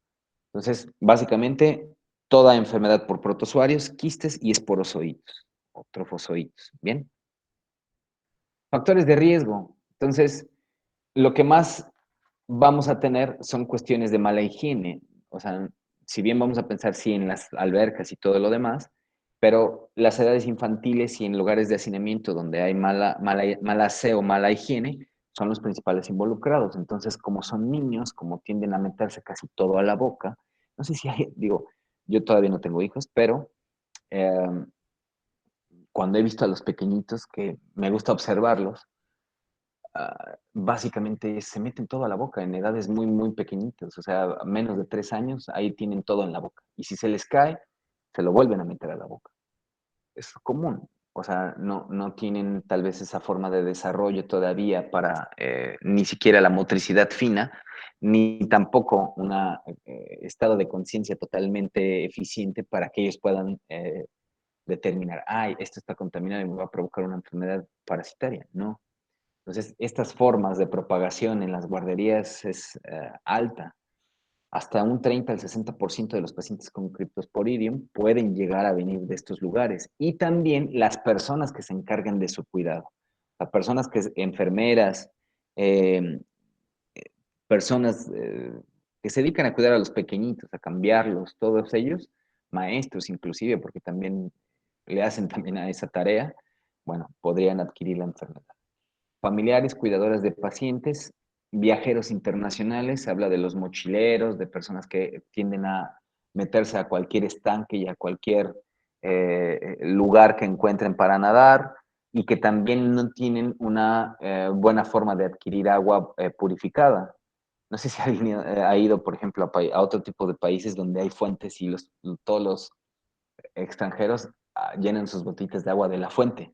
Entonces, básicamente, toda enfermedad por protozoarios, quistes y esporozoitos o trofozoitos. ¿Bien? Factores de riesgo. Entonces, lo que más vamos a tener son cuestiones de mala higiene. O sea, si bien vamos a pensar sí en las albercas y todo lo demás, pero las edades infantiles y en lugares de hacinamiento donde hay mal aseo, mala higiene, son los principales involucrados. Entonces, como son niños, como tienden a meterse casi todo a la boca, no sé si hay, digo, yo todavía no tengo hijos, pero eh, cuando he visto a los pequeñitos, que me gusta observarlos, básicamente se meten todo a la boca en edades muy, muy pequeñitas, o sea, menos de 3 años, ahí tienen todo en la boca. Y si se les cae, se lo vuelven a meter a la boca. Es común. O sea, no tienen tal vez esa forma de desarrollo todavía para ni siquiera la motricidad fina, ni tampoco un estado de conciencia totalmente eficiente para que ellos puedan determinar, ay, esto está contaminado y me va a provocar una enfermedad parasitaria. No. Entonces, estas formas de propagación en las guarderías es alta. Hasta un 30 al 60% de los pacientes con Cryptosporidium pueden llegar a venir de estos lugares. Y también las personas que se encargan de su cuidado. Las personas que, enfermeras, eh, personas que se dedican a cuidar a los pequeñitos, a cambiarlos, todos ellos, maestros inclusive, porque también le hacen también a esa tarea, bueno, podrían adquirir la enfermedad. Familiares, cuidadores de pacientes, viajeros internacionales, se habla de los mochileros, de personas que tienden a meterse a cualquier estanque y a cualquier lugar que encuentren para nadar y que también no tienen una buena forma de adquirir agua purificada. No sé si alguien ha ido, por ejemplo, a otro tipo de países donde hay fuentes y todos los extranjeros llenan sus botitas de agua de la fuente.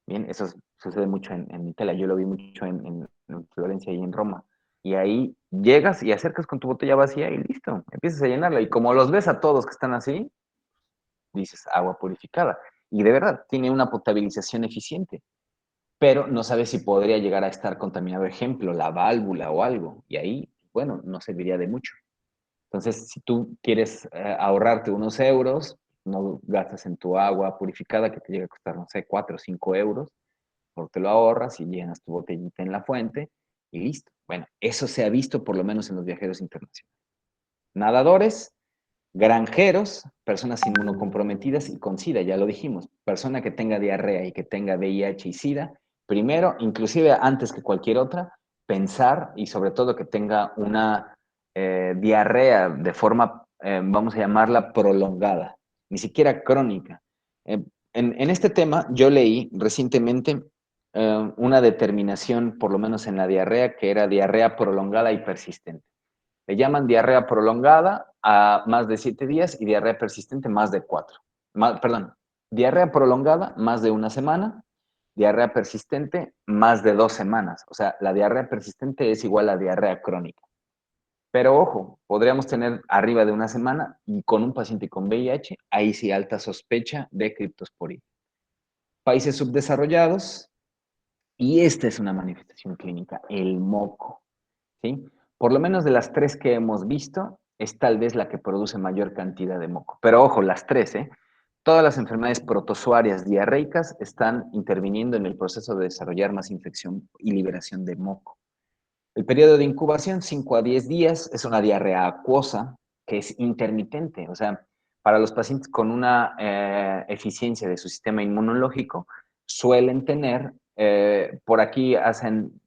Bien, eso sucede mucho en Italia, yo lo vi mucho en Florencia y en Roma. Y ahí llegas y acercas con tu botella vacía y listo, empiezas a llenarla. Y como los ves a todos que están así, dices agua purificada. Y de verdad, tiene una potabilización eficiente, pero no sabes si podría llegar a estar contaminado, ejemplo, la válvula o algo. Y ahí, bueno, no serviría de mucho. Entonces, si tú quieres ahorrarte unos euros, no gastas en tu agua purificada que te llega a costar, no sé, 4 o 5 euros, porque te lo ahorras y llenas tu botellita en la fuente y listo. Bueno, eso se ha visto por lo menos en los viajeros internacionales. Nadadores, granjeros, personas inmunocomprometidas y con SIDA, ya lo dijimos. Persona que tenga diarrea y que tenga VIH y SIDA, primero, inclusive antes que cualquier otra, pensar y sobre todo que tenga una diarrea de forma, vamos a llamarla prolongada, ni siquiera crónica. En este tema yo leí recientemente una determinación, por lo menos en la diarrea, que era diarrea prolongada y persistente. Le llaman diarrea prolongada a más de 7 días y diarrea persistente más de 4. Perdón, diarrea prolongada más de una semana, diarrea persistente más de 2 semanas. O sea, la diarrea persistente es igual a diarrea crónica. Pero ojo, podríamos tener arriba de una semana y con un paciente con VIH, ahí sí alta sospecha de criptosporina. Países subdesarrollados, y esta es una manifestación clínica, el moco, ¿sí? Por lo menos de las 3 que hemos visto, es tal vez la que produce mayor cantidad de moco. Pero ojo, las 3, ¿eh? Todas las enfermedades protozoarias diarreicas están interviniendo en el proceso de desarrollar más infección y liberación de moco. El periodo de incubación, 5 a 10 días, es una diarrea acuosa que es intermitente. O sea, para los pacientes con una eficiencia de su sistema inmunológico, suelen tener, por aquí hacen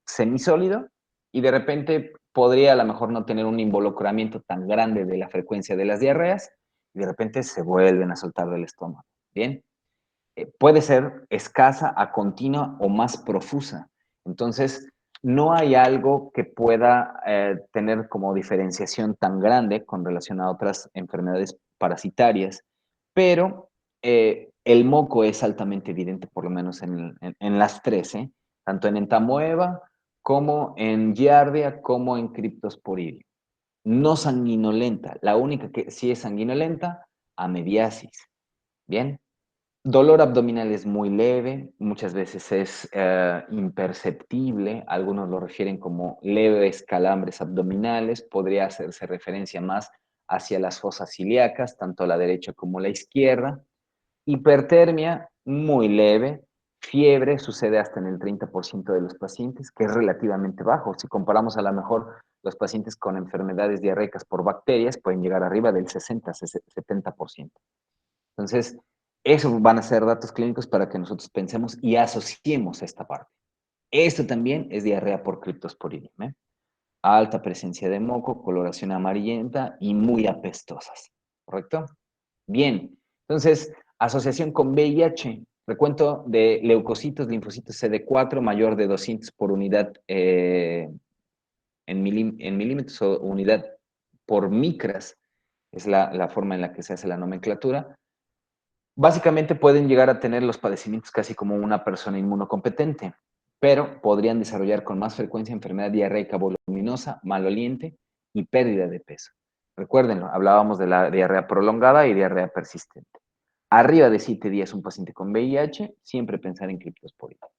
semisólido y de repente podría a lo mejor no tener un involucramiento tan grande de la frecuencia de las diarreas y de repente se vuelven a soltar del estómago. Bien. puede ser escasa a continua o más profusa. Entonces, no hay algo que pueda tener como diferenciación tan grande con relación a otras enfermedades parasitarias, pero el moco es altamente evidente, por lo menos en las tres, tanto en entamoeba como en giardia, como en cryptosporidium. No sanguinolenta, la única que sí es sanguinolenta, amebiasis. Bien. Dolor abdominal es muy leve, muchas veces es imperceptible, algunos lo refieren como leves calambres abdominales, podría hacerse referencia más hacia las fosas ilíacas, tanto la derecha como la izquierda. Hipertermia, muy leve, fiebre sucede hasta en el 30% de los pacientes, que es relativamente bajo. Si comparamos a lo mejor los pacientes con enfermedades diarreicas por bacterias, pueden llegar arriba del 60-70%. Entonces, esos van a ser datos clínicos para que nosotros pensemos y asociemos esta parte. Esto también es diarrea por Cryptosporidium, ¿eh? Alta presencia de moco, coloración amarillenta y muy apestosas, ¿correcto? Bien, entonces, asociación con VIH, recuento de leucocitos, linfocitos CD4 mayor de 200 por unidad en milímetros o unidad por micras, es la forma en la que se hace la nomenclatura. Básicamente pueden llegar a tener los padecimientos casi como una persona inmunocompetente, pero podrían desarrollar con más frecuencia enfermedad diarreica voluminosa, maloliente y pérdida de peso. Recuérdenlo, hablábamos de la diarrea prolongada y diarrea persistente. Arriba de 7 días un paciente con VIH, siempre pensar en Cryptosporidium.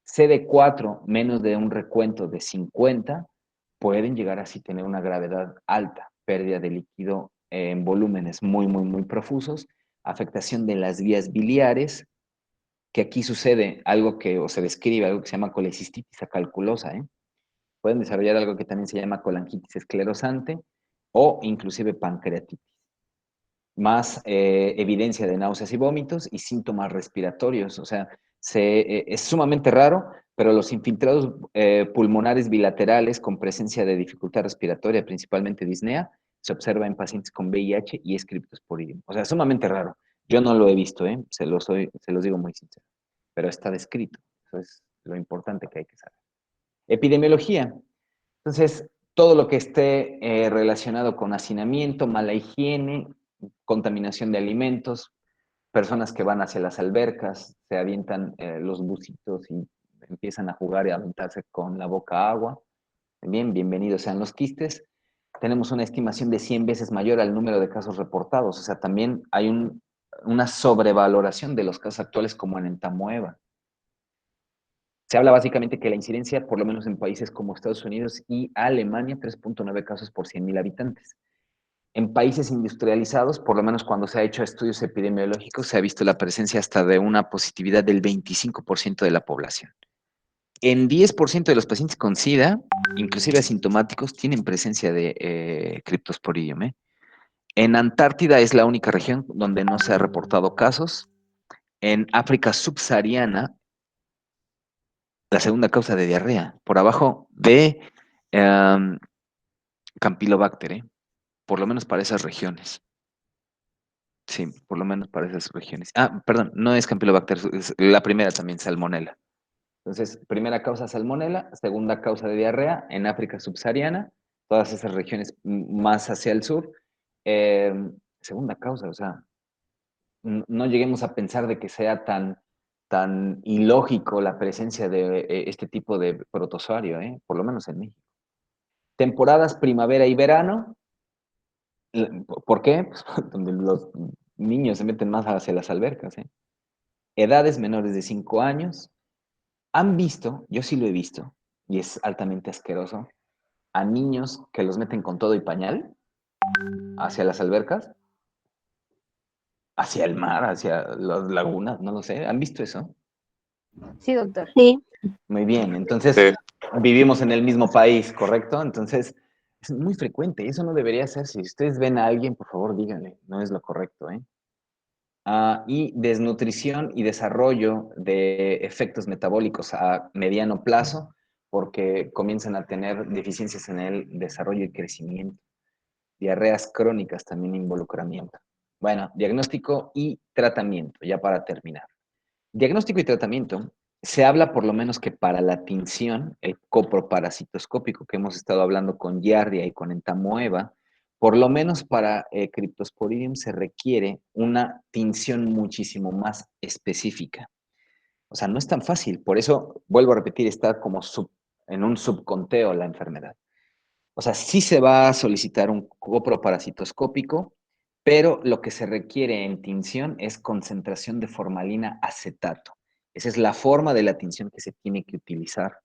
CD4 menos de un recuento de 50, pueden llegar así a tener una gravedad alta, pérdida de líquido en volúmenes muy profusos, afectación de las vías biliares, que aquí sucede algo que, o se describe, algo que se llama colecistitis acalculosa, Pueden desarrollar algo que también se llama colangitis esclerosante o inclusive pancreatitis. Más evidencia de náuseas y vómitos y síntomas respiratorios. O sea, es sumamente raro, pero los infiltrados pulmonares bilaterales con presencia de dificultad respiratoria, principalmente disnea, se observa en pacientes con VIH y es Cryptosporidium. O sea, sumamente raro. Yo no lo he visto, se los digo muy sincero, pero está descrito. Eso es lo importante que hay que saber. Epidemiología. Entonces, todo lo que esté relacionado con hacinamiento, mala higiene, contaminación de alimentos, personas que van hacia las albercas, se avientan los bucitos y empiezan a jugar y a aventarse con la boca agua. Bien, bienvenidos sean los quistes. Tenemos una estimación de 100 veces mayor al número de casos reportados. O sea, también hay una sobrevaloración de los casos actuales como en entamoeba. Se habla básicamente que la incidencia, por lo menos en países como Estados Unidos y Alemania, 3.9 casos por 100.000 habitantes. En países industrializados, por lo menos cuando se ha hecho estudios epidemiológicos, se ha visto la presencia hasta de una positividad del 25% de la población. En 10% de los pacientes con SIDA, inclusive asintomáticos, tienen presencia de Cryptosporidium. En Antártida es la única región donde no se ha reportado casos. En África subsahariana, la segunda causa de diarrea, por abajo de Campylobacter, por lo menos para esas regiones. Sí, por lo menos para esas regiones. Ah, perdón, no es Campylobacter, es la primera también, Salmonella. Entonces, primera causa Salmonella, segunda causa de diarrea en África subsahariana, todas esas regiones más hacia el sur. Segunda causa, o sea, no lleguemos a pensar de que sea tan ilógico la presencia de este tipo de protozoario, por lo menos en México. Temporadas primavera y verano. ¿Por qué? Pues, donde los niños se meten más hacia las albercas. Edades menores de 5 años. Han visto, yo sí lo he visto, y es altamente asqueroso, a niños que los meten con todo y pañal hacia las albercas, hacia el mar, hacia las lagunas, no lo sé. ¿Han visto eso? Sí, doctor. Sí. Muy bien, entonces Sí. vivimos en el mismo país, ¿correcto? Entonces es muy frecuente y eso no debería hacerse. Si ustedes ven a alguien, por favor díganle, no es lo correcto, y desnutrición y desarrollo de efectos metabólicos a mediano plazo, porque comienzan a tener deficiencias en el desarrollo y crecimiento. Diarreas crónicas también involucramiento. Bueno, diagnóstico y tratamiento, ya para terminar. Diagnóstico y tratamiento. Se habla por lo menos que para la tinción, el coproparasitoscópico que hemos estado hablando con Giardia y con Entamoeba, por lo menos para Cryptosporidium se requiere una tinción muchísimo más específica. O sea, no es tan fácil. Por eso, vuelvo a repetir, está como en un subconteo la enfermedad. O sea, sí se va a solicitar un coproparasitoscópico, pero lo que se requiere en tinción es concentración de formalina acetato. Esa es la forma de la tinción que se tiene que utilizar.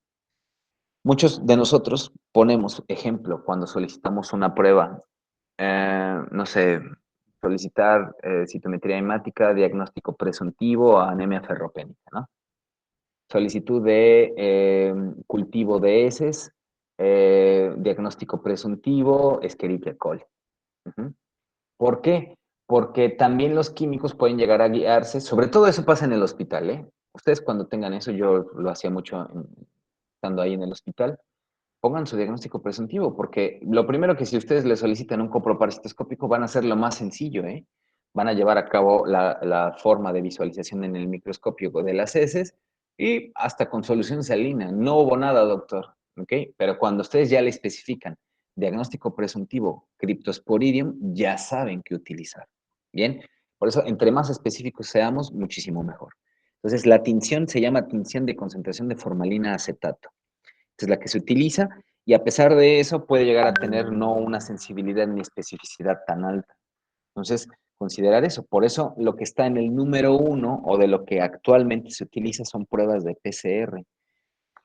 Muchos de nosotros ponemos ejemplo cuando solicitamos una prueba, no sé, solicitar citometría hemática, diagnóstico presuntivo, anemia ferropénica, ¿no? Solicitud de cultivo de heces, diagnóstico presuntivo, Escherichia coli. Ujú. ¿Por qué? Porque también los químicos pueden llegar a guiarse, sobre todo eso pasa en el hospital, ¿eh? Ustedes cuando tengan eso, yo lo hacía mucho estando ahí en el hospital, pongan su diagnóstico presuntivo, porque lo primero que si ustedes le solicitan un coproparasitoscópico van a hacer lo más sencillo, ¿eh? Van a llevar a cabo la forma de visualización en el microscopio de las heces y hasta con solución salina. No hubo nada, doctor, ¿ok? Pero cuando ustedes ya le especifican diagnóstico presuntivo Cryptosporidium, ya saben qué utilizar, ¿bien? Por eso, entre más específicos seamos, muchísimo mejor. Entonces, la tinción se llama tinción de concentración de formalina acetato. Es la que se utiliza y a pesar de eso puede llegar a tener no una sensibilidad ni especificidad tan alta. Entonces, considerar eso. Por eso lo que está en el número 1 o de lo que actualmente se utiliza son pruebas de PCR.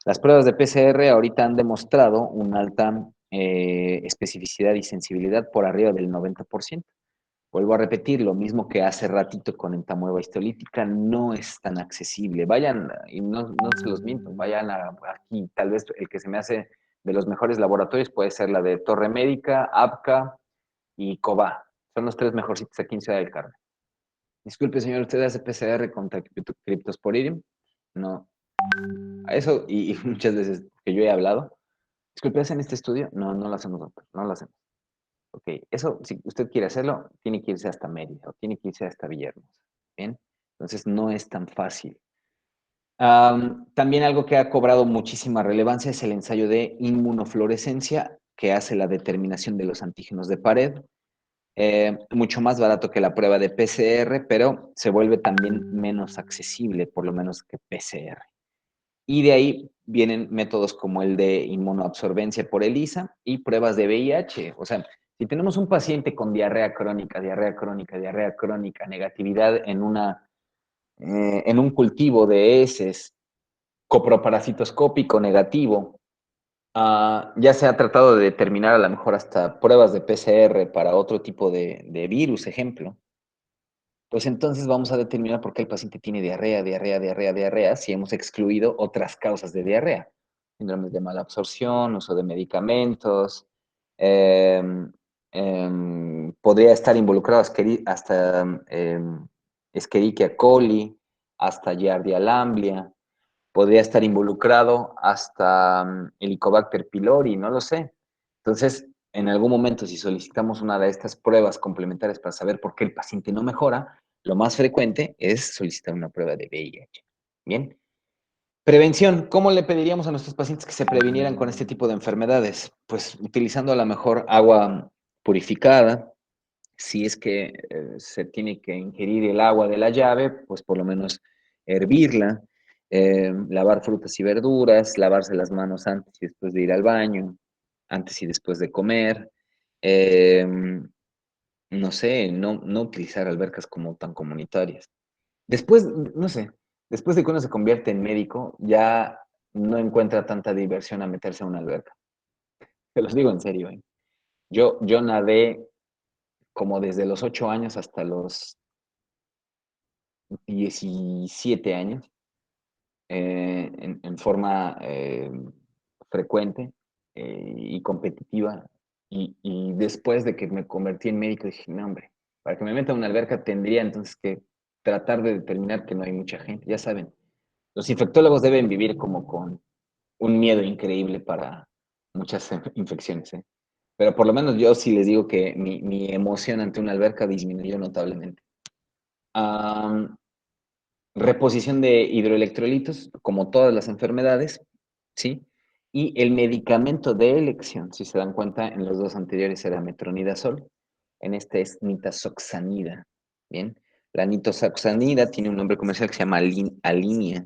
Las pruebas de PCR ahorita han demostrado una alta especificidad y sensibilidad por arriba del 90%. Vuelvo a repetir, lo mismo que hace ratito con entamoeba histolítica, no es tan accesible. Vayan, y no se los miento, vayan aquí, tal vez el que se me hace de los mejores laboratorios puede ser la de Torre Médica, APCA y COBA. Son los 3 mejorcitos aquí en Ciudad del Carmen. Disculpe, señor, ¿usted hace PCR contra Cryptosporidium? No. A eso, y muchas veces que yo he hablado, disculpe, ¿hacen este estudio? No, no lo hacemos, doctor, no lo hacemos. Ok, eso, si usted quiere hacerlo, tiene que irse hasta Mérida o tiene que irse hasta Villahermosa. Bien, entonces no es tan fácil. También algo que ha cobrado muchísima relevancia es el ensayo de inmunofluorescencia que hace la determinación de los antígenos de pared. Mucho más barato que la prueba de PCR, pero se vuelve también menos accesible, por lo menos que PCR. Y de ahí vienen métodos como el de inmunoabsorbencia por ELISA y pruebas de VIH. O sea, si tenemos un paciente con diarrea crónica, negatividad en un cultivo de heces, coproparasitoscópico negativo, ya se ha tratado de determinar a lo mejor hasta pruebas de PCR para otro tipo de virus, ejemplo. Pues entonces vamos a determinar por qué el paciente tiene diarrea, si hemos excluido otras causas de diarrea. Síndromes de mala absorción, uso de medicamentos, podría estar involucrado hasta Escherichia coli, hasta Giardia lamblia, podría estar involucrado hasta Helicobacter pylori, no lo sé. Entonces, en algún momento, si solicitamos una de estas pruebas complementarias para saber por qué el paciente no mejora, lo más frecuente es solicitar una prueba de VIH. Bien. Prevención. ¿Cómo le pediríamos a nuestros pacientes que se previnieran con este tipo de enfermedades? Pues utilizando a lo mejor agua purificada. Si es que se tiene que ingerir el agua de la llave, pues por lo menos hervirla, lavar frutas y verduras, lavarse las manos antes y después de ir al baño, antes y después de comer. No sé, no utilizar albercas como tan comunitarias. Después, no sé, después de que uno se convierte en médico, ya no encuentra tanta diversión a meterse a una alberca. Te los digo en serio, ¿eh? Yo nadé como desde los 8 años hasta los 17 años, en forma frecuente y competitiva. Y después de que me convertí en médico, dije, no, hombre, para que me meta a una alberca tendría entonces que tratar de determinar que no hay mucha gente. Ya saben, los infectólogos deben vivir como con un miedo increíble para muchas infecciones, ¿eh? Pero por lo menos yo sí les digo que mi emoción ante una alberca disminuyó notablemente. reposición de hidroelectrolitos, como todas las enfermedades, ¿sí? Y el medicamento de elección, si se dan cuenta, en los dos anteriores era metronidazol, en este es nitazoxanida, ¿bien? La nitazoxanida tiene un nombre comercial que se llama Alinea,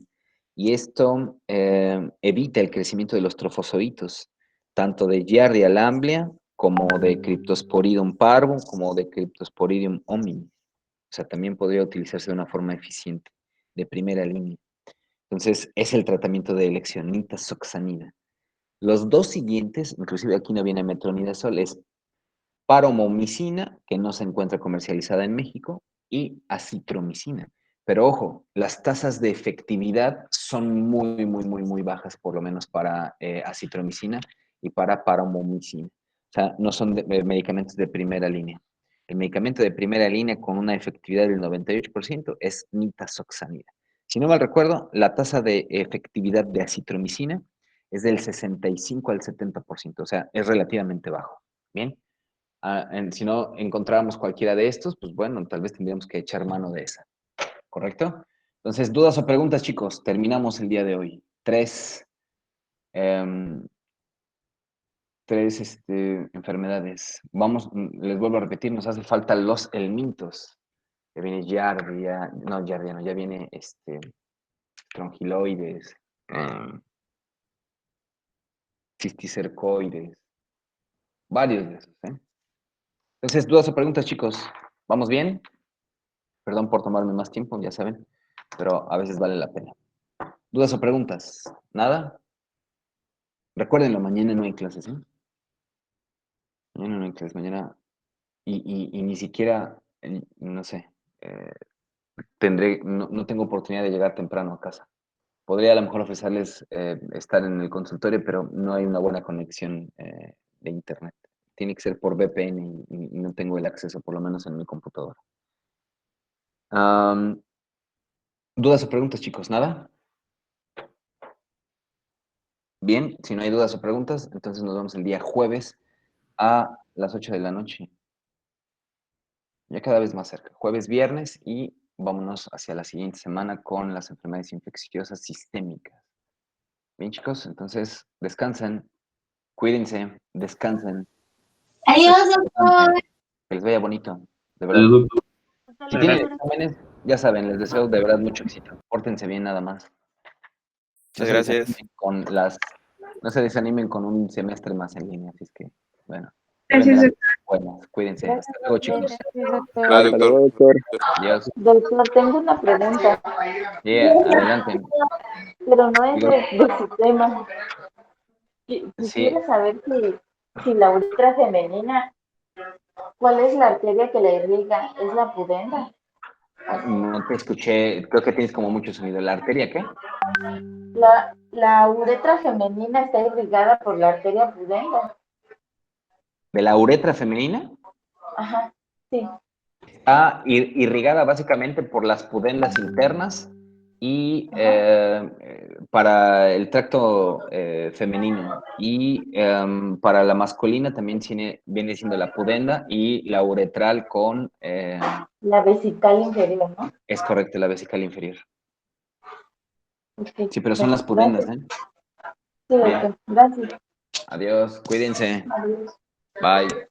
y esto evita el crecimiento de los trofozoitos, tanto de Giardia lamblia, como de Cryptosporidium parvo, como de Cryptosporidium homini. O sea, también podría utilizarse de una forma eficiente, de primera línea. Entonces, es el tratamiento de elección, nitazoxanida. Los dos siguientes, inclusive aquí no viene metronidazol, es paromomicina, que no se encuentra comercializada en México, y acitromicina. Pero ojo, las tasas de efectividad son muy bajas, por lo menos para acitromicina y para paromomicina. O sea, no son medicamentos de primera línea. El medicamento de primera línea con una efectividad del 98% es nitazoxanida. Si no mal recuerdo, la tasa de efectividad de acitromicina es del 65 al 70%, o sea, es relativamente bajo. Bien. Si no encontráramos cualquiera de estos, pues bueno, tal vez tendríamos que echar mano de esa. ¿Correcto? Entonces, dudas o preguntas, chicos. Terminamos el día de hoy. Tres enfermedades. Vamos, les vuelvo a repetir, nos hace falta los helmintos. Ya viene Giardia, no, Giardia no, ya viene trongiloides, cisticercoides, varios de esos, ¿eh? Entonces, dudas o preguntas, chicos. ¿Vamos bien? Perdón por tomarme más tiempo, ya saben, pero a veces vale la pena. ¿Dudas o preguntas? ¿Nada? Recuérdenlo, mañana no hay clases, ¿eh? Mañana no hay clases, mañana... Y ni siquiera, no sé, no tengo oportunidad de llegar temprano a casa. Podría a lo mejor ofrecerles estar en el consultorio, pero no hay una buena conexión de internet. Tiene que ser por VPN y no tengo el acceso, por lo menos en mi computadora. ¿Dudas o preguntas, chicos? ¿Nada? Bien, si no hay dudas o preguntas, entonces nos vemos el día jueves a las 8 de la noche. Ya cada vez más cerca. Jueves, viernes y vámonos hacia la siguiente semana con las enfermedades infecciosas sistémicas. Bien, chicos, entonces descansen, cuídense, descansen. Adiós, doctor. Que les vaya bonito, de verdad. Si tienen exámenes, ya saben, les deseo de verdad mucho éxito. Pórtense bien nada más. Muchas gracias. No se desanimen con un semestre más en línea, así es que, bueno. Gracias. Bueno, cuídense. Hasta luego, chicos. Gracias, doctor. Gracias, doctor. Adiós. Doctor, tengo una pregunta, Adelante. pero no es de su tema. Sí. Quisiera saber si la uretra femenina, ¿cuál es la arteria que la irriga? ¿Es la pudenda? No te escuché, creo que tienes como mucho sonido. ¿La arteria qué? La uretra femenina está irrigada por la arteria pudenda. ¿De la uretra femenina? Ajá, sí. Está irrigada básicamente por las pudendas internas y para el tracto femenino. Y para la masculina también viene siendo la pudenda y la uretral con... La vesical inferior, ¿no? Es correcto, la vesical inferior. Okay. Sí, pero son las pudendas, ¿eh? Sí, doctor. Gracias. Adiós, cuídense. Adiós. Bye.